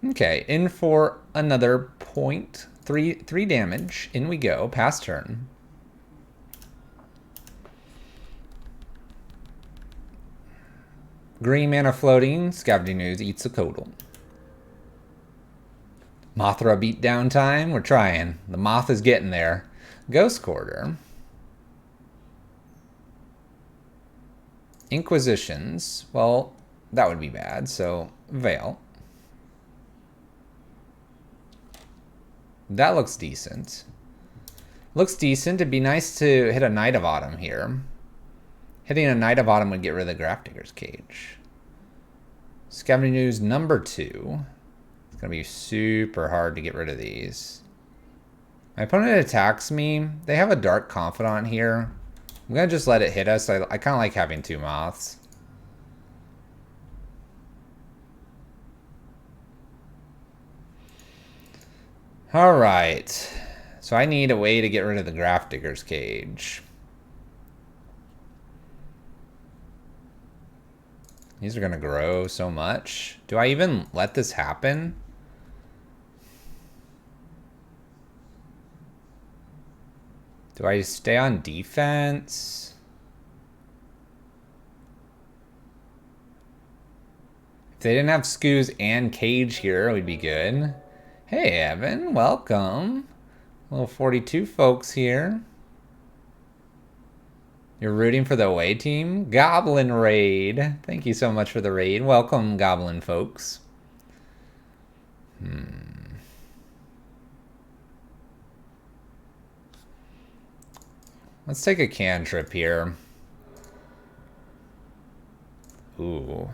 Okay, in for another point. 3 damage. In we go. Pass turn. Green mana floating. Scavenging Ooze eats a Codal. Mothra beatdown time. We're trying. The Moth is getting there. Ghost Quarter. Inquisitions. Well, that would be bad. So, Veil. That looks decent. Looks decent. It'd be nice to hit a Night of Autumn here. Hitting a Night of Autumn would get rid of the Grafdigger's Cage. Scavenging Ooze number 2. It's going to be super hard to get rid of these. My opponent attacks me. They have a Dark Confidant here. I'm going to just let it hit us. I kind of like having 2 Moths. Alright. So I need a way to get rid of the Grafdigger's Cage. These are going to grow so much. Do I even let this happen? Do I stay on defense? If they didn't have Scoos and Cage here, we'd be good. Hey, Evan, welcome. Little 42 folks here. You're rooting for the away team? Goblin raid. Thank you so much for the raid. Welcome, Goblin folks. Let's take a cantrip here. Ooh.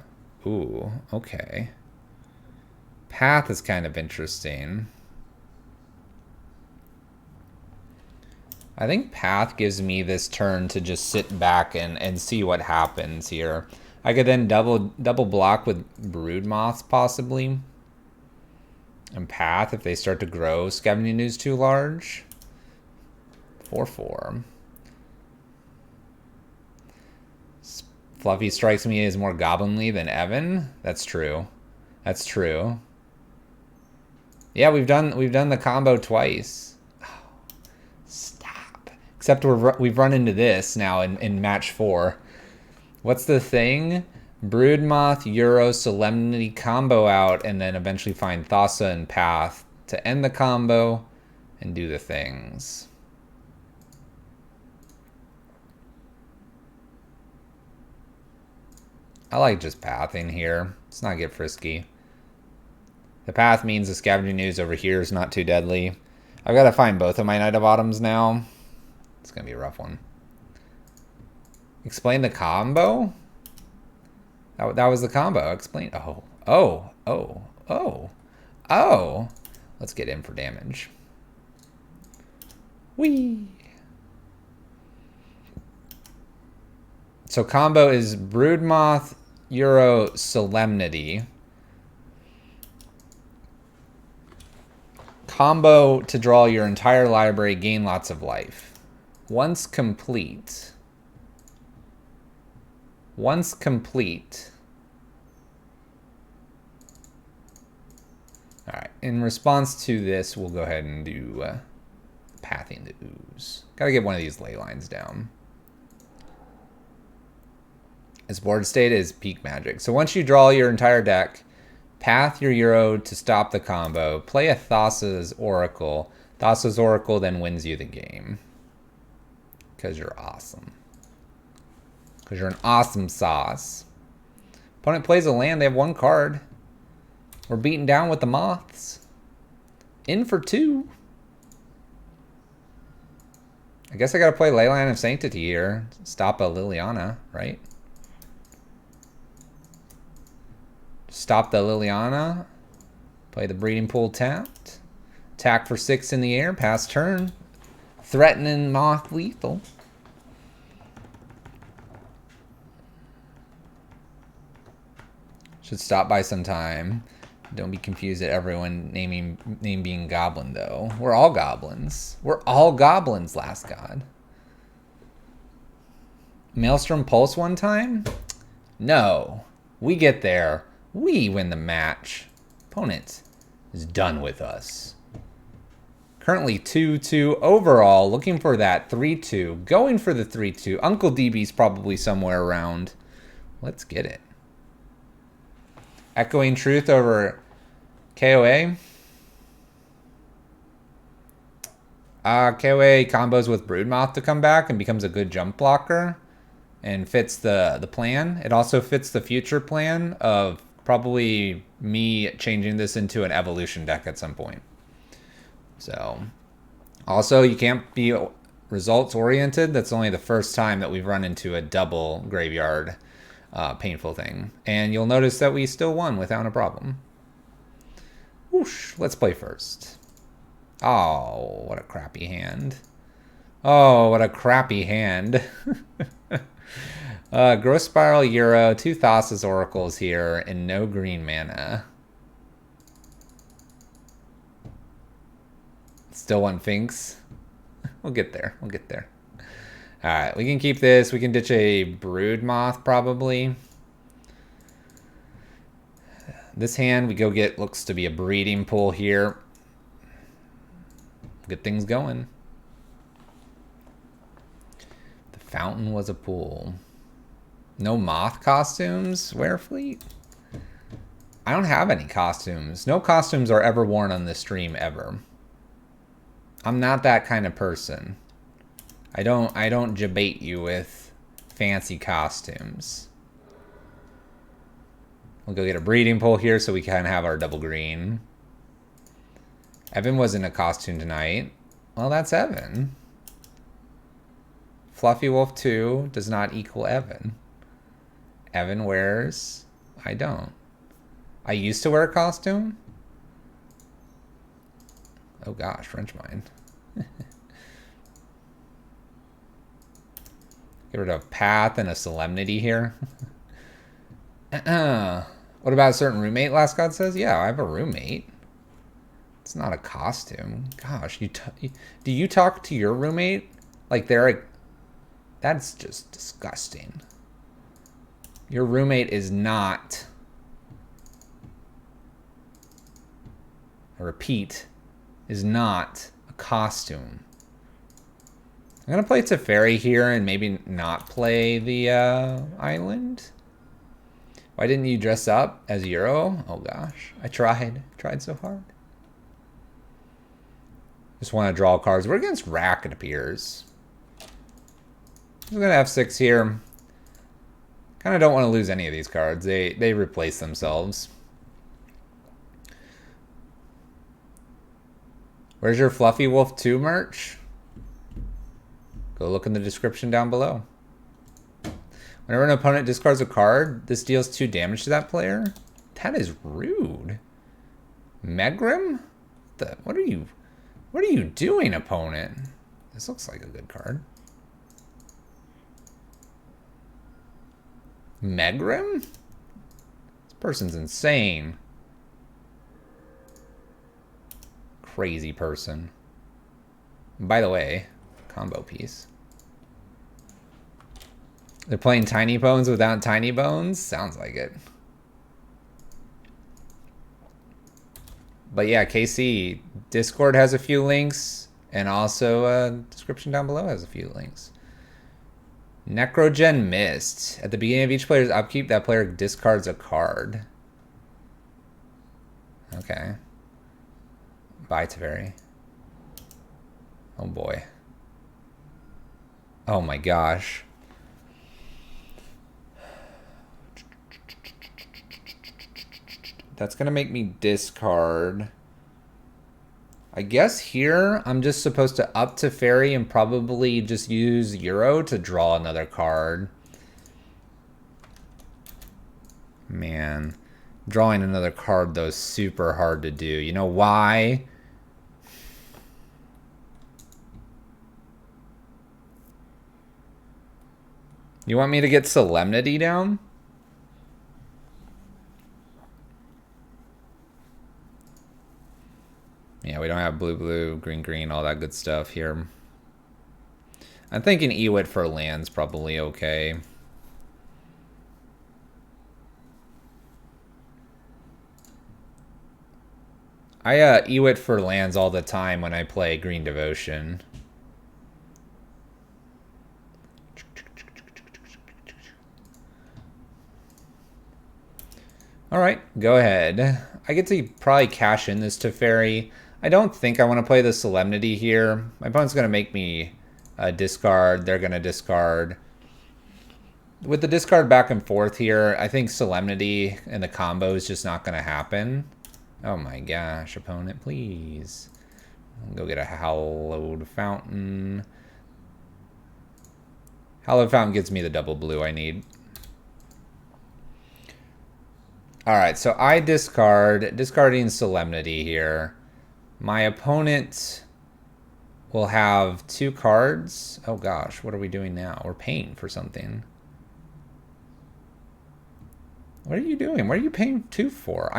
Ooh, okay. Path is kind of interesting. I think Path gives me this turn to just sit back and see what happens here. I could then double block with Broodmoth possibly. And Path if they start to grow. Scavenging Ooze too large. 4/4. Fluffy strikes me as more goblinly than Evan. That's true. That's true. Yeah, we've done the combo twice. Oh, stop. Except we've run into this now in match 4. What's the thing? Broodmoth, Euro, Solemnity combo out, and then eventually find Thassa and Path to end the combo and do the things. I like just pathing here. Let's not get frisky. The path means the Scavenging Ooze over here is not too deadly. I've got to find both of my Knight of Autumns now. It's going to be a rough one. Explain the combo? That was the combo. Explain. Oh. Let's get in for damage. Whee! So combo is Broodmoth, Euro, Solemnity. Combo to draw your entire library, gain lots of life. Once complete. Alright, in response to this, we'll go ahead and do Pathing the Ooze. Gotta get one of these ley lines down. Its board state is peak magic. So once you draw your entire deck, path your Euro to stop the combo, play a Thassa's Oracle. Thassa's Oracle then wins you the game. Because you're awesome. Because you're an awesome sauce. Opponent plays a land, they have 1 card. We're beaten down with the Moths. In for 2. I guess I gotta play Leyline of Sanctity here. Stop a Liliana, right? Stop the Liliana. Play the Breeding Pool tapped. Attack for 6 in the air. Pass turn. Threatening Moth lethal. Should stop by some time. Don't be confused at everyone name being Goblin, though. We're all Goblins. We're all Goblins, Last God. Maelstrom Pulse one time? No. We get there. We win the match. Opponent is done with us. Currently 2-2 overall. Looking for that 3-2. Going for the 3-2. Uncle DB's probably somewhere around. Let's get it. Echoing Truth over KOA. KOA combos with Broodmoth to come back and becomes a good jump blocker. And fits the plan. It also fits the future plan of probably me changing this into an evolution deck at some point. So, also you can't be results oriented. That's only the first time that we've run into a double graveyard painful thing. And you'll notice that we still won without a problem. Whoosh, let's play first. Oh, what a crappy hand. Oh, what a crappy hand. Growth Spiral, Euro, 2 Thassa's Oracles here, and no green mana. Still want Finks? We'll get there. We'll get there. Alright, we can keep this. We can ditch a Broodmoth, probably. This hand we go get looks to be a breeding pool here. Get things going. The fountain was a pool. No moth costumes, Werefleet? I don't have any costumes. No costumes are ever worn on this stream ever. I'm not that kind of person. I don't debate you with fancy costumes. We'll go get a breeding pool here so we can have our double green. Evan was in a costume tonight. Well, that's Evan. Fluffy Wolf 2 does not equal Evan. Evan wears... I don't. I used to wear a costume? Oh gosh, French mind. Get rid of Path and a Solemnity here. What about a certain roommate, Last God says? Yeah, I have a roommate. It's not a costume. Gosh, do you talk to your roommate like they're a... That's just disgusting. Your roommate is not... I repeat, is not a costume. I'm going to play Teferi here and maybe not play the island. Why didn't you dress up as Euro? Oh gosh, I tried so hard. Just want to draw cards. We're against Rack, it appears. I'm going to F6 here. Kind of don't want to lose any of these cards. They replace themselves. Where's your Fluffy Wolf 2 merch? Go look in the description down below. Whenever an opponent discards a card, this deals 2 damage to that player. That is rude. Megrim? What are you doing, opponent? This looks like a good card. Megrim? This person's insane. Crazy person. By the way, combo piece. They're playing Tiny Bones without Tiny Bones? Sounds like it. But yeah, KC, Discord has a few links, and also description down below has a few links. Necrogen Mist. At the beginning of each player's upkeep, that player discards a card. Okay. Bye, Teferi. Oh boy. Oh my gosh. That's gonna make me discard. I guess here I'm just supposed to up Teferi and probably just use Euro to draw another card. Man, drawing another card though is super hard to do. You know why? You want me to get Solemnity down? Yeah, we don't have blue, blue, green, green, all that good stuff here. I'm thinking Ewit for land's probably okay. I Ewit for lands all the time when I play Green Devotion. Alright, go ahead. I get to probably cash in this Teferi. I don't think I want to play the Solemnity here. My opponent's going to make me discard. They're going to discard. With the discard back and forth here, I think Solemnity and the combo is just not going to happen. Oh my gosh, opponent, please. I'll go get a Hallowed Fountain. Hallowed Fountain gives me the double blue I need. Alright, so I discarding Solemnity here. My opponent will have 2 cards. Oh gosh, what are we doing now? We're paying for something. What are you doing? What are you paying 2 for?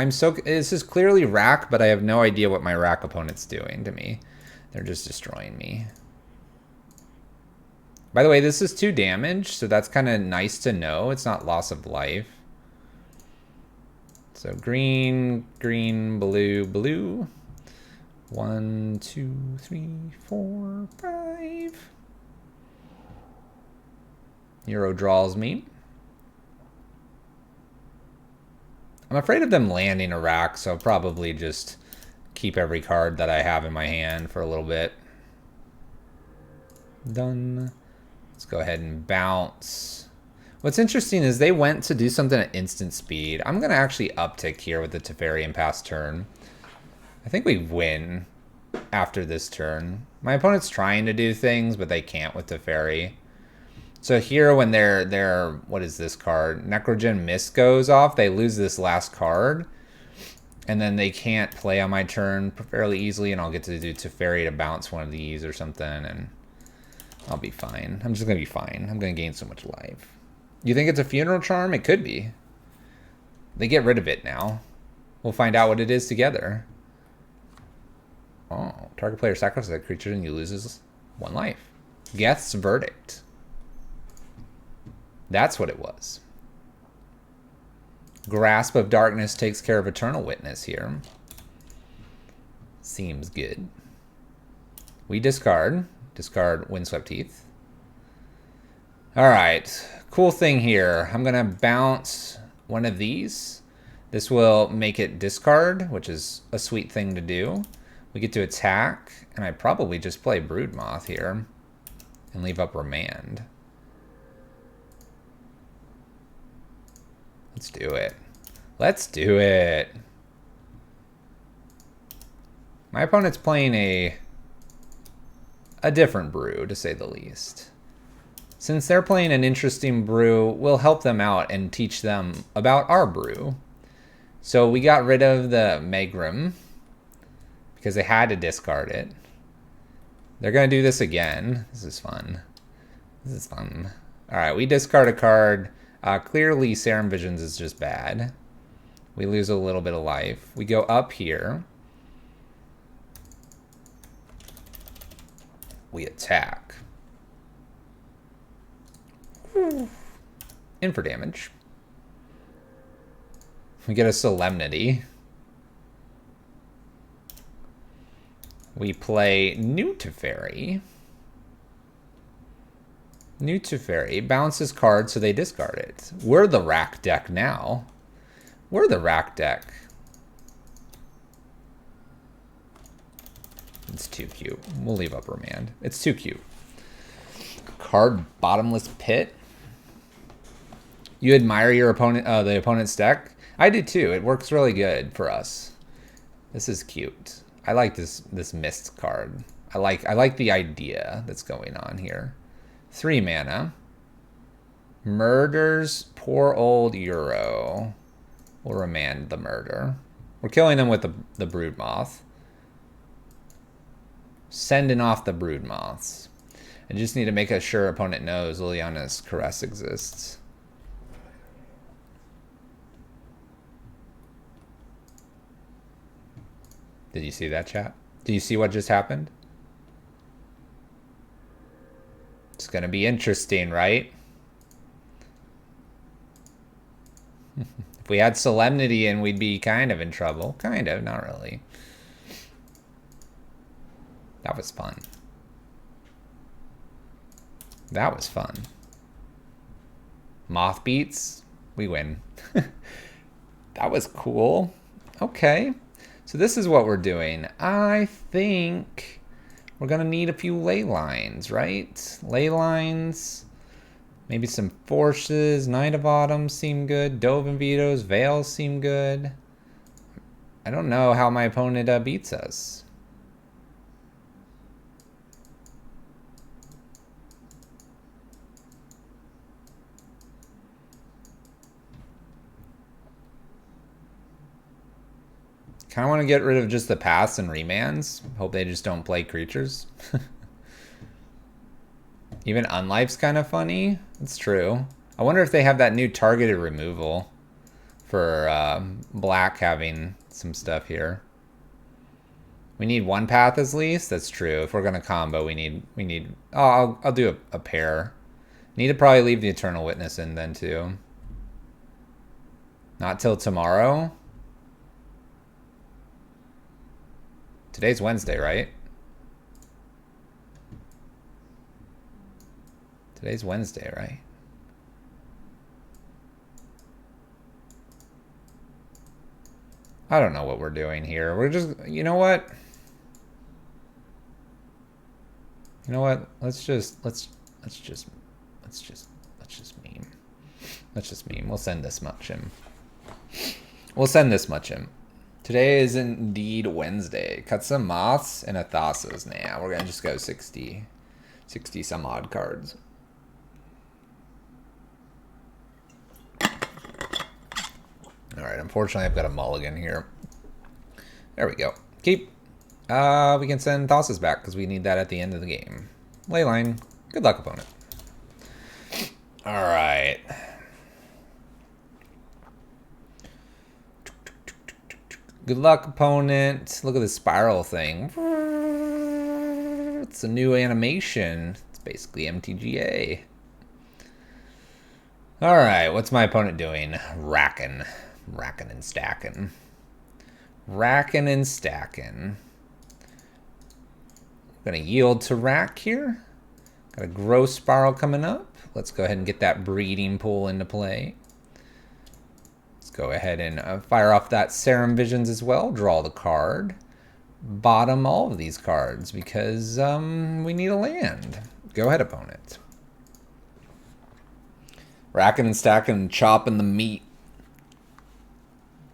This is clearly Rack, but I have no idea what my Rack opponent's doing to me. They're just destroying me. By the way, this is 2 damage, so that's kind of nice to know. It's not loss of life. So green, green, blue, blue. 1, 2, 3, 4, 5. Euro draws me. I'm afraid of them landing a rack, so I'll probably just keep every card that I have in my hand for a little bit. Done. Let's go ahead and bounce. What's interesting is they went to do something at instant speed. I'm going to actually uptick here with the Teferi and pass turn. I think we win after this turn. My opponent's trying to do things, but they can't with Teferi. So here when their what is this card? Necrogen Mist goes off, they lose this last card. And then they can't play on my turn fairly easily, and I'll get to do Teferi to bounce one of these or something, and I'll be fine. I'm just going to be fine. I'm going to gain so much life. You think it's a Funeral Charm? It could be. They get rid of it now. We'll find out what it is together. Oh, target player sacrifices a creature and you loses 1 life. Geth's Verdict. That's what it was. Grasp of Darkness takes care of Eternal Witness here. Seems good. We discard. Discard Windswept Heath. Alright. Cool thing here. I'm going to bounce one of these. This will make it discard, which is a sweet thing to do. We get to attack, and I probably just play Broodmoth here and leave up Remand. Let's do it. Let's do it. My opponent's playing a different brew, to say the least. Since they're playing an interesting brew, we'll help them out and teach them about our brew. So we got rid of the Megrim because they had to discard it. They're going to do this again. This is fun. This is fun. All right, we discard a card. Clearly, Serum Visions is just bad. We lose a little bit of life. We go up here. We attack. In for damage. We get a Solemnity. We play New Teferi. New Teferi bounces cards, so they discard it. We're the rack deck now. We're the rack deck. It's too cute. We'll leave up Remand. It's too cute. Card Bottomless Pit. You admire your opponent, the opponent's deck. I do too. It works really good for us. This is cute. I like this Mist card. I like the idea that's going on here. 3 mana. Murders poor old Euro. We'll Remand the murder. We're killing him with the Broodmoth. Sending off the Broodmoths. I just need to make sure opponent knows Liliana's Caress exists. Did you see that, chat? Do you see what just happened? It's going to be interesting, right? If we had Solemnity in, we'd be kind of in trouble. Kind of, not really. That was fun. That was fun. Moth beats, we win. That was cool. Okay. So this is what we're doing. I think we're going to need a few ley lines, right? Ley lines. Maybe some Forces. Knight of Autumn seem good. Dove and Vetoes. Veils seem good. I don't know how my opponent beats us. Kind of want to get rid of just the paths and remands. Hope they just don't play creatures. Even Unlife's kind of funny. That's true. I wonder if they have that new targeted removal for black having some stuff here. We need 1 path at least. That's true. If we're gonna combo, we need. Oh, I'll do a pair. Need to probably leave the Eternal Witness in then too. Not till tomorrow. Today's Wednesday, right? Today's Wednesday, right? I don't know what we're doing here. We're just, you know what? You know what? Let's just meme. Let's just meme. We'll send this much in. We'll send this much in. Today is indeed Wednesday. Cut some moths and a Thassa's. Nah, we're gonna just go 60 some odd cards. All right, unfortunately I've got a mulligan here. There we go. Keep. We can send Thassa's back because we need that at the end of the game. Leyline. Good luck, opponent. All right. Good luck, opponent. Look at this spiral thing. It's a new animation. It's basically MTGA. All right, what's my opponent doing? Racking and stacking. Racking and stacking. Gonna yield to rack here. Got a growth spiral coming up. Let's go ahead and get that breeding pool into play. Let's go ahead and fire off that Serum Visions as well. Draw the card. Bottom all of these cards because we need a land. Go ahead, opponent. Racking and stacking and chopping the meat.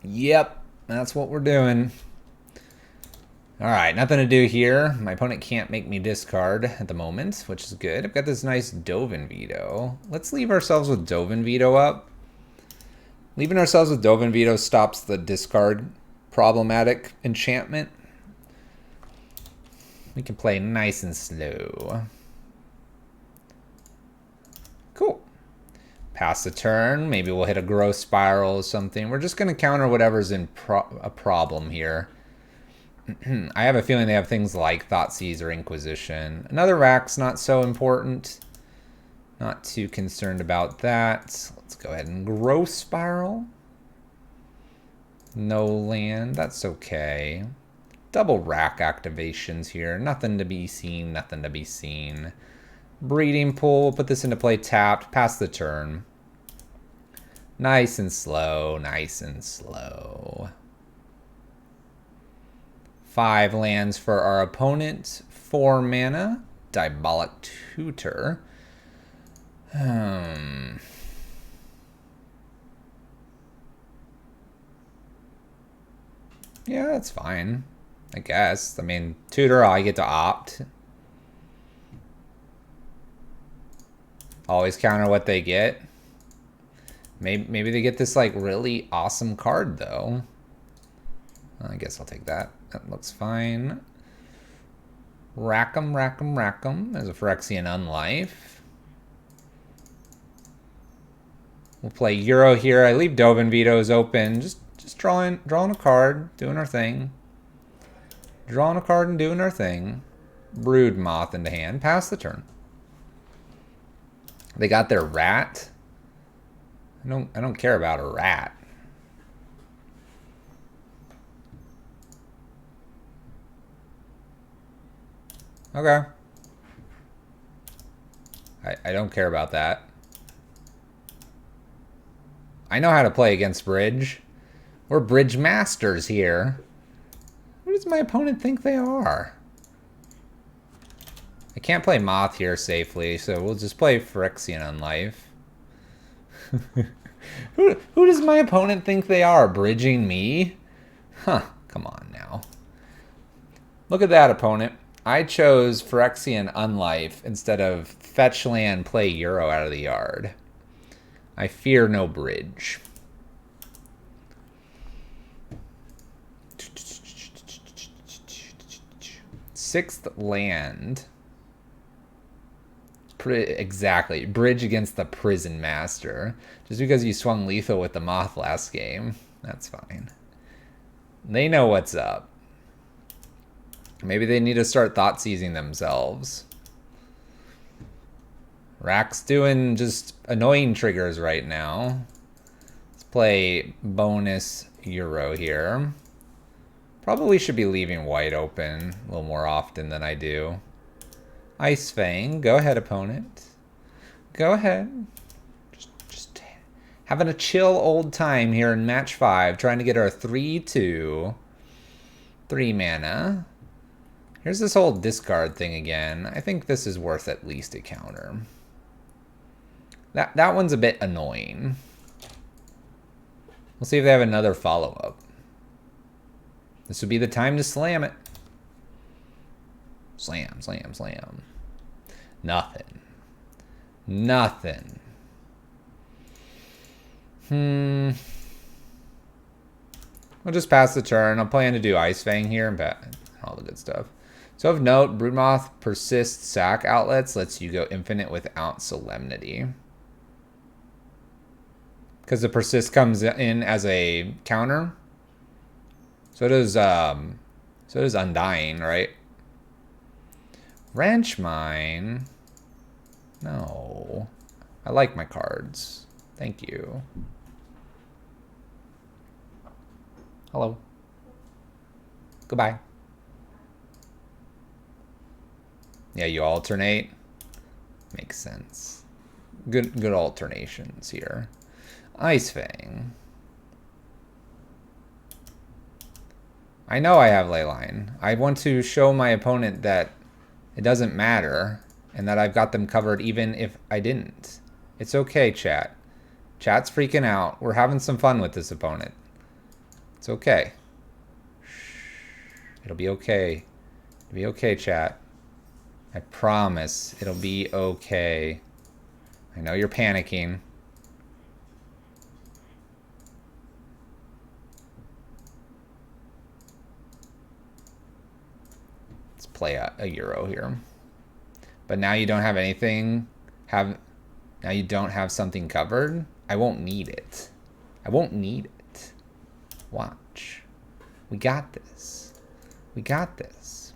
Yep, that's what we're doing. All right, nothing to do here. My opponent can't make me discard at the moment, which is good. I've got this nice Dovin Veto. Let's leave ourselves with Dovin Veto up. Leaving ourselves with Dovin Veto stops the discard problematic enchantment. We can play nice and slow. Cool. Pass the turn. Maybe we'll hit a growth spiral or something. We're just going to counter whatever's in a problem here. I have a feeling they have things like Thoughtseize or Inquisition. Another rack's not so important. Not too concerned about that. Let's go ahead and growth spiral. No land. That's okay. Double rack activations here. Nothing to be seen. Nothing to be seen. Breeding pool. We'll put this into play tapped. Pass the turn. Nice and slow. Nice and slow. 5 lands for our opponent. 4 mana. Diabolic Tutor. Yeah, that's fine. I guess. I mean, Tutor, I get to opt. Always counter what they get. Maybe they get this, like, really awesome card, though. I guess I'll take that. That looks fine. Rack 'em, rack 'em, rack 'em. There's a Phyrexian Unlife. We'll play Euro here. I leave Dovin Vetoes open. Just drawing a card, doing our thing. Drawing a card and doing our thing. Broodmoth into hand. Pass the turn. They got their rat. I don't care about a rat. Okay. I don't care about that. I know how to play against Bridge. We're Bridge Masters here. Who does my opponent think they are? I can't play Moth here safely, so we'll just play Phyrexian Unlife. Who does my opponent think they are? Bridging me? Huh, come on now. Look at that, opponent. I chose Phyrexian Unlife instead of fetch land, play Euro out of the yard. I fear no bridge. Sixth land. Exactly. Bridge against the Prison Master. Just because you swung lethal with the Moth last game. That's fine. They know what's up. Maybe they need to start thought-seizing themselves. Rack's doing just annoying triggers right now. Let's play bonus Euro here. Probably should be leaving white open a little more often than I do. ice-fang. Go ahead, opponent. Go ahead. Just having a chill old time here in match 5. Trying to get our 3/2. 3 mana. Here's this whole discard thing again. I think this is worth at least a counter. That one's a bit annoying. We'll see if they have another follow-up. This would be the time to slam it. Slam, slam, slam. Nothing. Nothing. We'll just pass the turn. I'll plan to do ice-fang here and all the good stuff. So of note, Broodmoth Persist Sack Outlets lets you go infinite without Solemnity. Because the Persist comes in as a counter. So does Undying, right? Wrench Mine. No. I like my cards. Thank you. Hello. Goodbye. Yeah, you alternate. Makes sense. Good alternations here. ice-fang. I know I have Leyline. I want to show my opponent that it doesn't matter and that I've got them covered even if I didn't. It's okay, chat. Chat's freaking out. We're having some fun with this opponent. It's okay. It'll be okay. It'll be okay, chat. I promise it'll be okay. I know you're panicking. Let's play a Euro here. But now you don't have anything. Now you don't have something covered. I won't need it. I won't need it. Watch. We got this. We got this.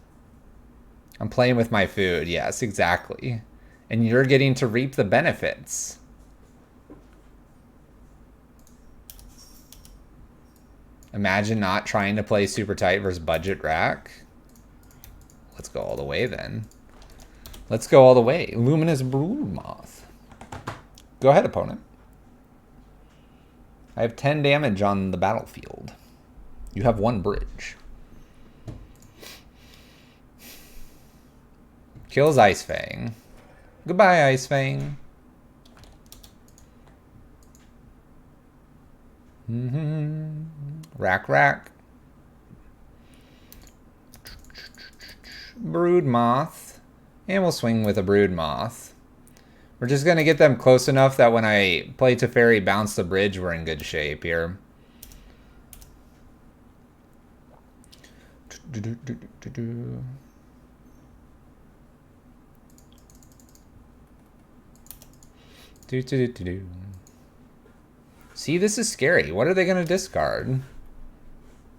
I'm playing with my food. Yes, exactly. And you're getting to reap the benefits. Imagine not trying to play super tight versus budget rack. Let's go all the way then. Let's go all the way. Luminous Broodmoth. Go ahead, opponent. I have 10 damage on the battlefield. You have 1 bridge. Kills ice-fang. Goodbye, ice-fang. Rack, rack. Broodmoth. And we'll swing with a Broodmoth. We're just going to get them close enough that when I play Teferi, bounce the bridge, we're in good shape here. See, this is scary. What are they going to discard?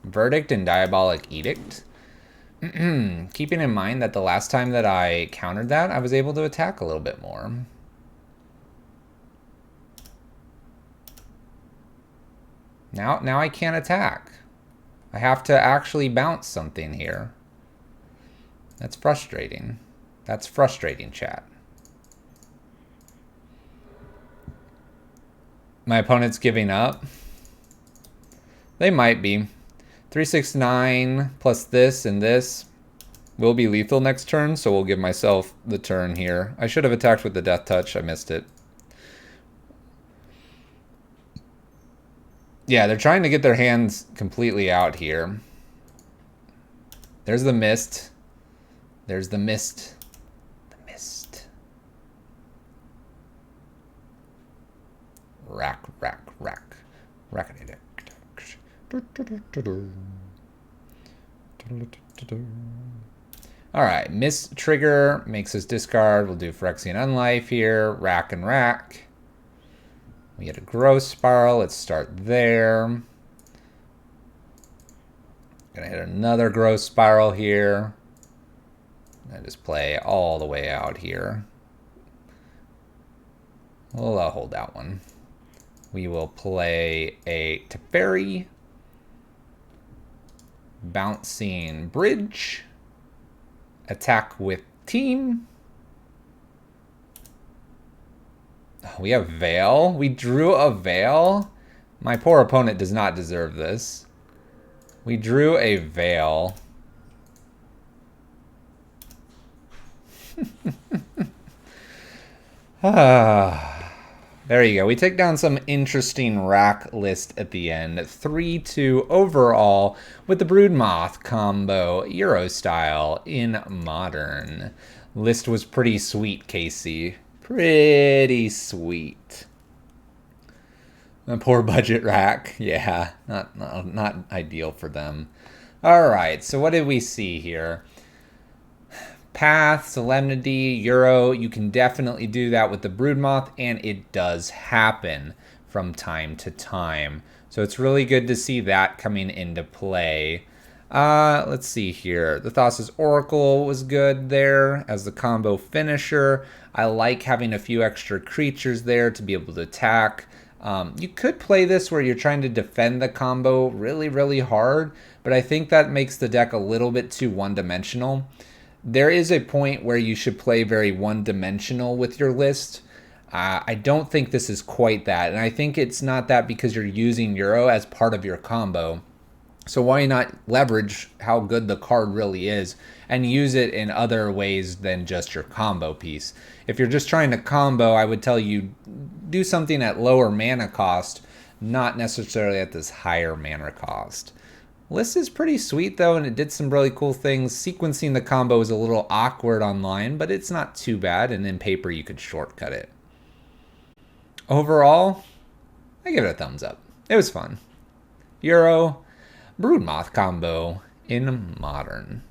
Verdict and Diabolic Edict? Keeping in mind that the last time that I countered that, I was able to attack a little bit more. Now I can't attack. I have to actually bounce something here. That's frustrating. That's frustrating, chat. My opponent's giving up. They might be. 369 plus this and this will be lethal next turn, so we'll give myself the turn here. I should have attacked with the Death Touch. I missed it. Yeah, they're trying to get their hands completely out here. There's the mist. There's the mist. The mist. Rack, rack, rack. Rack-a-dick. Alright, Mist Trigger makes us discard. We'll do Phyrexian Unlife here. Rack and rack. We get a Growth Spiral. Let's start there. Gonna hit another Growth Spiral here. And just play all the way out here. We'll hold that one. We will play a Teferi. Bouncing Bridge. Attack with Team. Oh, we have Veil. We drew a Veil. My poor opponent does not deserve this. We drew a Veil. There you go. We take down some interesting rack list at the end. 3-2 overall with the Broodmoth combo, Euro style in Modern. List was pretty sweet, Casey. Pretty sweet. A poor budget rack. Yeah, not ideal for them. All right, so what did we see here? Path, Solemnity, Euro, you can definitely do that with the Broodmoth, and it does happen from time to time. So it's really good to see that coming into play. Let's see here. The Thassa's Oracle was good there as the combo finisher. I like having a few extra creatures there to be able to attack. You could play this where you're trying to defend the combo really, really hard, but I think that makes the deck a little bit too one-dimensional. There is a point where you should play very one-dimensional with your list. I don't think this is quite that, and I think it's not that because you're using Euro as part of your combo. So why not leverage how good the card really is and use it in other ways than just your combo piece? If you're just trying to combo, I would tell you do something at lower mana cost, not necessarily at this higher mana cost. List is pretty sweet though, and it did some really cool things. Sequencing the combo is a little awkward online, but it's not too bad, and in paper you could shortcut it. Overall, I give it a thumbs up. It was fun. Euro, Broodmoth combo in Modern.